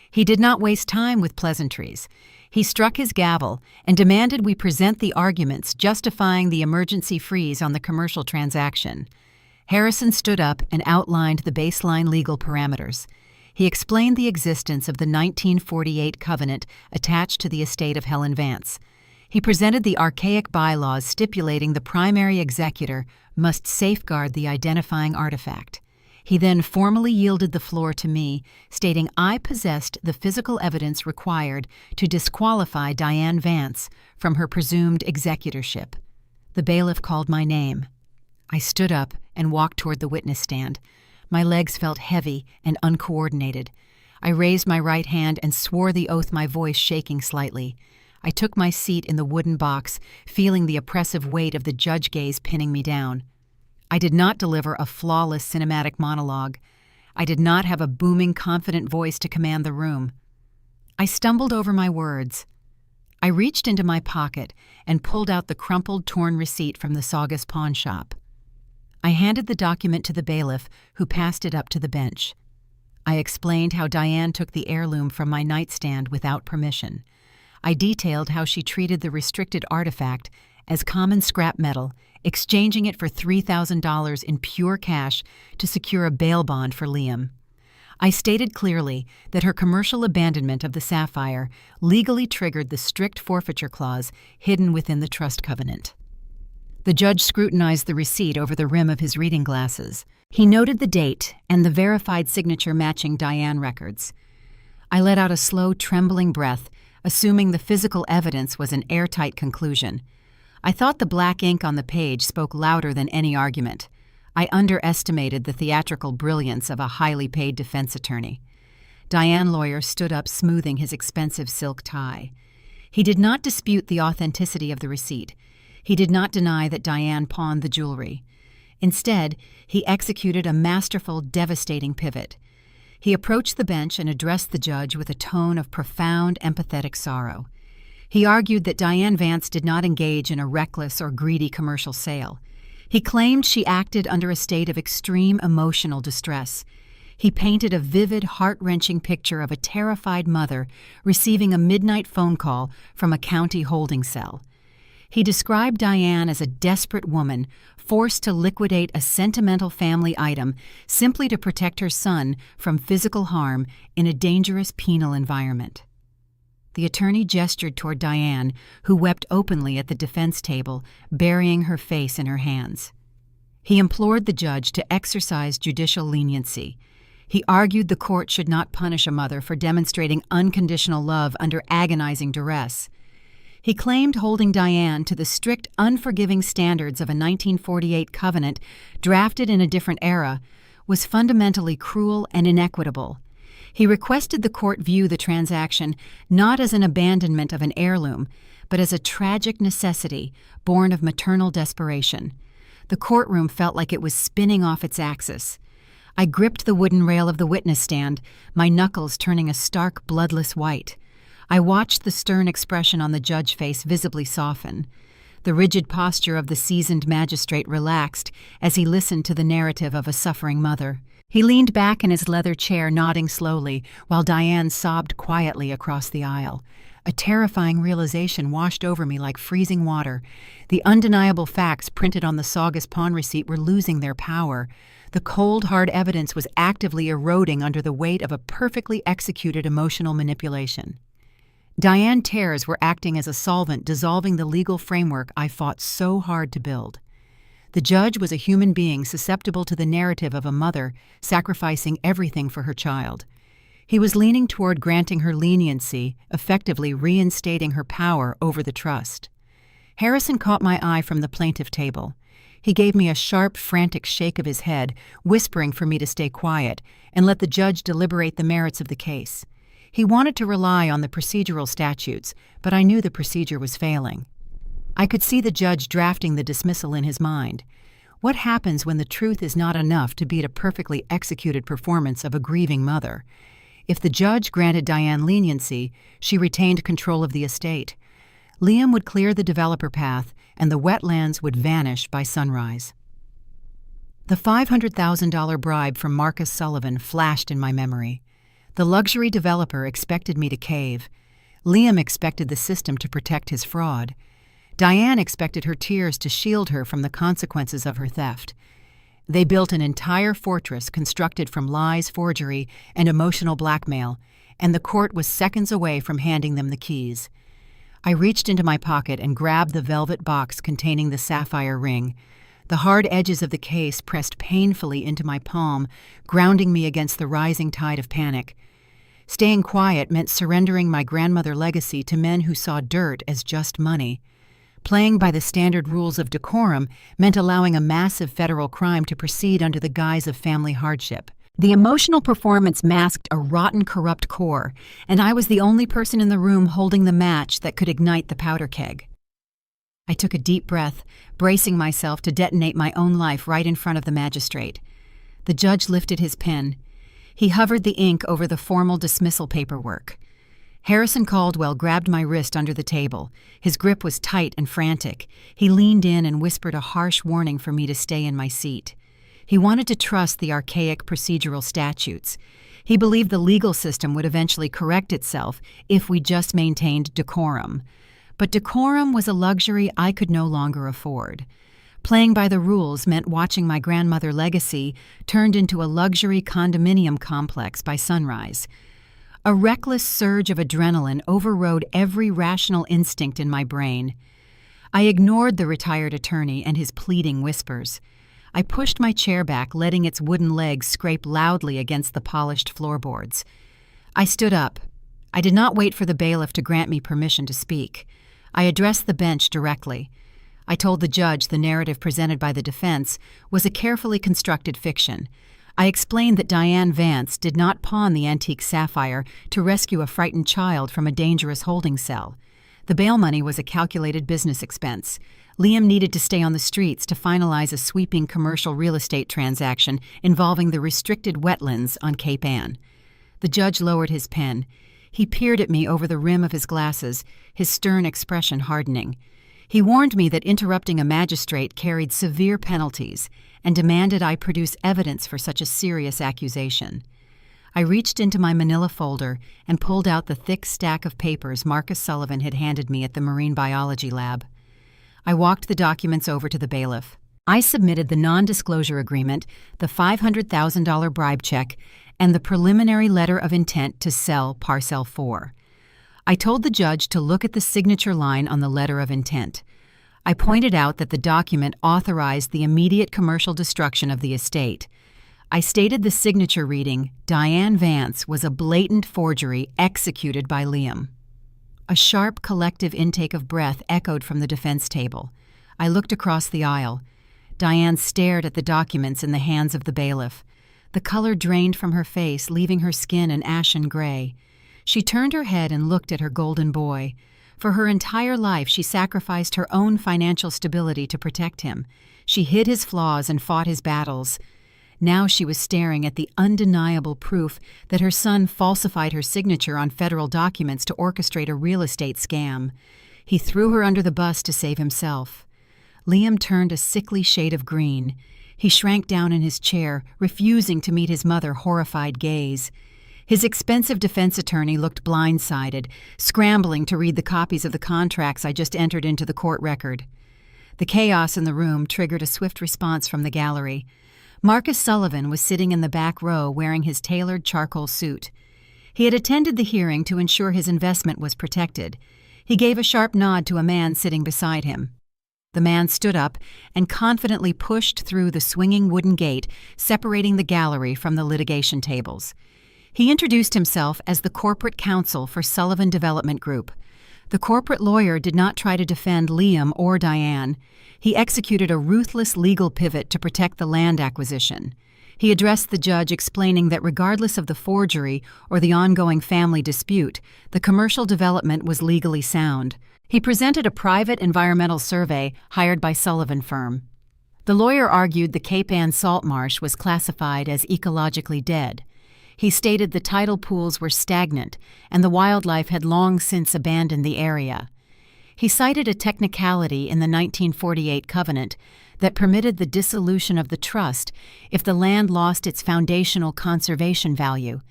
He did not waste time with pleasantries. He struck his gavel and demanded we present the arguments justifying the emergency freeze on the commercial transaction. Harrison stood up and outlined the baseline legal parameters. He explained the existence of the 1948 covenant attached to the estate of Helen Vance. He presented the archaic bylaws stipulating the primary executor must safeguard the identifying artifact. He then formally yielded the floor to me, stating I possessed the physical evidence required to disqualify Diane Vance from her presumed executorship. The bailiff called my name. I stood up and walked toward the witness stand. My legs felt heavy and uncoordinated. I raised my right hand and swore the oath, my voice shaking slightly. I took my seat in the wooden box, feeling the oppressive weight of the judge gaze pinning me down. I did not deliver a flawless cinematic monologue. I did not have a booming, confident voice to command the room. I stumbled over my words. I reached into my pocket and pulled out the crumpled, torn receipt from the Saugus pawn shop. I handed the document to the bailiff, who passed it up to the bench. I explained how Diane took the heirloom from my nightstand without permission. I detailed how she treated the restricted artifact as common scrap metal, exchanging it for $3,000 in pure cash to secure a bail bond for Liam. I stated clearly that her commercial abandonment of the Sapphire legally triggered the strict forfeiture clause hidden within the trust covenant. The judge scrutinized the receipt over the rim of his reading glasses. He noted the date and the verified signature matching Diane records. I let out a slow, trembling breath, assuming the physical evidence was an airtight conclusion. I thought the black ink on the page spoke louder than any argument. I underestimated the theatrical brilliance of a highly paid defense attorney. Diane lawyer stood up, smoothing his expensive silk tie. He did not dispute the authenticity of the receipt. He did not deny that Diane pawned the jewelry. Instead, he executed a masterful, devastating pivot. He approached the bench and addressed the judge with a tone of profound, empathetic sorrow. He argued that Diane Vance did not engage in a reckless or greedy commercial sale. He claimed she acted under a state of extreme emotional distress. He painted a vivid, heart-wrenching picture of a terrified mother receiving a midnight phone call from a county holding cell. He described Diane as a desperate woman forced to liquidate a sentimental family item simply to protect her son from physical harm in a dangerous penal environment. The attorney gestured toward Diane, who wept openly at the defense table, burying her face in her hands. He implored the judge to exercise judicial leniency. He argued the court should not punish a mother for demonstrating unconditional love under agonizing duress. He claimed holding Diane to the strict, unforgiving standards of a 1948 covenant drafted in a different era was fundamentally cruel and inequitable. He requested the court view the transaction not as an abandonment of an heirloom, but as a tragic necessity born of maternal desperation. The courtroom felt like it was spinning off its axis. I gripped the wooden rail of the witness stand, my knuckles turning a stark, bloodless white. I watched the stern expression on the judge's face visibly soften. The rigid posture of the seasoned magistrate relaxed as he listened to the narrative of a suffering mother. He leaned back in his leather chair, nodding slowly, while Diane sobbed quietly across the aisle. A terrifying realization washed over me like freezing water. The undeniable facts printed on the Saugus pawn receipt were losing their power. The cold, hard evidence was actively eroding under the weight of a perfectly executed emotional manipulation. Diane's tears were acting as a solvent, dissolving the legal framework I fought so hard to build. The judge was a human being susceptible to the narrative of a mother sacrificing everything for her child. He was leaning toward granting her leniency, effectively reinstating her power over the trust. Harrison caught my eye from the plaintiff table. He gave me a sharp, frantic shake of his head, whispering for me to stay quiet and let the judge deliberate the merits of the case. He wanted to rely on the procedural statutes, but I knew the procedure was failing. I could see the judge drafting the dismissal in his mind. What happens when the truth is not enough to beat a perfectly executed performance of a grieving mother? If the judge granted Diane leniency, she retained control of the estate. Liam would clear the developer path, and the wetlands would vanish by sunrise. The $500,000 bribe from Marcus Sullivan flashed in my memory. The luxury developer expected me to cave. Liam expected the system to protect his fraud. Diane expected her tears to shield her from the consequences of her theft. They built an entire fortress constructed from lies, forgery, and emotional blackmail, and the court was seconds away from handing them the keys. I reached into my pocket and grabbed the velvet box containing the sapphire ring. The hard edges of the case pressed painfully into my palm, grounding me against the rising tide of panic. Staying quiet meant surrendering my grandmother's legacy to men who saw dirt as just money. Playing by the standard rules of decorum meant allowing a massive federal crime to proceed under the guise of family hardship. The emotional performance masked a rotten, corrupt core, and I was the only person in the room holding the match that could ignite the powder keg. I took a deep breath, bracing myself to detonate my own life right in front of the magistrate. The judge lifted his pen. He hovered the ink over the formal dismissal paperwork. Harrison Caldwell grabbed my wrist under the table. His grip was tight and frantic. He leaned in and whispered a harsh warning for me to stay in my seat. He wanted to trust the archaic procedural statutes. He believed the legal system would eventually correct itself if we just maintained decorum. But decorum was a luxury I could no longer afford. Playing by the rules meant watching my grandmother's legacy turned into a luxury condominium complex by sunrise. A reckless surge of adrenaline overrode every rational instinct in my brain. I ignored the retired attorney and his pleading whispers. I pushed my chair back, letting its wooden legs scrape loudly against the polished floorboards. I stood up. I did not wait for the bailiff to grant me permission to speak. I addressed the bench directly. I told the judge the narrative presented by the defense was a carefully constructed fiction. I explained that Diane Vance did not pawn the antique sapphire to rescue a frightened child from a dangerous holding cell. The bail money was a calculated business expense. Liam needed to stay on the streets to finalize a sweeping commercial real estate transaction involving the restricted wetlands on Cape Ann. The judge lowered his pen. He peered at me over the rim of his glasses, his stern expression hardening. He warned me that interrupting a magistrate carried severe penalties and demanded I produce evidence for such a serious accusation. I reached into my manila folder and pulled out the thick stack of papers Marcus Sullivan had handed me at the marine biology lab. I walked the documents over to the bailiff. I submitted the non-disclosure agreement, the $500,000 bribe check, and the preliminary letter of intent to sell Parcel 4. I told the judge to look at the signature line on the letter of intent. I pointed out that the document authorized the immediate commercial destruction of the estate. I stated the signature reading, Diane Vance, was a blatant forgery executed by Liam. A sharp collective intake of breath echoed from the defense table. I looked across the aisle. Diane stared at the documents in the hands of the bailiff. The color drained from her face, leaving her skin an ashen gray. She turned her head and looked at her golden boy. For her entire life, she sacrificed her own financial stability to protect him. She hid his flaws and fought his battles. Now she was staring at the undeniable proof that her son falsified her signature on federal documents to orchestrate a real estate scam. He threw her under the bus to save himself. Liam turned a sickly shade of green. He shrank down in his chair, refusing to meet his mother's horrified gaze. His expensive defense attorney looked blindsided, scrambling to read the copies of the contracts I just entered into the court record. The chaos in the room triggered a swift response from the gallery. Marcus Sullivan was sitting in the back row wearing his tailored charcoal suit. He had attended the hearing to ensure his investment was protected. He gave a sharp nod to a man sitting beside him. The man stood up and confidently pushed through the swinging wooden gate separating the gallery from the litigation tables. He introduced himself as the corporate counsel for Sullivan Development Group. The corporate lawyer did not try to defend Liam or Diane. He executed a ruthless legal pivot to protect the land acquisition. He addressed the judge explaining that regardless of the forgery or the ongoing family dispute, the commercial development was legally sound. He presented a private environmental survey hired by Sullivan firm. The lawyer argued the Cape Ann salt marsh was classified as ecologically dead. He stated the tidal pools were stagnant and the wildlife had long since abandoned the area. He cited a technicality in the 1948 covenant that permitted the dissolution of the trust if the land lost its foundational conservation value.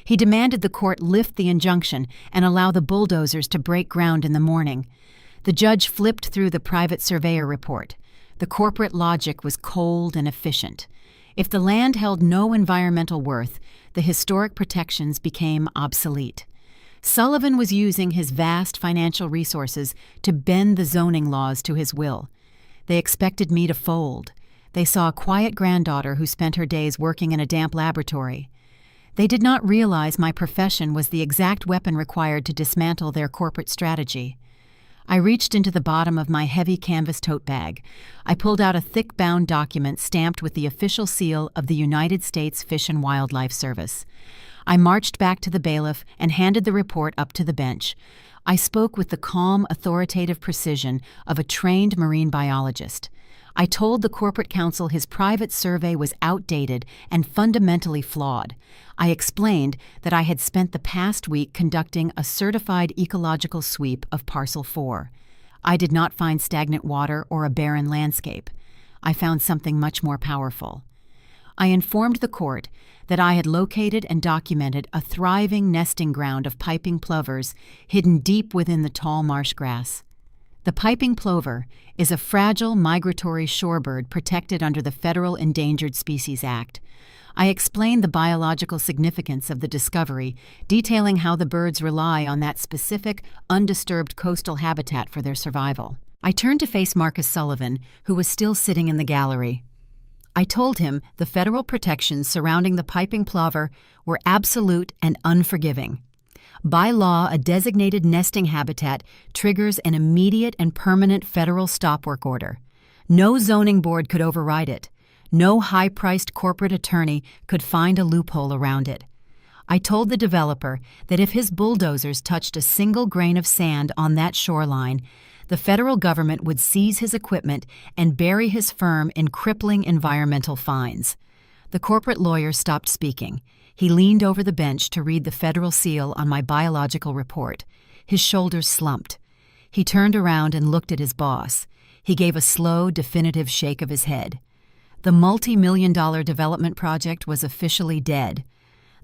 He demanded the court lift the injunction and allow the bulldozers to break ground in the morning. The judge flipped through the private surveyor report. The corporate logic was cold and efficient. If the land held no environmental worth, the historic protections became obsolete. Sullivan was using his vast financial resources to bend the zoning laws to his will. They expected me to fold. They saw a quiet granddaughter who spent her days working in a damp laboratory. They did not realize my profession was the exact weapon required to dismantle their corporate strategy. I reached into the bottom of my heavy canvas tote bag. I pulled out a thick-bound document stamped with the official seal of the United States Fish and Wildlife Service. I marched back to the bailiff and handed the report up to the bench. I spoke with the calm, authoritative precision of a trained marine biologist. I told the corporate counsel his private survey was outdated and fundamentally flawed. I explained that I had spent the past week conducting a certified ecological sweep of Parcel 4. I did not find stagnant water or a barren landscape. I found something much more powerful. I informed the court that I had located and documented a thriving nesting ground of piping plovers hidden deep within the tall marsh grass. The piping plover is a fragile migratory shorebird protected under the Federal Endangered Species Act. I explained the biological significance of the discovery, detailing how the birds rely on that specific, undisturbed coastal habitat for their survival. I turned to face Marcus Sullivan, who was still sitting in the gallery. I told him the federal protections surrounding the piping plover were absolute and unforgiving. By law, a designated nesting habitat triggers an immediate and permanent federal stop work order. No zoning board could override it. No high-priced corporate attorney could find a loophole around it. I told the developer that if his bulldozers touched a single grain of sand on that shoreline, the federal government would seize his equipment and bury his firm in crippling environmental fines. The corporate lawyer stopped speaking. He leaned over the bench to read the federal seal on my biological report. His shoulders slumped. He turned around and looked at his boss. He gave a slow, definitive shake of his head. The multi-million-dollar development project was officially dead.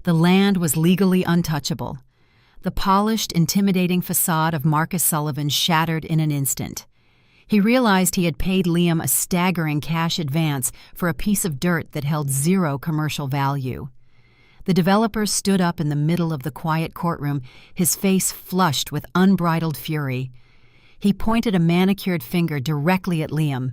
The land was legally untouchable. The polished, intimidating facade of Marcus Sullivan shattered in an instant. He realized he had paid Liam a staggering cash advance for a piece of dirt that held zero commercial value. The developer stood up in the middle of the quiet courtroom, his face flushed with unbridled fury. He pointed a manicured finger directly at Liam.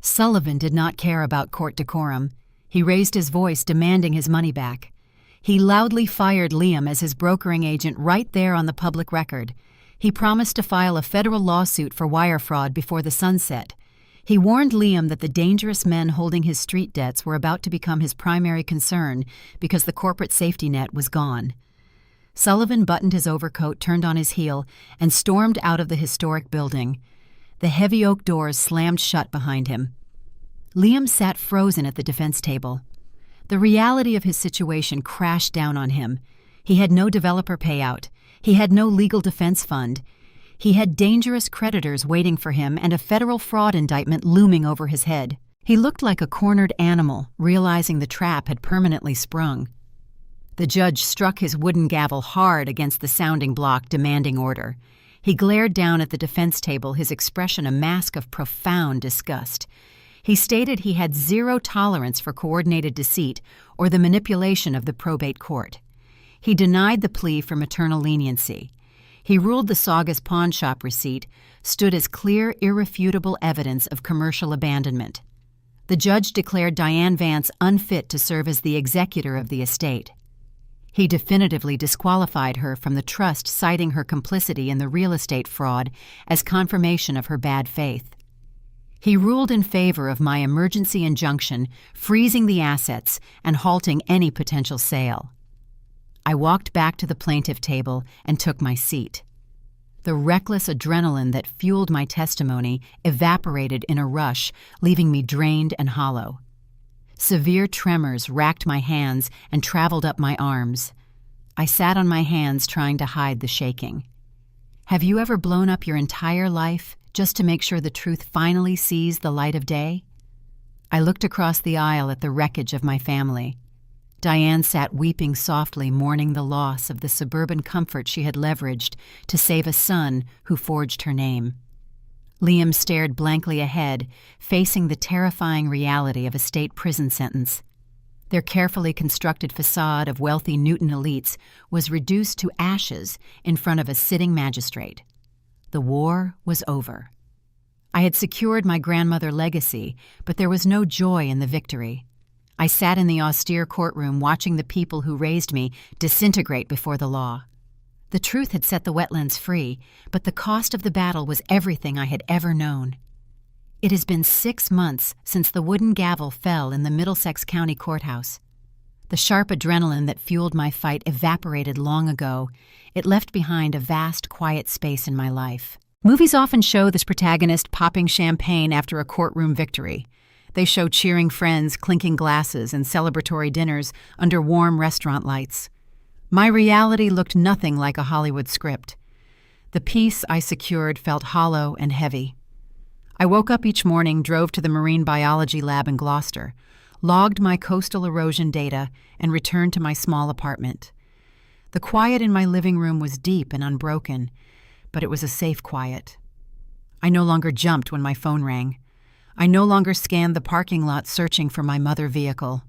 Sullivan did not care about court decorum. He raised his voice, demanding his money back. He loudly fired Liam as his brokering agent right there on the public record. He promised to file a federal lawsuit for wire fraud before the sun set. He warned Liam that the dangerous men holding his street debts were about to become his primary concern because the corporate safety net was gone. Sullivan buttoned his overcoat, turned on his heel, and stormed out of the historic building. The heavy oak doors slammed shut behind him. Liam sat frozen at the defense table. The reality of his situation crashed down on him. He had no developer payout. He had no legal defense fund. He had dangerous creditors waiting for him and a federal fraud indictment looming over his head. He looked like a cornered animal, realizing the trap had permanently sprung. The judge struck his wooden gavel hard against the sounding block, demanding order. He glared down at the defense table, his expression a mask of profound disgust. He stated he had zero tolerance for coordinated deceit or the manipulation of the probate court. He denied the plea for maternal leniency. He ruled the Saugus pawn shop receipt stood as clear, irrefutable evidence of commercial abandonment. The judge declared Diane Vance unfit to serve as the executor of the estate. He definitively disqualified her from the trust, citing her complicity in the real estate fraud as confirmation of her bad faith. He ruled in favor of my emergency injunction, freezing the assets and halting any potential sale. I walked back to the plaintiff table and took my seat. The reckless adrenaline that fueled my testimony evaporated in a rush, leaving me drained and hollow. Severe tremors racked my hands and traveled up my arms. I sat on my hands trying to hide the shaking. Have you ever blown up your entire life just to make sure the truth finally sees the light of day? I looked across the aisle at the wreckage of my family. Diane sat weeping softly, mourning the loss of the suburban comfort she had leveraged to save a son who forged her name. Liam stared blankly ahead, facing the terrifying reality of a state prison sentence. Their carefully constructed facade of wealthy Newton elites was reduced to ashes in front of a sitting magistrate. The war was over. I had secured my grandmother legacy, but there was no joy in the victory. I sat in the austere courtroom watching the people who raised me disintegrate before the law. The truth had set the wetlands free, but the cost of the battle was everything I had ever known. It has been 6 months since the wooden gavel fell in the Middlesex County Courthouse. The sharp adrenaline that fueled my fight evaporated long ago. It left behind a vast, quiet space in my life. Movies often show this protagonist popping champagne after a courtroom victory. They show cheering friends, clinking glasses, and celebratory dinners under warm restaurant lights. My reality looked nothing like a Hollywood script. The peace I secured felt hollow and heavy. I woke up each morning, drove to the marine biology lab in Gloucester, logged my coastal erosion data, and returned to my small apartment. The quiet in my living room was deep and unbroken, but it was a safe quiet. I no longer jumped when my phone rang. I no longer scanned the parking lot searching for my mother vehicle.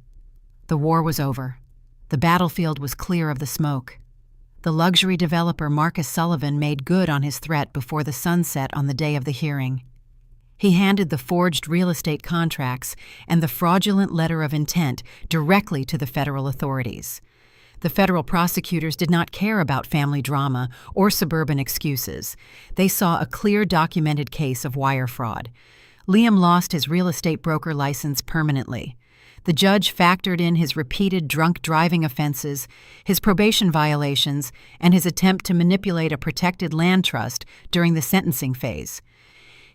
The war was over. The battlefield was clear of the smoke. The luxury developer Marcus Sullivan made good on his threat before the sun set on the day of the hearing. He handed the forged real estate contracts and the fraudulent letter of intent directly to the federal authorities. The federal prosecutors did not care about family drama or suburban excuses. They saw a clear documented case of wire fraud. Liam lost his real estate broker license permanently. The judge factored in his repeated drunk driving offenses, his probation violations, and his attempt to manipulate a protected land trust during the sentencing phase.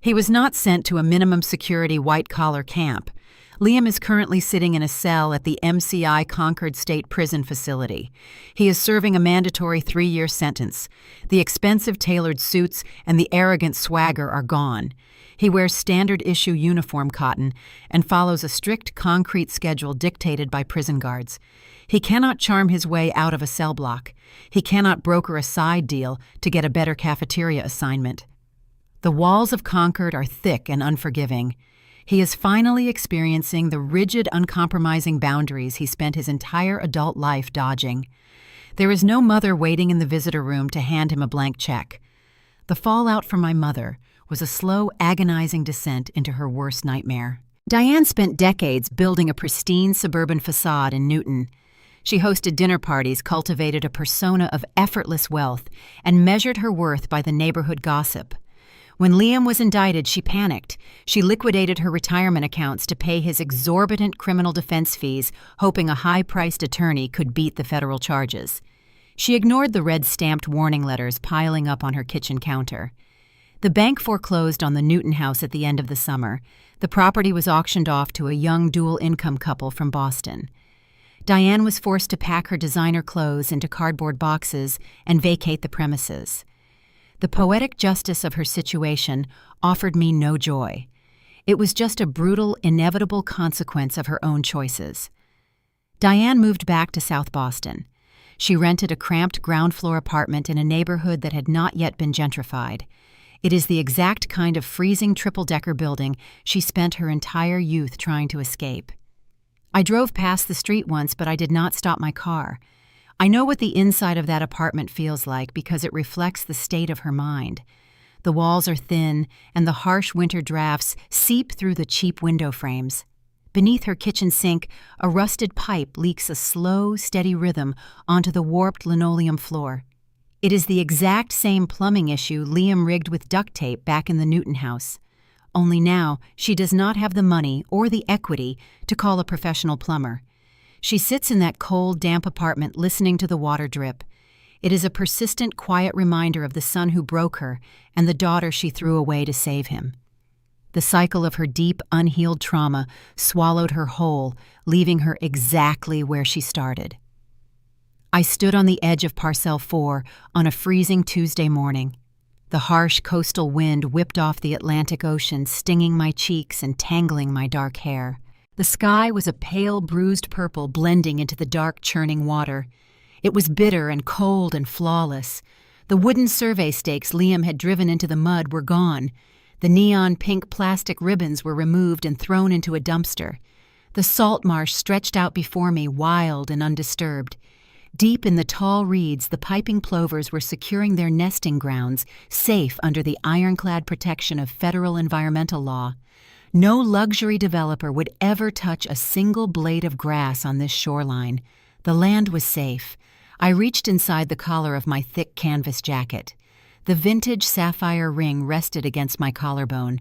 He was not sent to a minimum security white-collar camp. Liam is currently sitting in a cell at the MCI Concord State Prison facility. He is serving a mandatory 3-year sentence. The expensive tailored suits and the arrogant swagger are gone. He wears standard-issue uniform cotton and follows a strict concrete schedule dictated by prison guards. He cannot charm his way out of a cell block. He cannot broker a side deal to get a better cafeteria assignment. The walls of Concord are thick and unforgiving. He is finally experiencing the rigid, uncompromising boundaries he spent his entire adult life dodging. There is no mother waiting in the visitor room to hand him a blank check. The fallout from my mother was a slow, agonizing descent into her worst nightmare. Diane spent decades building a pristine suburban facade in Newton. She hosted dinner parties, cultivated a persona of effortless wealth, and measured her worth by the neighborhood gossip. When Liam was indicted, she panicked. She liquidated her retirement accounts to pay his exorbitant criminal defense fees, hoping a high-priced attorney could beat the federal charges. She ignored the red-stamped warning letters piling up on her kitchen counter. The bank foreclosed on the Newton house at the end of the summer. The property was auctioned off to a young dual-income couple from Boston. Diane was forced to pack her designer clothes into cardboard boxes and vacate the premises. The poetic justice of her situation offered me no joy. It was just a brutal, inevitable consequence of her own choices. Diane moved back to South Boston. She rented a cramped ground-floor apartment in a neighborhood that had not yet been gentrified. It is the exact kind of freezing triple-decker building she spent her entire youth trying to escape. I drove past the street once, but I did not stop my car. I know what the inside of that apartment feels like because it reflects the state of her mind. The walls are thin, and the harsh winter drafts seep through the cheap window frames. Beneath her kitchen sink, a rusted pipe leaks a slow, steady rhythm onto the warped linoleum floor. It is the exact same plumbing issue Liam rigged with duct tape back in the Newton house. Only now, she does not have the money or the equity to call a professional plumber. She sits in that cold, damp apartment listening to the water drip. It is a persistent, quiet reminder of the son who broke her and the daughter she threw away to save him. The cycle of her deep, unhealed trauma swallowed her whole, leaving her exactly where she started. I stood on the edge of Parcel 4 on a freezing Tuesday morning. The harsh coastal wind whipped off the Atlantic Ocean, stinging my cheeks and tangling my dark hair. The sky was a pale, bruised purple blending into the dark, churning water. It was bitter and cold and flawless. The wooden survey stakes Liam had driven into the mud were gone. The neon pink plastic ribbons were removed and thrown into a dumpster. The salt marsh stretched out before me, wild and undisturbed. Deep in the tall reeds, the piping plovers were securing their nesting grounds, safe under the ironclad protection of federal environmental law. No luxury developer would ever touch a single blade of grass on this shoreline. The land was safe. I reached inside the collar of my thick canvas jacket. The vintage sapphire ring rested against my collarbone.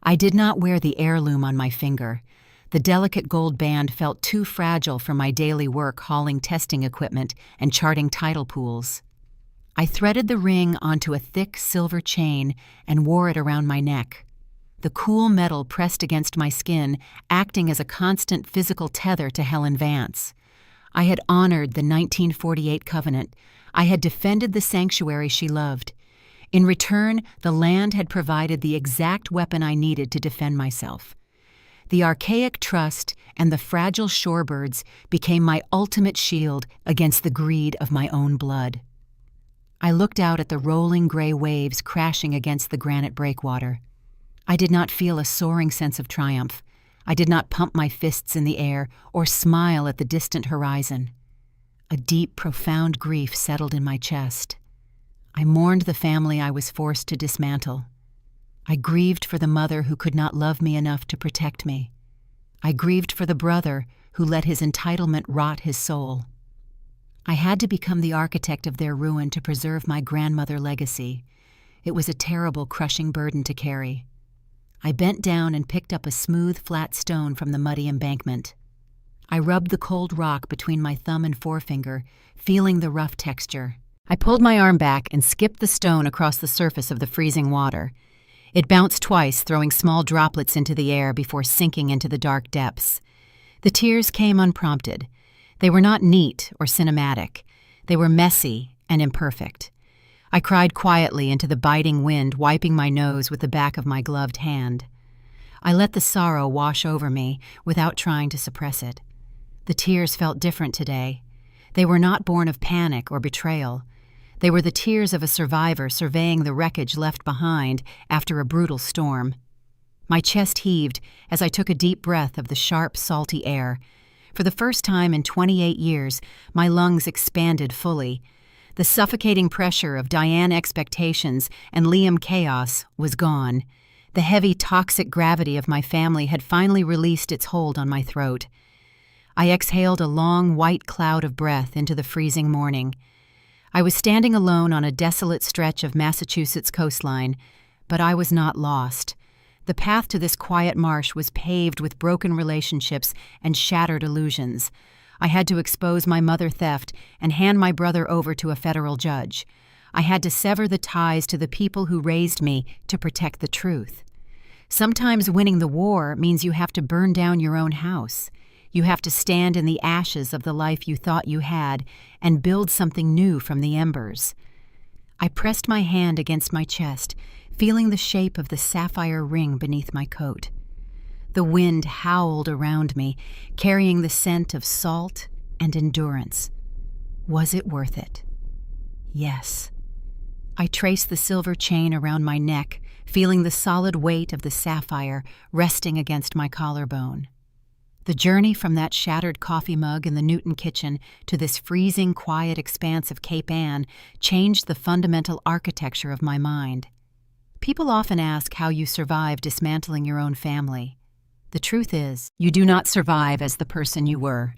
I did not wear the heirloom on my finger. The delicate gold band felt too fragile for my daily work hauling testing equipment and charting tidal pools. I threaded the ring onto a thick silver chain and wore it around my neck. The cool metal pressed against my skin, acting as a constant physical tether to Helen Vance. I had honored the 1948 covenant. I had defended the sanctuary she loved. In return, the land had provided the exact weapon I needed to defend myself. The archaic trust and the fragile shorebirds became my ultimate shield against the greed of my own blood. I looked out at the rolling gray waves crashing against the granite breakwater. I did not feel a soaring sense of triumph. I did not pump my fists in the air or smile at the distant horizon. A deep, profound grief settled in my chest. I mourned the family I was forced to dismantle. I grieved for the mother who could not love me enough to protect me. I grieved for the brother who let his entitlement rot his soul. I had to become the architect of their ruin to preserve my grandmother legacy. It was a terrible, crushing burden to carry. I bent down and picked up a smooth, flat stone from the muddy embankment. I rubbed the cold rock between my thumb and forefinger, feeling the rough texture. I pulled my arm back and skipped the stone across the surface of the freezing water. It bounced twice, throwing small droplets into the air before sinking into the dark depths. The tears came unprompted. They were not neat or cinematic. They were messy and imperfect. I cried quietly into the biting wind, wiping my nose with the back of my gloved hand. I let the sorrow wash over me without trying to suppress it. The tears felt different today. They were not born of panic or betrayal. They were the tears of a survivor surveying the wreckage left behind after a brutal storm. My chest heaved as I took a deep breath of the sharp, salty air. For the first time in 28 years, my lungs expanded fully. The suffocating pressure of Diane expectations and Liam chaos was gone. The heavy, toxic gravity of my family had finally released its hold on my throat. I exhaled a long, white cloud of breath into the freezing morning. I was standing alone on a desolate stretch of Massachusetts coastline, but I was not lost. The path to this quiet marsh was paved with broken relationships and shattered illusions. I had to expose my mother theft and hand my brother over to a federal judge. I had to sever the ties to the people who raised me to protect the truth. Sometimes winning the war means you have to burn down your own house. You have to stand in the ashes of the life you thought you had and build something new from the embers. I pressed my hand against my chest, feeling the shape of the sapphire ring beneath my coat. The wind howled around me, carrying the scent of salt and endurance. Was it worth it? Yes. I traced the silver chain around my neck, feeling the solid weight of the sapphire resting against my collarbone. The journey from that shattered coffee mug in the Newton kitchen to this freezing, quiet expanse of Cape Ann changed the fundamental architecture of my mind. People often ask how you survive dismantling your own family. The truth is, you do not survive as the person you were.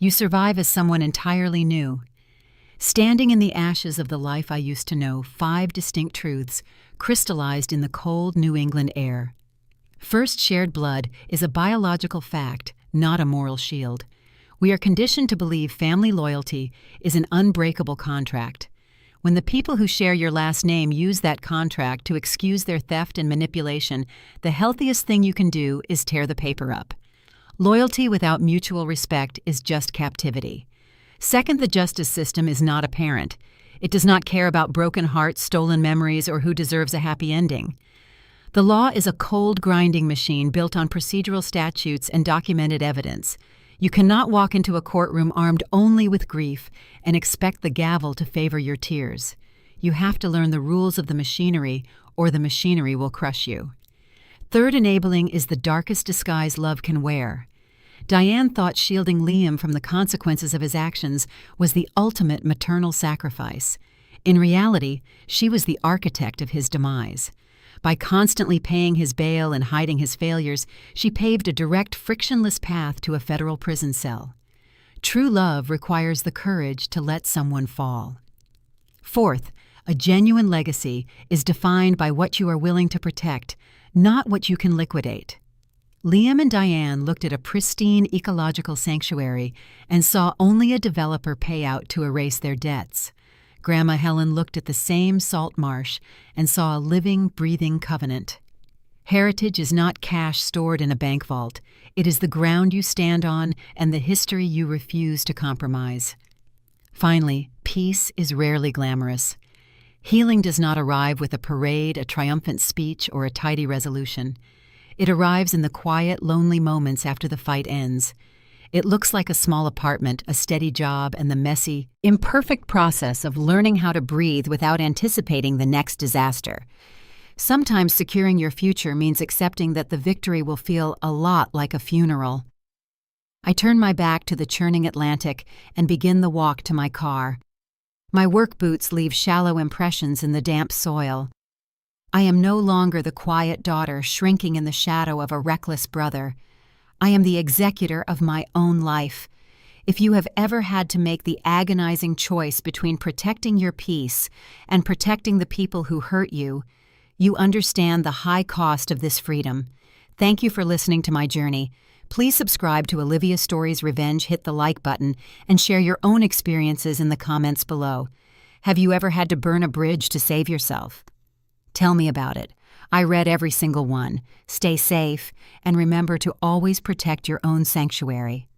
You survive as someone entirely new. Standing in the ashes of the life I used to know, 5 distinct truths crystallized in the cold New England air. First, shared blood is a biological fact, not a moral shield. We are conditioned to believe family loyalty is an unbreakable contract. When the people who share your last name use that contract to excuse their theft and manipulation, the healthiest thing you can do is tear the paper up. Loyalty without mutual respect is just captivity. Second, the justice system is not a parent. It does not care about broken hearts, stolen memories, or who deserves a happy ending. The law is a cold grinding machine built on procedural statutes and documented evidence. You cannot walk into a courtroom armed only with grief and expect the gavel to favor your tears. You have to learn the rules of the machinery, or the machinery will crush you. Third, enabling is the darkest disguise love can wear. Diane thought shielding Liam from the consequences of his actions was the ultimate maternal sacrifice. In reality, she was the architect of his demise. By constantly paying his bail and hiding his failures, she paved a direct, frictionless path to a federal prison cell. True love requires the courage to let someone fall. Fourth, a genuine legacy is defined by what you are willing to protect, not what you can liquidate. Liam and Diane looked at a pristine ecological sanctuary and saw only a developer pay out to erase their debts. Grandma Helen looked at the same salt marsh and saw a living, breathing covenant. Heritage is not cash stored in a bank vault. It is the ground you stand on and the history you refuse to compromise. Finally, peace is rarely glamorous. Healing does not arrive with a parade, a triumphant speech, or a tidy resolution. It arrives in the quiet, lonely moments after the fight ends. It looks like a small apartment, a steady job, and the messy, imperfect process of learning how to breathe without anticipating the next disaster. Sometimes securing your future means accepting that the victory will feel a lot like a funeral. I turn my back to the churning Atlantic and begin the walk to my car. My work boots leave shallow impressions in the damp soil. I am no longer the quiet daughter shrinking in the shadow of a reckless brother. I am the executor of my own life. If you have ever had to make the agonizing choice between protecting your peace and protecting the people who hurt you, you understand the high cost of this freedom. Thank you for listening to my journey. Please subscribe to Olivia Stories Revenge, hit the like button, and share your own experiences in the comments below. Have you ever had to burn a bridge to save yourself? Tell me about it. I read every single one. Stay safe, and remember to always protect your own sanctuary.